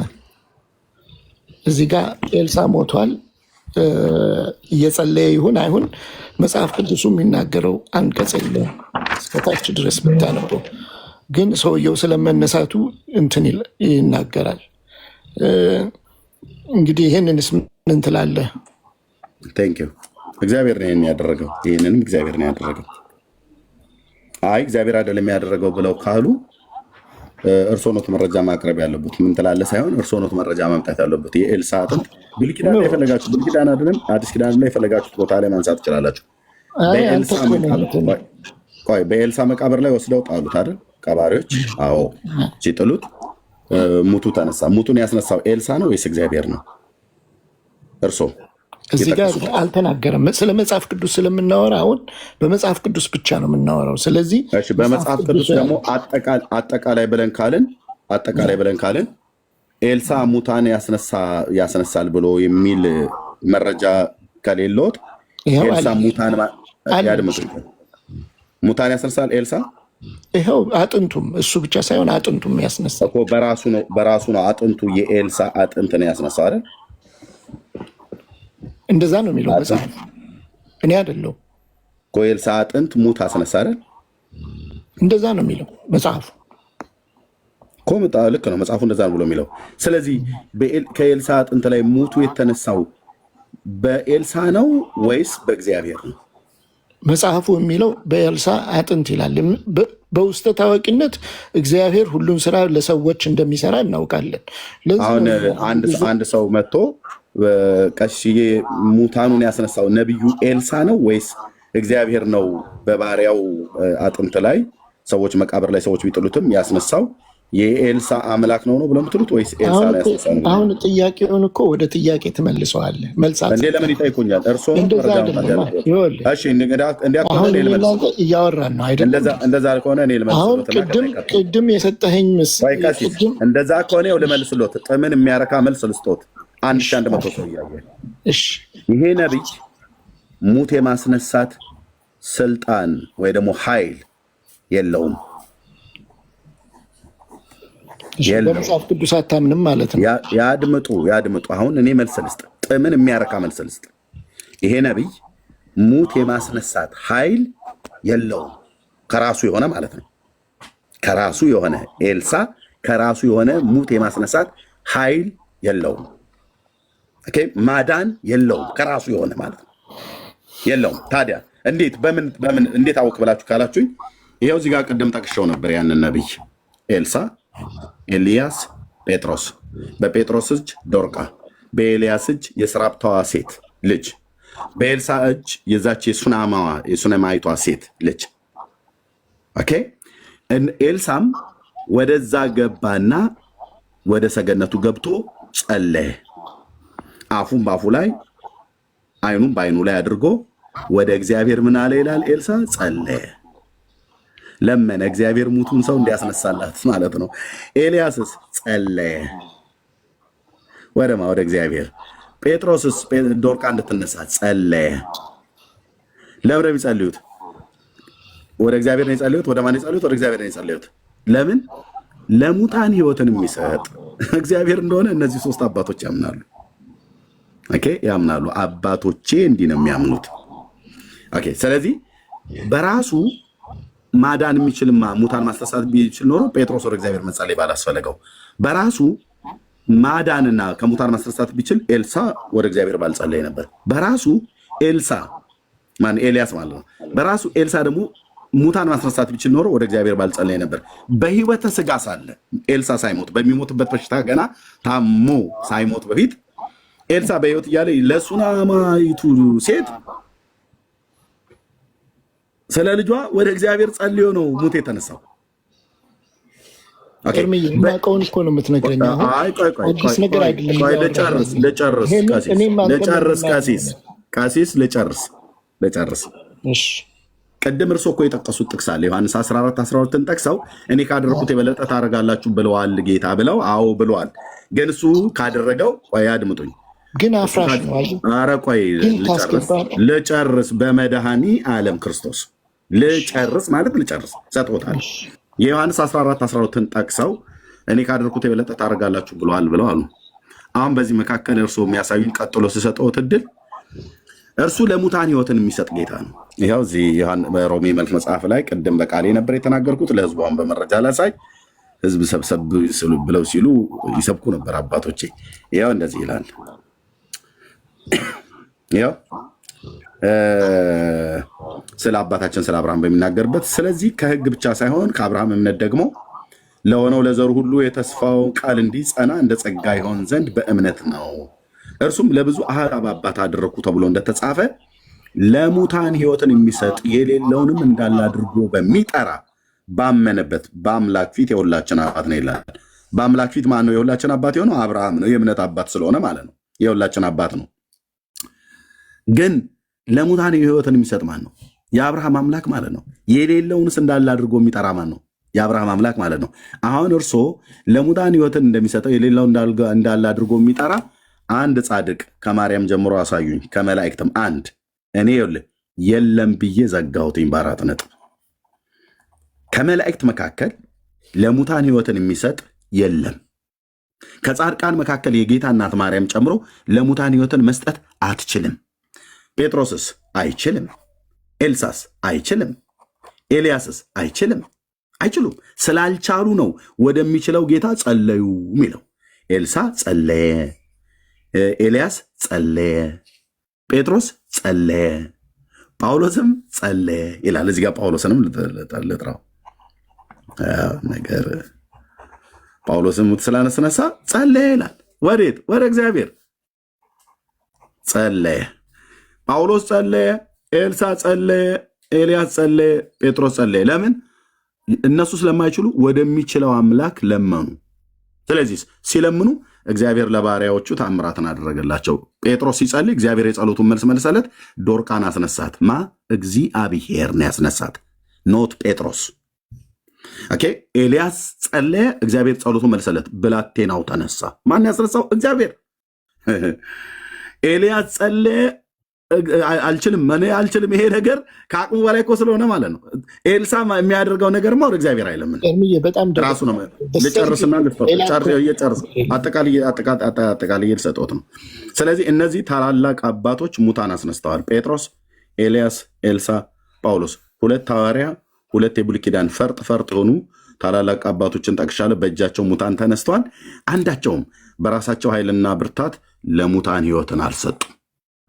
E: እዚህ ጋር ኤልሳ ሞቷል፣ እየጸለየ ይሁን አይሁን መጽሐፍ ቅዱሱ የሚናገረው አንቀጽ የለም እስከታች ድረስ ብታነበው። ግን ሰውየው ስለመነሳቱ እንትን ይናገራል። እንግዲህ ይህንንስ ምን ትላለህ?
D: ቴንኪው። እግዚአብሔር ነው ይህን ያደረገው። ይህንንም እግዚአብሔር ነው ያደረገው። አይ እግዚአብሔር አይደለም ያደረገው ብለው ካሉ እርሶ ኖት መረጃ ማቅረብ ያለበት። ምን ትላለህ ሳይሆን እርሶ ኖት መረጃ ማምጣት ያለበት። የኤልሳ አጥንት ብሉይ ኪዳን ላይ የፈለጋችሁ ብሉይ ኪዳን አይደለም አዲስ ኪዳን ላይ የፈለጋችሁት ቦታ ላይ ማንሳት ትችላላችሁ። በኤልሳ መቃብር ላይ ወስደው ጣሉት አይደል ቀባሪዎች? አዎ ሲጥሉት ሙቱ ተነሳ። ሙቱን ያስነሳው ኤልሳ ነው ወይስ እግዚአብሔር ነው? እርሶ
E: እዚህ ጋር አልተናገረም። ስለ መጽሐፍ ቅዱስ ስለምናወራ አሁን በመጽሐፍ ቅዱስ ብቻ ነው የምናወራው። ስለዚህ
D: በመጽሐፍ ቅዱስ ደግሞ አጠቃላይ ብለን ካልን ኤልሳ ሙታን ያስነሳል ብሎ የሚል መረጃ ከሌለዎት ኤልሳ ሙታን ያስነሳል ኤልሳ
E: ይኸው አጥንቱም እሱ ብቻ ሳይሆን አጥንቱም ያስነሳል
D: እኮ በራሱ ነው። አጥንቱ የኤልሳ አጥንት ነው ያስነሳው አይደል?
E: እንደዛ ነው የሚለው መጽሐፍ። እኔ አይደለሁም
D: እኮ የኤልሳ አጥንት ሙት አስነሳ አይደል?
E: እንደዛ ነው የሚለው መጽሐፉ
D: እኮ። ልክ ነው መጽሐፉ እንደዛ ነው ብሎ የሚለው። ስለዚህ ከኤልሳ አጥንት ላይ ሙቱ የተነሳው በኤልሳ ነው ወይስ በእግዚአብሔር ነው?
E: መጽሐፉ የሚለው በኤልሳ አጥንት ይላል። በውስጠ ታዋቂነት እግዚአብሔር ሁሉን ስራ ለሰዎች እንደሚሰራ እናውቃለን።
D: አሁን አንድ ሰው መጥቶ ቀሽዬ ሙታኑን ያስነሳው ነቢዩ ኤልሳ ነው ወይስ እግዚአብሔር ነው? በባሪያው አጥንት ላይ ሰዎች መቃብር ላይ ሰዎች ቢጥሉትም ያስነሳው የኤልሳ አምላክ ነው ብሎ የምትሉት ወይስ ኤልሳ ነው ያስነሳው?
E: አሁን ጥያቄውን እኮ ወደ ጥያቄ ትመልሰዋለህ። መልሳት
D: እንዴ ለምን ይጠይቁኛል? እርሶ
E: እያወራን ነው አይደል?
D: እንደዛ ከሆነ እኔ ልመልስሎት።
E: ቅድም የሰጠኸኝ
D: እንደዛ ከሆነ ልመልስሎት። ጥምን የሚያረካ መልስ ልስጦት። 1100 ሰው እያየ ይሄ ነቢይ ሙት የማስነሳት ስልጣን ወይ ደግሞ ኃይል የለውም።
E: በመጽሐፍ ቅዱስ አታምንም ማለት ነው?
D: ያድምጡ። አሁን እኔ መልስ ልስጥ፣ ጥምን የሚያረካ መልስ ልስጥ። ይሄ ነቢይ ሙት የማስነሳት ኃይል የለውም። ከራሱ የሆነ ማለት ነው። ከራሱ የሆነ ኤልሳ ከራሱ የሆነ ሙት የማስነሳት ኃይል የለውም። ማዳን የለውም። ከራሱ የሆነ ማለት ነው የለውም። ታዲያ እንዴት አወቅ ብላችሁ ካላችሁኝ ይኸው እዚህ ጋር ቅድም ጠቅሼው ነበር። ያንን ነቢይ ኤልሳ፣ ኤልያስ፣ ጴጥሮስ፣ በጴጥሮስ እጅ ዶርቃ፣ በኤልያስ እጅ የስራፕታዋ ሴት ልጅ፣ በኤልሳ እጅ የዛች የሱነማይቷ ሴት ልጅ። ኤልሳም ወደዛ ገባና ወደ ሰገነቱ ገብቶ ጸለየ። አፉን በአፉ ላይ አይኑን በአይኑ ላይ አድርጎ ወደ እግዚአብሔር ምን አለ ይላል? ኤልሳ ጸለየ፣ ለመነ። እግዚአብሔር ሙቱን ሰው እንዲያስነሳላት ማለት ነው። ኤልያስስ ጸለየ ወደ እግዚአብሔር። ጴጥሮስስ ዶርቃ እንድትነሳ ጸለየ። ለምን የሚጸልዩት? ወደ እግዚአብሔር ነው የጸለዩት። ወደ ማን የጸለዩት? ወደ እግዚአብሔር ነው የጸለዩት። ለምን? ለሙታን ህይወትን የሚሰጥ እግዚአብሔር እንደሆነ እነዚህ ሶስት አባቶች ያምናሉ። ያምናሉ። አባቶቼ እንዲህ ነው የሚያምኑት። ስለዚህ በራሱ ማዳን የሚችልማ ሙታን ማስነሳት ቢችል ኖሮ ጴጥሮስ ወደ እግዚአብሔር መጸለይ ባላስፈለገው። በራሱ ማዳንና ከሙታን ማስነሳት ቢችል ኤልሳ ወደ እግዚአብሔር ባልጸለይ ነበር። በራሱ ኤልያስ ማለት ነው። በራሱ ኤልሳ ደግሞ ሙታን ማስነሳት ቢችል ኖሮ ወደ እግዚአብሔር ባልጸለይ ነበር። በህይወተ ስጋ ሳለ ኤልሳ ሳይሞት በሚሞትበት በሽታ ገና ታሞ ሳይሞት በፊት ኤልሳ በህይወት እያለ ለሱናማይቱ ሴት ስለ ልጇ ወደ እግዚአብሔር ጸልዮ ነው ሙት የተነሳው።
E: ማቀውን እኮ ነው የምትነግረኝ።
D: ልጨርስ። ቅድም እርሶ እኮ የጠቀሱት ጥቅስ አለ። ዮሐንስ 14:12 ጠቅሰው እኔ ካደረኩት የበለጠ ታደርጋላችሁ ብለዋል ጌታ ብለው። አዎ ብለዋል። ግን እሱ ካደረገው ቆይ አድምጡኝ።
E: ግን አፍራሽ ነው።
D: ኧረ ቆይ ልጨርስ። በመድኃኒ ዓለም ክርስቶስ ልጨርስ ሰጥቶታል። የዮሐንስ 14:12 ጠቅሰው እኔ ካደረኩት የበለጠ ታደርጋላችሁ ብለዋል ብለው አሉ። አሁን በዚህ መካከል እርሶ የሚያሳዩኝ ቀጥሎ ሲሰጠውት እድል እርሱ ለሙታን ሕይወትን የሚሰጥ ጌታ ነው። ይኸው እዚህ ሮሜ መልክ መጽሐፍ ላይ ቅድም በቃሌ ነበር የተናገርኩት። ለሕዝቧን በመረጃ ላሳይ። ሕዝብ ሰብሰብ ብለው ሲሉ ይሰብኩ ነበር አባቶቼ። ይኸው እንደዚህ ይላል። ይኸው ስለ አባታችን ስለ አብርሃም በሚናገርበት ስለዚህ ከሕግ ብቻ ሳይሆን ከአብርሃም እምነት ደግሞ ለሆነው ለዘሩ ሁሉ የተስፋው ቃል እንዲጸና እንደ ጸጋ ይሆን ዘንድ በእምነት ነው። እርሱም ለብዙ አሕዛብ አባት አደረግኩ ተብሎ እንደተጻፈ ለሙታን ሕይወትን የሚሰጥ የሌለውንም እንዳለ አድርጎ በሚጠራ ባመነበት በአምላክ ፊት የሁላችን አባት ነው ይላል። በአምላክ ፊት ማን ነው የሁላችን አባት የሆነው? አብርሃም ነው። የእምነት አባት ስለሆነ ማለት ነው የሁላችን አባት ነው። ግን ለሙታን ሕይወትን የሚሰጥ ማን ነው? የአብርሃም አምላክ ማለት ነው። የሌለውንስ እንዳለ አድርጎ የሚጠራ ማን ነው? የአብርሃም አምላክ ማለት ነው። አሁን እርሶ ለሙታን ሕይወትን እንደሚሰጠው የሌለው እንዳለ አድርጎ የሚጠራ አንድ ጻድቅ ከማርያም ጀምሮ አሳዩኝ፣ ከመላእክትም አንድ። እኔ ይኸውልህ የለም ብዬ ዘጋሁትኝ በአራት ነጥብ። ከመላእክት መካከል ለሙታን ሕይወትን የሚሰጥ የለም። ከጻድቃን መካከል የጌታ እናት ማርያም ጨምሮ ለሙታን ሕይወትን መስጠት አትችልም። ጴጥሮስስ አይችልም። ኤልሳስ አይችልም። ኤልያስስ አይችልም። አይችሉም። ስላልቻሉ ነው ወደሚችለው ጌታ ጸለዩ የሚለው። ኤልሳ ጸለየ፣ ኤልያስ ጸለየ፣ ጴጥሮስ ጸለየ፣ ጳውሎስም ጸለየ ይላል። እዚህ ጋር ጳውሎስንም ልጥራው ነገር ጳውሎስም ስላነስነሳ ጸለየ ይላል። ወዴት? ወደ እግዚአብሔር ጸለየ። ጳውሎስ ጸለየ፣ ኤልሳ ጸለየ፣ ኤልያስ ጸለየ፣ ጴጥሮስ ጸለየ። ለምን? እነሱ ስለማይችሉ ወደሚችለው አምላክ ለመኑ። ስለዚህ ሲለምኑ እግዚአብሔር ለባሪያዎቹ ታምራትን አደረገላቸው። ጴጥሮስ ሲጸልይ እግዚአብሔር የጸሎቱን መልስ መለሰለት። ዶርቃን አስነሳት። ማ? እግዚአብሔር ነው ያስነሳት፣ ኖት ጴጥሮስ። ኦኬ። ኤልያስ ጸለየ፣ እግዚአብሔር ጸሎቱን መለሰለት። ብላቴናው ተነሳ። ማን ያስነሳው? እግዚአብሔር። ኤልያስ ጸለየ፣ አልችልም፣ እኔ አልችልም፣ ይሄ ነገር ከአቅሙ በላይ እኮ ስለሆነ ማለት ነው። ኤልሳ የሚያደርገው ነገር ወደ እግዚአብሔር አይለምን፣ ራሱ ነው። ልጨርስና አጠቃላይ ልሰጦት ነው። ስለዚህ እነዚህ ታላላቅ አባቶች ሙታን አስነስተዋል። ጴጥሮስ፣ ኤልያስ፣ ኤልሳ፣ ጳውሎስ፣ ሁለት ሐዋርያ፣ ሁለት የብሉይ ኪዳን ፈርጥ የሆኑ ታላላቅ አባቶችን ጠቅሻለሁ። በእጃቸው ሙታን ተነስተዋል። አንዳቸውም በራሳቸው ኃይልና ብርታት ለሙታን ሕይወትን አልሰጡም።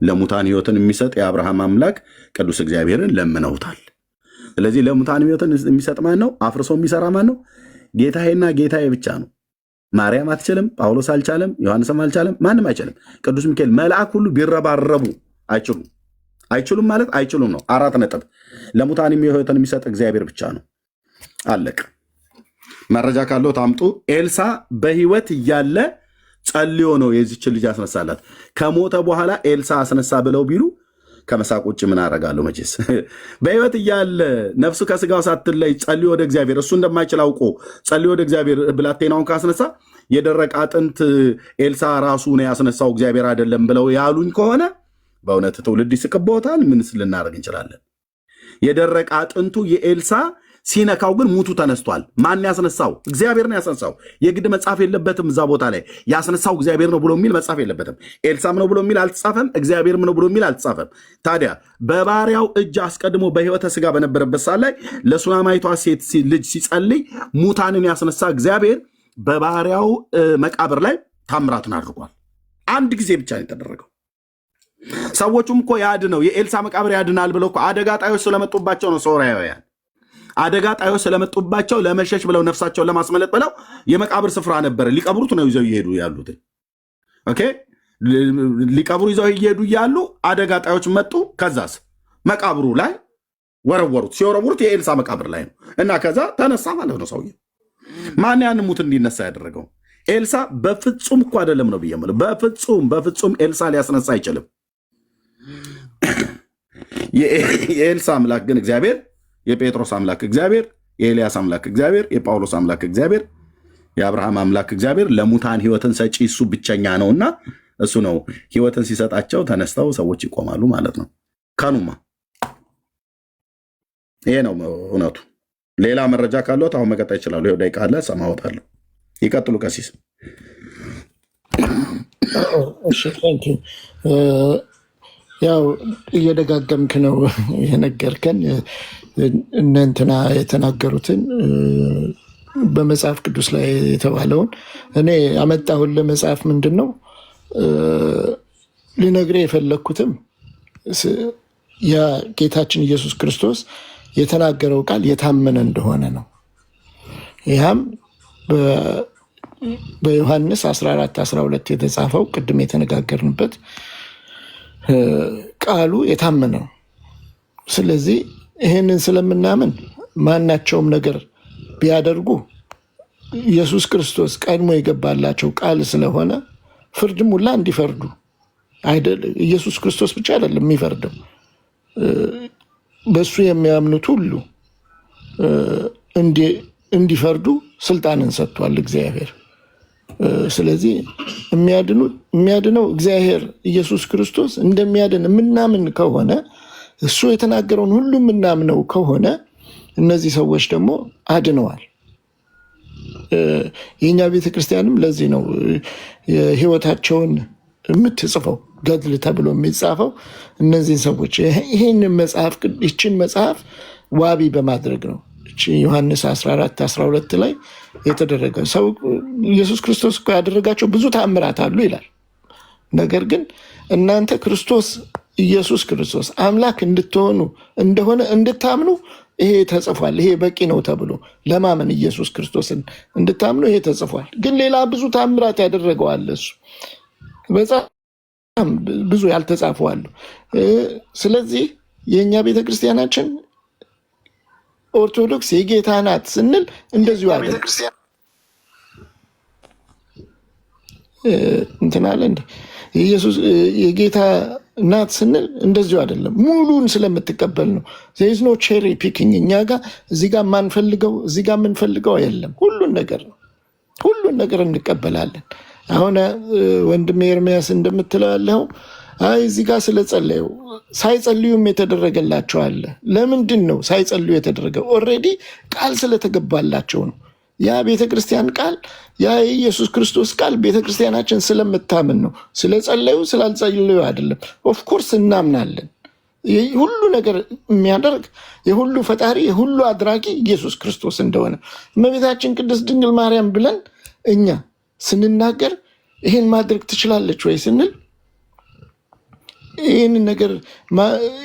D: ለሙታን ሕይወትን የሚሰጥ የአብርሃም አምላክ ቅዱስ እግዚአብሔርን ለምነውታል። ስለዚህ ለሙታን ሕይወትን የሚሰጥ ማን ነው? አፍርሶ የሚሰራ ማን ነው? ጌታዬና ጌታዬ ብቻ ነው። ማርያም አትችልም፣ ጳውሎስ አልቻለም፣ ዮሐንስም አልቻለም፣ ማንም አይችልም። ቅዱስ ሚካኤል፣ መልአክ ሁሉ ቢረባረቡ አይችሉም። አይችሉም ማለት አይችሉም ነው። አራት ነጥብ። ለሙታን ሕይወትን የሚሰጥ እግዚአብሔር ብቻ ነው። አለቅ። መረጃ ካለው ታምጡ። ኤልሳ በሕይወት እያለ ጸልዮ ነው የዚችን ልጅ አስነሳላት። ከሞተ በኋላ ኤልሳ አስነሳ ብለው ቢሉ ከመሳቅ ውጭ ምን አደርጋለሁ? መቼስ በሕይወት እያለ ነፍሱ ከስጋው ሳትለይ ጸልዮ ወደ እግዚአብሔር፣ እሱ እንደማይችል አውቆ ጸልዮ ወደ እግዚአብሔር ብላቴናውን ካስነሳ የደረቀ አጥንት ኤልሳ ራሱ ነው ያስነሳው እግዚአብሔር አይደለም ብለው ያሉኝ ከሆነ በእውነት ትውልድ ይስቅቦታል። ምንስ ልናደርግ እንችላለን? የደረቀ አጥንቱ የኤልሳ ሲነካው ግን ሙቱ ተነስቷል። ማን ያስነሳው? እግዚአብሔር ነው ያስነሳው። የግድ መጻፍ የለበትም እዛ ቦታ ላይ ያስነሳው እግዚአብሔር ነው ብሎ የሚል መጻፍ የለበትም። ኤልሳም ነው ብሎ የሚል አልተጻፈም። እግዚአብሔርም ነው ብሎ የሚል አልተጻፈም። ታዲያ በባሪያው እጅ አስቀድሞ በሕይወተ ሥጋ በነበረበት ሰዓት ላይ ለሱናማይቷ ሴት ልጅ ሲጸልይ ሙታንን ያስነሳ እግዚአብሔር በባሪያው መቃብር ላይ ታምራትን አድርጓል። አንድ ጊዜ ብቻ ነው የተደረገው። ሰዎቹም እኮ ያድነው የኤልሳ መቃብር ያድናል ብለው እኮ አደጋ ጣዮች ስለመጡባቸው ነው። ሶርያውያን አደጋ ጣዮች ስለመጡባቸው ለመሸሽ ብለው ነፍሳቸውን ለማስመለጥ ብለው የመቃብር ስፍራ ነበረ ሊቀብሩት ነው ይዘው እየሄዱ ያሉት። ኦኬ፣ ሊቀብሩ ይዘው እየሄዱ እያሉ አደጋ ጣዮች መጡ። ከዛስ መቃብሩ ላይ ወረወሩት። ሲወረውሩት የኤልሳ መቃብር ላይ ነው እና ከዛ ተነሳ ማለት ነው ሰውዬው። ማን ያን ሙት እንዲነሳ ያደረገው? ኤልሳ በፍጹም እኮ አይደለም ነው ብዬ የምለው። በፍጹም ኤልሳ ሊያስነሳ አይችልም። የኤልሳ አምላክ ግን እግዚአብሔር፣ የጴጥሮስ አምላክ እግዚአብሔር፣ የኤልያስ አምላክ እግዚአብሔር፣ የጳውሎስ አምላክ እግዚአብሔር፣ የአብርሃም አምላክ እግዚአብሔር ለሙታን ሕይወትን ሰጪ እሱ ብቸኛ ነውና እሱ ነው ሕይወትን ሲሰጣቸው ተነስተው ሰዎች ይቆማሉ ማለት ነው። ካኑማ ይሄ ነው እውነቱ። ሌላ መረጃ ካለት አሁን መቀጠል ይችላሉ። ይኸው ደቂቃ አለ፣ ሰማወጣለሁ። ይቀጥሉ ቀሲስ።
E: ያው እየደጋገምክ ነው የነገርከን እነ እንትና የተናገሩትን በመጽሐፍ ቅዱስ ላይ የተባለውን እኔ ያመጣሁልህ መጽሐፍ ምንድን ነው ልነግርህ የፈለግኩትም የጌታችን ኢየሱስ ክርስቶስ የተናገረው ቃል የታመነ እንደሆነ ነው። ይህም በዮሐንስ 14:12 የተጻፈው ቅድም የተነጋገርንበት ቃሉ የታመነ ነው። ስለዚህ ይህንን ስለምናምን ማናቸውም ነገር ቢያደርጉ ኢየሱስ ክርስቶስ ቀድሞ የገባላቸው ቃል ስለሆነ ፍርድም ሁላ እንዲፈርዱ ኢየሱስ ክርስቶስ ብቻ አይደለም የሚፈርደው፣ በሱ የሚያምኑት ሁሉ እንዲፈርዱ ስልጣንን ሰጥቷል እግዚአብሔር። ስለዚህ የሚያድነው እግዚአብሔር ኢየሱስ ክርስቶስ እንደሚያድን የምናምን ከሆነ እሱ የተናገረውን ሁሉ የምናምነው ከሆነ እነዚህ ሰዎች ደግሞ አድነዋል። የእኛ ቤተክርስቲያንም ለዚህ ነው ህይወታቸውን የምትጽፈው ገድል ተብሎ የሚጻፈው እነዚህን ሰዎች ይችን መጽሐፍ ዋቢ በማድረግ ነው። ዮሐንስ 14:12 ላይ የተደረገ ሰው ኢየሱስ ክርስቶስ እኮ ያደረጋቸው ብዙ ተአምራት አሉ ይላል። ነገር ግን እናንተ ክርስቶስ ኢየሱስ ክርስቶስ አምላክ እንድትሆኑ እንደሆነ እንድታምኑ ይሄ ተጽፏል፣ ይሄ በቂ ነው ተብሎ ለማመን ኢየሱስ ክርስቶስን እንድታምኑ ይሄ ተጽፏል። ግን ሌላ ብዙ ተአምራት ያደረገዋል እሱ በጣም ብዙ ያልተጻፉ አሉ። ስለዚህ የእኛ ቤተክርስቲያናችን ኦርቶዶክስ የጌታ ናት ስንል እንደዚሁ አለ እንትናለ እንደ ኢየሱስ የጌታ ናት ስንል እንደዚሁ አይደለም፣ ሙሉን ስለምትቀበል ነው። ዜዝ ኖ ቼሪ ፒኪንግ። እኛ ጋር እዚህ ጋር የማንፈልገው እዚህ ጋር የምንፈልገው የለም። ሁሉን ነገር ነው፣ ሁሉን ነገር እንቀበላለን። አሁን ወንድሜ ኤርሚያስ እንደምትለው ያለው አይ እዚህ ጋር ስለጸለዩ ሳይጸልዩም የተደረገላቸው አለ። ለምንድን ነው ሳይጸልዩ የተደረገው? ኦልሬዲ ቃል ስለተገባላቸው ነው። ያ ቤተክርስቲያን ቃል ያ የኢየሱስ ክርስቶስ ቃል ቤተክርስቲያናችን ስለምታምን ነው። ስለጸለዩ ስላልጸለዩ አይደለም። ኦፍኮርስ እናምናለን። ሁሉ ነገር የሚያደርግ የሁሉ ፈጣሪ የሁሉ አድራጊ ኢየሱስ ክርስቶስ እንደሆነ እመቤታችን ቅድስት ድንግል ማርያም ብለን እኛ ስንናገር ይህን ማድረግ ትችላለች ወይ ስንል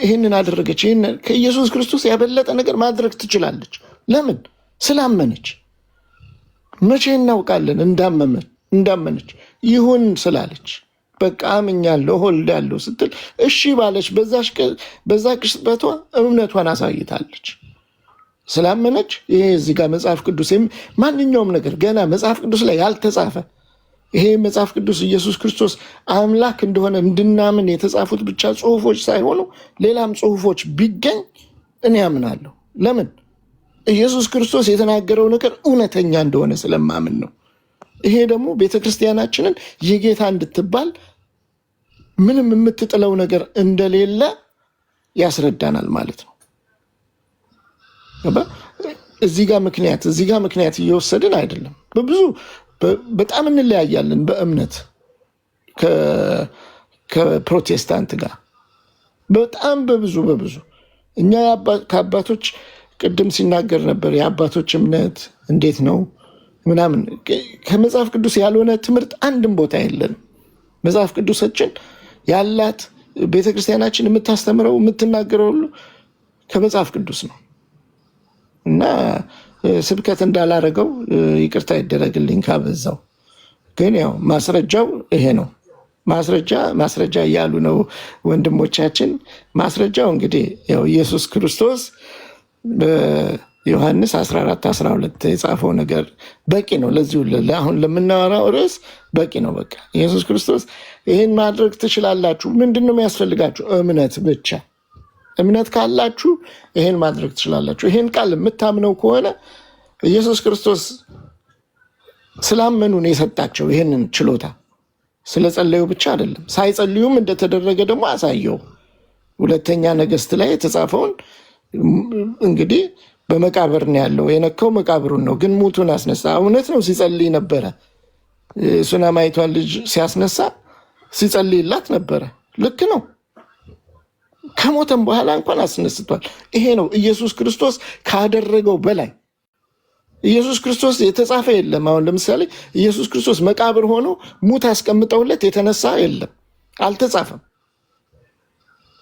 E: ይህንን አደረገች። ከኢየሱስ ክርስቶስ ያበለጠ ነገር ማድረግ ትችላለች። ለምን? ስላመነች። መቼ እናውቃለን? እንዳመነች ይሁን ስላለች በቃ አምኛለሁ ሆልዳለሁ ስትል እሺ ባለች በዛ ቅጽበቷ እምነቷን አሳይታለች። ስላመነች ይሄ እዚህ ጋር መጽሐፍ ቅዱስ ማንኛውም ነገር ገና መጽሐፍ ቅዱስ ላይ ያልተጻፈ ይሄ መጽሐፍ ቅዱስ ኢየሱስ ክርስቶስ አምላክ እንደሆነ እንድናምን የተጻፉት ብቻ ጽሁፎች ሳይሆኑ ሌላም ጽሁፎች ቢገኝ እኔ አምናለሁ። ለምን? ኢየሱስ ክርስቶስ የተናገረው ነገር እውነተኛ እንደሆነ ስለማምን ነው። ይሄ ደግሞ ቤተክርስቲያናችንን የጌታ እንድትባል ምንም የምትጥለው ነገር እንደሌለ ያስረዳናል ማለት ነው። እዚህ ጋር ምክንያት እየወሰድን አይደለም። በጣም እንለያያለን በእምነት ከፕሮቴስታንት ጋር በጣም በብዙ እኛ ከአባቶች ቅድም ሲናገር ነበር። የአባቶች እምነት እንዴት ነው ምናምን ከመጽሐፍ ቅዱስ ያልሆነ ትምህርት አንድም ቦታ የለን። መጽሐፍ ቅዱሳችን ያላት ቤተክርስቲያናችን የምታስተምረው የምትናገረው ሁሉ ከመጽሐፍ ቅዱስ ነው እና ስብከት እንዳላረገው ይቅርታ ይደረግልኝ ካበዛው። ግን ያው ማስረጃው ይሄ ነው። ማስረጃ እያሉ ነው ወንድሞቻችን። ማስረጃው እንግዲህ ያው ኢየሱስ ክርስቶስ በዮሐንስ 14:12 የጻፈው ነገር በቂ ነው። ለዚሁ አሁን ለምናወራው ርዕስ በቂ ነው። በቃ ኢየሱስ ክርስቶስ ይህን ማድረግ ትችላላችሁ። ምንድን ነው የሚያስፈልጋችሁ? እምነት ብቻ። እምነት ካላችሁ ይሄን ማድረግ ትችላላችሁ። ይሄን ቃል የምታምነው ከሆነ ኢየሱስ ክርስቶስ ስላመኑ ነው የሰጣቸው ይሄንን ችሎታ። ስለጸለዩ ብቻ አይደለም፣ ሳይጸልዩም እንደተደረገ ደግሞ አሳየው። ሁለተኛ ነገሥት ላይ የተጻፈውን እንግዲህ በመቃብር ነው ያለው። የነካው መቃብሩን ነው፣ ግን ሙቱን አስነሳ። እውነት ነው፣ ሲጸልይ ነበረ። ሱናማይቷን ልጅ ሲያስነሳ ሲጸልይላት ነበረ። ልክ ነው። ከሞተም በኋላ እንኳን አስነስቷል። ይሄ ነው ኢየሱስ ክርስቶስ ካደረገው በላይ። ኢየሱስ ክርስቶስ የተጻፈ የለም። አሁን ለምሳሌ ኢየሱስ ክርስቶስ መቃብር ሆኖ ሙት አስቀምጠውለት የተነሳ የለም፣ አልተጻፈም።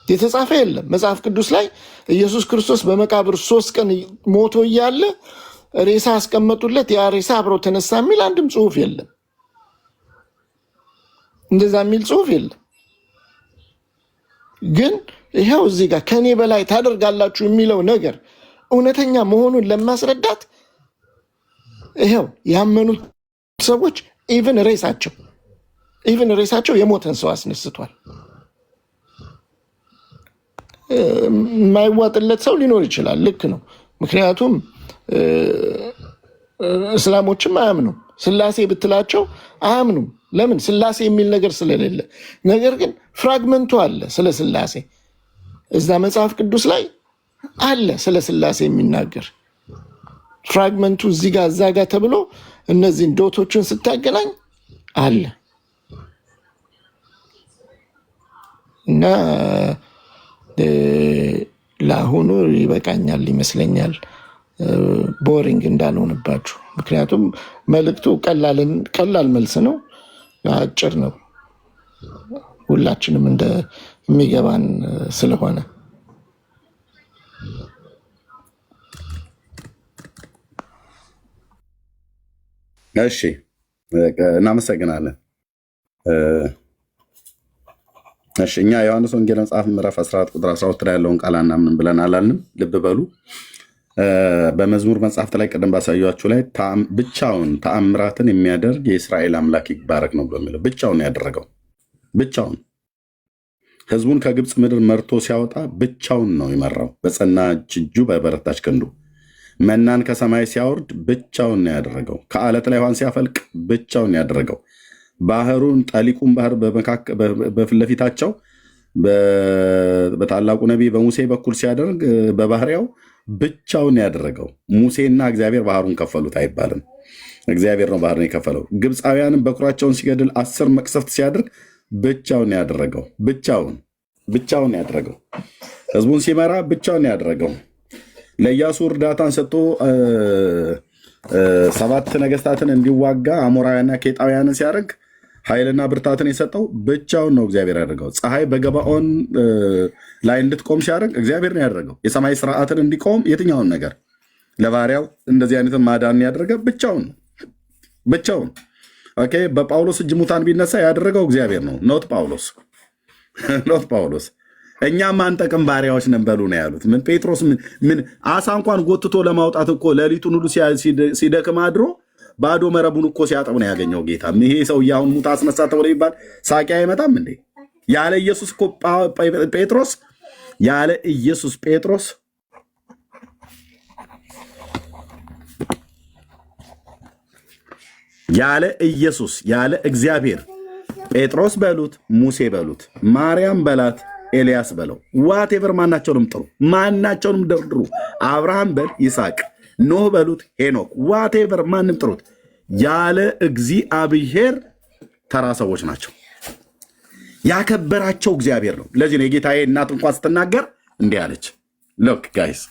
E: የተጻፈ የለም መጽሐፍ ቅዱስ ላይ ኢየሱስ ክርስቶስ በመቃብር 3 ቀን ሞቶ እያለ ሬሳ አስቀመጡለት፣ ያ ሬሳ አብረው ተነሳ የሚል አንድም ጽሑፍ የለም። እንደዛ የሚል ጽሑፍ የለም። ግን ይኸው እዚህ ጋር ከኔ በላይ ታደርጋላችሁ የሚለው ነገር እውነተኛ መሆኑን ለማስረዳት ይኸው ያመኑት ሰዎች ኢቭን ሬሳቸው የሞተን ሰው አስነስቷል። የማይዋጥለት ሰው ሊኖር ይችላል። ልክ ነው። ምክንያቱም እስላሞችም አያምኑም። ስላሴ ብትላቸው አያምኑም። ለምን? ስላሴ የሚል ነገር ስለሌለ። ነገር ግን ፍራግመንቱ አለ ስለ ስላሴ እዛ መጽሐፍ ቅዱስ ላይ አለ ስለ ስላሴ የሚናገር ፍራግመንቱ እዚህ ጋር እዛ ጋር ተብሎ እነዚህን ዶቶችን ስታገናኝ አለ እና ለአሁኑ ይበቃኛል ይመስለኛል፣ ቦሪንግ እንዳልሆንባችሁ። ምክንያቱም መልእክቱ ቀላል መልስ ነው፣ አጭር ነው፣ ሁላችንም እንደሚገባን ስለሆነ
D: እሺ፣ እናመሰግናለን። እሺ፣ እኛ ዮሐንስ ወንጌል መጽሐፍ ምዕራፍ 14 ቁጥር 12 ላይ ያለውን ቃል አናምንም ብለን አላልንም። ልብ በሉ። በመዝሙር መጽሐፍት ላይ ቀደም ባሳያችሁ ላይ ብቻውን ተአምራትን የሚያደርግ የእስራኤል አምላክ ይባረክ ነው ብሎ የሚለው ብቻውን ያደረገው ብቻውን ህዝቡን ከግብፅ ምድር መርቶ ሲያወጣ ብቻውን ነው የመራው። በጸናች እጁ በበረታች ክንዱ መናን ከሰማይ ሲያወርድ ብቻውን ነው ያደረገው። ከአለት ላይ ውሃን ሲያፈልቅ ብቻውን ያደረገው። ባህሩን ጠሊቁን ባህር በፊት ለፊታቸው በታላቁ ነቢይ በሙሴ በኩል ሲያደርግ በባህሪያው ብቻውን ያደረገው። ሙሴና እግዚአብሔር ባህሩን ከፈሉት አይባልም፣ እግዚአብሔር ነው ባህሩን የከፈለው። ግብፃውያንም በኩራቸውን ሲገድል 10 መቅሰፍት ሲያደርግ ብቻውን ያደረገው። ብቻውን ያደረገው። ህዝቡን ሲመራ ብቻውን ያደረገው። ለኢያሱ እርዳታን ሰጥቶ 7 ነገስታትን እንዲዋጋ አሞራውያንና ኬጣውያንን ሲያደርግ ኃይልና ብርታትን የሰጠው ብቻውን ነው እግዚአብሔር ያደረገው። ፀሐይ በገባኦን ላይ እንድትቆም ሲያደርግ እግዚአብሔር ነው ያደረገው። የሰማይ ስርዓትን እንዲቆም የትኛውን ነገር ለባሪያው እንደዚህ አይነትን ማዳን ያደረገ ብቻውን። ኦኬ። በጳውሎስ እጅ ሙታን ቢነሳ ያደረገው እግዚአብሔር ነው፣ ኖት ጳውሎስ። እኛም አንጠቅም ባሪያዎች ነን በሉ ነው ያሉት። ምን ጴጥሮስ ምን አሳ እንኳን ጎትቶ ለማውጣት እኮ ሌሊቱን ሁሉ ሲደክም አድሮ ባዶ መረቡን እኮ ሲያጠብ ነው ያገኘው ጌታ። ይሄ ሰው አሁን ሙት አስነሳ ተብሎ ይባል ሳቂ አይመጣም እንዴ? ያለ ኢየሱስ እኮ ጴጥሮስ ያለ ኢየሱስ ጴጥሮስ ያለ ኢየሱስ ያለ እግዚአብሔር ጴጥሮስ በሉት ሙሴ በሉት ማርያም በላት ኤልያስ በለው ዋቴቨር ማናቸውንም ጥሩ ማናቸውንም ደርድሩ አብርሃም በል ይስሐቅ ኖህ በሉት ሄኖክ ዋቴቨር ማንም ጥሩት ያለ እግዚአብሔር ተራ ሰዎች ናቸው። ያከበራቸው እግዚአብሔር ነው። ለዚህ ነው የጌታዬ እናት እንኳን ስትናገር እንዲህ አለች። ሎክ ጋይስ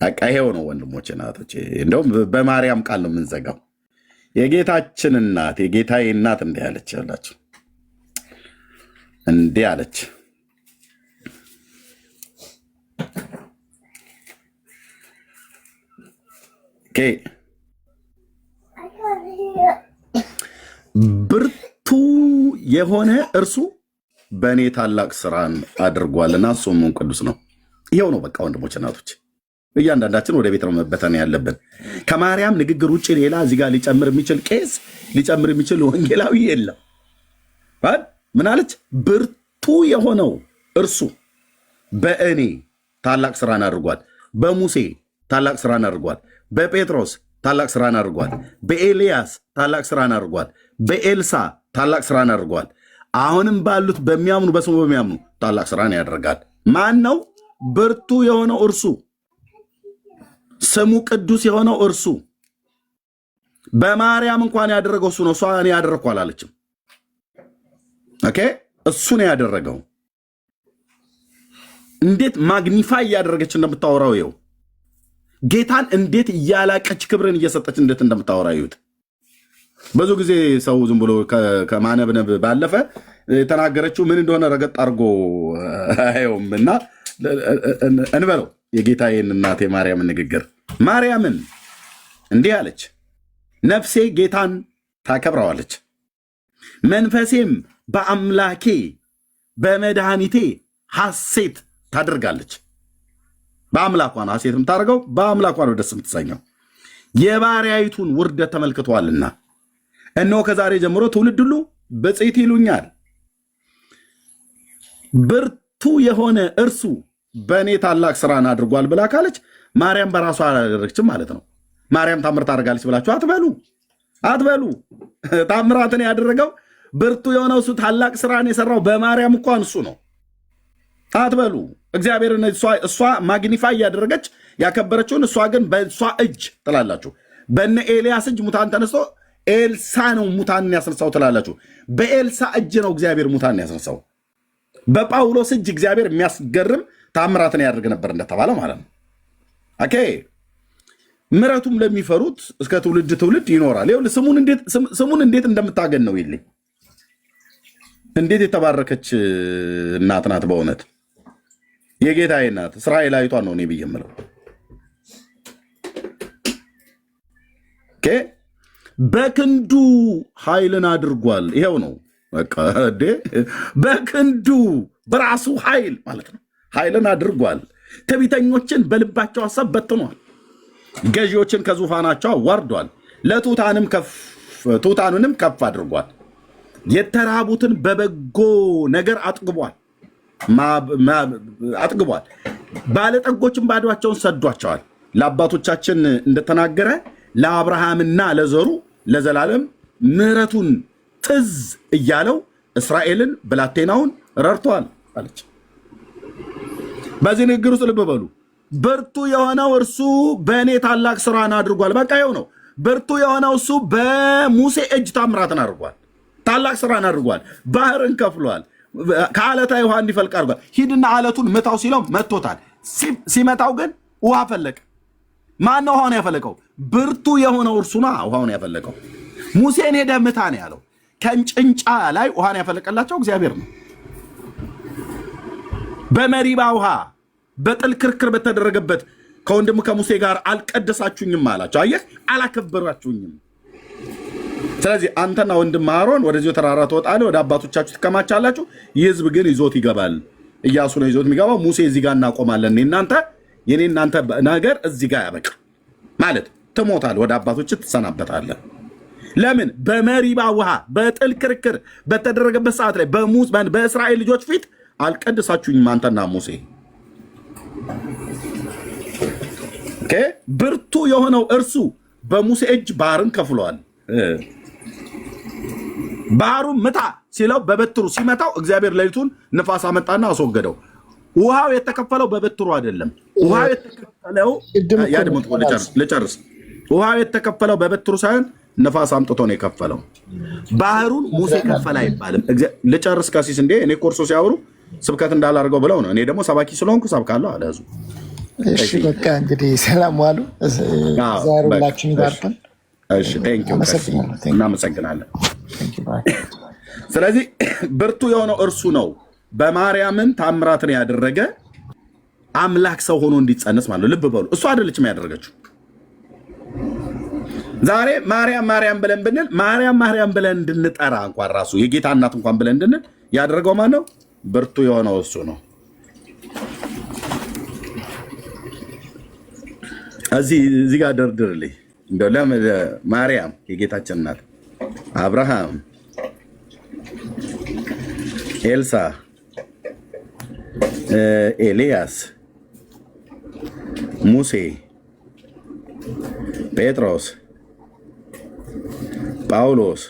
D: በቃ ይሄው ነው ወንድሞቼ እናቶቼ። እንደውም በማርያም ቃል ነው የምንዘጋው። የጌታችን እናት የጌታዬ እናት እንዲህ አለች። ያላችሁ እንዲህ አለች። ብርቱ የሆነ እርሱ በእኔ ታላቅ ስራን አድርጓልና ስሙም ቅዱስ ነው። ይኸው ነው በቃ ወንድሞች እናቶች፣ እያንዳንዳችን ወደ ቤት ነው መበተን ያለብን። ከማርያም ንግግር ውጭ ሌላ እዚህ ጋር ሊጨምር የሚችል ቄስ ሊጨምር የሚችል ወንጌላዊ የለም። ምን አለች? ብርቱ የሆነው እርሱ በእኔ ታላቅ ስራን አድርጓል። በሙሴ ታላቅ ስራን አድርጓል። በጴጥሮስ ታላቅ ስራን አድርጓል። በኤልያስ ታላቅ ስራን አድርጓል። በኤልሳ ታላቅ ስራን አድርጓል። አሁንም ባሉት በሚያምኑ በስሙ በሚያምኑ ታላቅ ስራን ያደርጋል። ማን ነው? ብርቱ የሆነው እርሱ፣ ስሙ ቅዱስ የሆነው እርሱ። በማርያም እንኳን ያደረገው እሱ ነው። እሷ እኔ ያደረግኩ አላለችም። ኦኬ፣ እሱ ነው ያደረገው። እንዴት ማግኒፋይ እያደረገች እንደምታወራው ይኸው። ጌታን እንዴት እያላቀች ክብርን እየሰጠች እንዴት እንደምታወራ ይሁት። ብዙ ጊዜ ሰው ዝም ብሎ ከማነብነብ ባለፈ የተናገረችው ምን እንደሆነ ረገጥ አድርጎ አየውም። እና እንበለው የጌታዬን እናቴ ማርያምን ንግግር። ማርያምን እንዲህ አለች፣ ነፍሴ ጌታን ታከብረዋለች፣ መንፈሴም በአምላኬ በመድኃኒቴ ሐሴት ታደርጋለች። በአምላኳ ነው ሐሴት የምታደርገው፣ በአምላኳ ነው ደስ የምትሰኘው። የባሪያይቱን ውርደት ተመልክቷልና እነሆ ከዛሬ ጀምሮ ትውልድ ሁሉ ብፅዕት ይሉኛል። ብርቱ የሆነ እርሱ በእኔ ታላቅ ስራን አድርጓል ብላ ካለች ማርያም በራሷ አላደረግችም ማለት ነው። ማርያም ታምር ታደርጋለች ብላችሁ አትበሉ። ታምራትን ያደረገው ብርቱ የሆነው እሱ፣ ታላቅ ስራን የሰራው በማርያም እንኳን እሱ ነው አትበሉ። እግዚአብሔርን እሷ ማግኒፋይ እያደረገች ያከበረችውን እሷ ግን በእሷ እጅ ትላላችሁ። በነ ኤልያስ እጅ ሙታን ተነስቶ ኤልሳ ነው ሙታን ያስነሳው ትላላችሁ። በኤልሳ እጅ ነው እግዚአብሔር ሙታን ያስነሳው። በጳውሎስ እጅ እግዚአብሔር የሚያስገርም ታምራትን ያደርግ ነበር እንደተባለ ማለት ነው። ኦኬ ምሕረቱም ለሚፈሩት እስከ ትውልድ ትውልድ ይኖራል። ይኸውልህ ስሙን እንዴት እንደምታገን ነው ይልኝ። እንዴት የተባረከች እናት ናት በእውነት የጌታዬ እናት። እስራኤላዊቷን ነው እኔ ብዬ የምለው። በክንዱ ኃይልን አድርጓል። ይኸው ነው በቃ በክንዱ በራሱ ኃይል ማለት ነው ኃይልን አድርጓል። ትዕቢተኞችን በልባቸው ሐሳብ በትኗል። ገዢዎችን ከዙፋናቸው አዋርዷል። ለትሑታኑንም ከፍ አድርጓል። የተራቡትን በበጎ ነገር አጥግቧል። ባለጠጎችን ባዶአቸውን ሰዷቸዋል። ለአባቶቻችን እንደተናገረ ለአብርሃምና ለዘሩ ለዘላለም ምሕረቱን ትዝ እያለው እስራኤልን ብላቴናውን ረድቷል አለች። በዚህ ንግግር ውስጥ ልብ በሉ። ብርቱ የሆነው እርሱ በእኔ ታላቅ ስራን አድርጓል። በቃ ይኸው ነው። ብርቱ የሆነው እሱ በሙሴ እጅ ታምራትን አድርጓል። ታላቅ ስራን አድርጓል። ባህርን ከፍሏል። ከአለታ ውሃ እንዲፈልቅ አድርጓል። ሂድና አለቱን ምታው ሲለው መቶታል። ሲመታው ግን ውሃ ፈለቀ። ማን ነው ውሃውን ያፈለቀው? ብርቱ የሆነው እርሱና ውሃውን ያፈለቀው። ሙሴን ሄደ ምታ ነው ያለው። ከእንጭንጫ ላይ ውሃን ያፈለቀላቸው እግዚአብሔር ነው። በመሪባ ውሃ በጥል ክርክር በተደረገበት ከወንድም ከሙሴ ጋር አልቀደሳችሁኝም አላቸው። አየህ፣ አላከበራችሁኝም። ስለዚህ አንተና ወንድም አሮን ወደዚህ ተራራ ትወጣለህ፣ ወደ አባቶቻችሁ ትከማቻላችሁ። ይህ ህዝብ ግን ይዞት ይገባል። ኢያሱ ነው ይዞት የሚገባው። ሙሴ እዚህ ጋር እናቆማለን። የኔ እናንተ ነገር እዚህ ጋር ያበቃ ማለት ትሞታል፣ ወደ አባቶች ትሰናበታለህ። ለምን? በመሪባ ውሃ በጥል ክርክር በተደረገበት ሰዓት ላይ በእስራኤል ልጆች ፊት አልቀደሳችሁኝም አንተና ሙሴ። ብርቱ የሆነው እርሱ በሙሴ እጅ ባህርን ከፍሏል። ባህሩን ምታ ሲለው በበትሩ ሲመታው እግዚአብሔር ሌሊቱን ንፋስ አመጣና አስወገደው። ውሃው የተከፈለው በበትሩ አይደለም። ውሃው የተከፈለው ልጨርስ። ውሃው የተከፈለው በበትሩ ሳይሆን ነፋስ አምጥቶ ነው የከፈለው። ባህሩን ሙሴ ከፈለ አይባልም። ልጨርስ ቀሲስ እንዴ እኔ ኮርሶ ሲያወሩ ስብከት እንዳላርገው ብለው ነው። እኔ ደግሞ ሰባኪ ስለሆንኩ ሰብካለሁ አለ ህዝቡ።
E: እሺ በቃ እንግዲህ ሰላም ዋሉ። ዛሬላችን ይባርካል።
D: እሺ እናመሰግናለን። ስለዚህ ብርቱ የሆነው እርሱ ነው በማርያምን ታምራትን ያደረገ አምላክ ሰው ሆኖ እንዲጸነስ ማለት ነው። ልብ በሉ፣ እሱ አይደለችም ያደረገችው። ዛሬ ማርያም ማርያም ብለን ብንል ማርያም ብለን እንድንጠራ እንኳን ራሱ የጌታ እናት እንኳን ብለን እንድንል ያደረገው ማን ነው? ብርቱ የሆነው እሱ ነው። እዚህ ጋር ደርድርልኝ እንደው ማርያም የጌታችን እናት፣ አብርሃም፣ ኤልሳ፣ ኤልያስ፣ ሙሴ፣ ጴጥሮስ፣ ጳውሎስ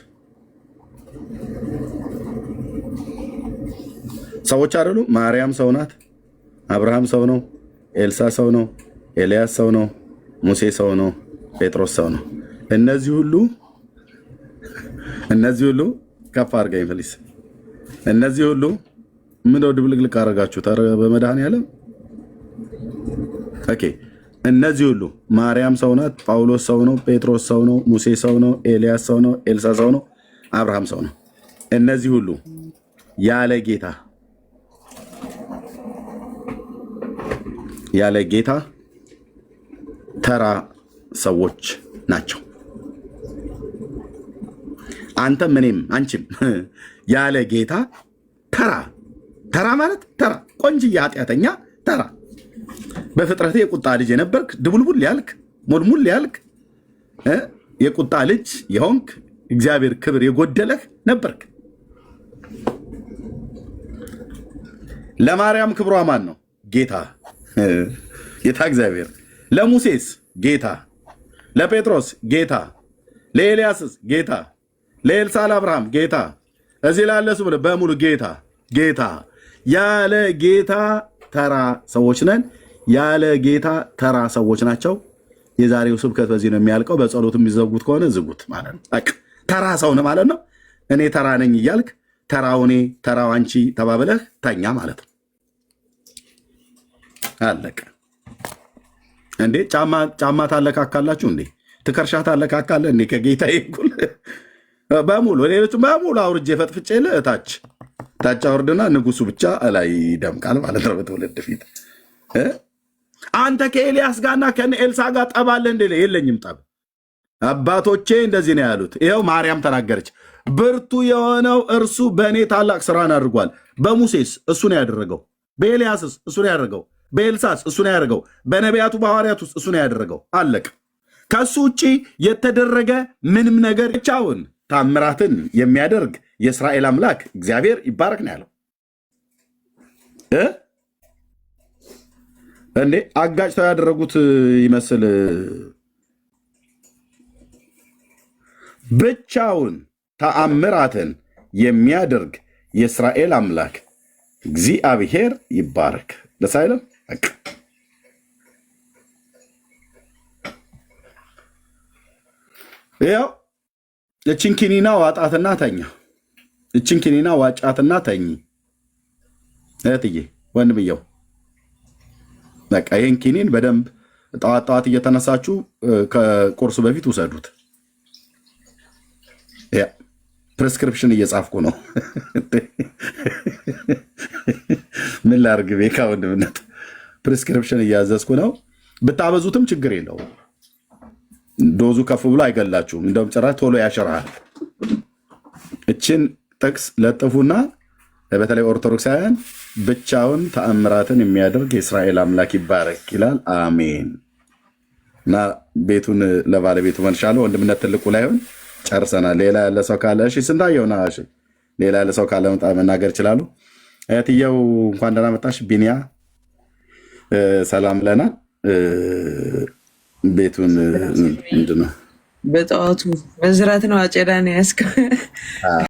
D: ሰዎች አይደሉም? ማርያም ሰው ናት። አብርሃም ሰው ነው። ኤልሳ ሰው ነው። ኤልያስ ሰው ነው። ሙሴ ሰው ነው። ጴጥሮስ ሰው ነው። እነዚህ ሁሉ ከፍ አድርገኝ ፕሊስ። እነዚህ ሁሉ ምንድነው ድብልቅልቅ አደረጋችሁት? ኧረ በመድኃኒዓለም ኦኬ። እነዚህ ሁሉ ማርያም ሰው ናት፣ ጳውሎስ ሰው ነው፣ ጴጥሮስ ሰው ነው፣ ሙሴ ሰው ነው፣ ኤልያስ ሰው ነው፣ ኤልሳ ሰው ነው፣ አብርሃም ሰው ነው። እነዚህ ሁሉ ያለ ጌታ ተራ ሰዎች ናቸው። አንተም እኔም አንቺም ያለ ጌታ ተራ ማለት ተራ ቆንጅዬ ኃጢአተኛ ተራ በፍጥረቴ የቁጣ ልጅ የነበርክ ድቡልቡል ያልክ ሙልሙል ያልክ የቁጣ ልጅ የሆንክ እግዚአብሔር ክብር የጎደለህ ነበርክ። ለማርያም ክብሯ ማን ነው? ጌታ እግዚአብሔር። ለሙሴስ ጌታ፣ ለጴጥሮስ ጌታ፣ ለኤልያስስ ጌታ፣ ለኤልሳ ለአብርሃም ጌታ፣ እዚህ ላለ ስሙ በሙሉ ጌታ። ያለ ጌታ ተራ ሰዎች ነን። ያለ ጌታ ተራ ሰዎች ናቸው። የዛሬው ስብከት በዚህ ነው የሚያልቀው። በጸሎት የሚዘጉት ከሆነ ዝጉት ማለት ነው። ተራ ሰው ነህ ማለት ነው። እኔ ተራ ነኝ እያልክ ተራው እኔ ተራው አንቺ ተባብለህ ተኛ ማለት ነው። አለቀ እንዴ? ጫማ ታለካካላችሁ እንዴ? ትከርሻ ታለካካለህ እንዴ? ከጌታ ይኩል በሙሉ ሌሎቹ በሙሉ አውርጄ ፈጥፍጬ ታች አውርድና ንጉሱ ብቻ ላይ ይደምቃል ማለት ነው በትውልድ ፊት። አንተ ከኤልያስ ጋርና ከኤልሳ ጋር ጠብ አለ እንዴ? የለኝም ጠብ። አባቶቼ እንደዚህ ነው ያሉት። ይኸው ማርያም ተናገረች። ብርቱ የሆነው እርሱ በእኔ ታላቅ ስራን አድርጓል። በሙሴስ እሱ ነው ያደረገው። በኤልያስስ እሱ ነው ያደረገው። በኤልሳስ እሱ ነው ያደረገው። በነቢያቱ በሐዋርያት ውስጥ እሱ ነው ያደረገው። አለቅ። ከሱ ውጭ የተደረገ ምንም ነገር ብቻውን ታምራትን የሚያደርግ የእስራኤል አምላክ እግዚአብሔር ይባረክ ነው ያለው። እንዴ አጋጭተው ያደረጉት ይመስል ብቻውን ተአምራትን የሚያደርግ የእስራኤል አምላክ እግዚአብሔር ይባረክ። ደስ አይልም? ያው እችን ኪኒና ዋጣትና ተኛ። እችን ኪኒና ዋጫትና ተኝ። እህትዬ ወንድምየው በቃ ይህን ኪኒን በደንብ ጠዋት እየተነሳችሁ ከቁርሱ በፊት ውሰዱት። ፕሬስክሪፕሽን እየጻፍኩ ነው። ምን ላድርግ? ቤካ ወንድምነት ፕሬስክሪፕሽን እያዘዝኩ ነው። ብታበዙትም ችግር የለውም። ዶዙ ከፍ ብሎ አይገላችሁም። እንደውም ጭራሽ ቶሎ ያሸራል። እችን ጥቅስ ለጥፉና በተለይ ኦርቶዶክሳውያን ብቻውን ተአምራትን የሚያደርግ የእስራኤል አምላክ ይባረክ ይላል። አሜን። እና ቤቱን ለባለቤቱ መልሻለሁ። ወንድምነት ትልቁ ላይሆን ጨርሰናል። ሌላ ያለ ሰው ካለ እሺ፣ ስንታየውና እሺ፣ ሌላ ያለ ሰው ካለ መናገር ይችላሉ። እህትየው እንኳን ደህና መጣሽ። ቢኒያ ሰላም ለናል። ቤቱን ምንድን ነው
G: በጠዋቱ በዝራት ነው አጨዳ ነው ያስከ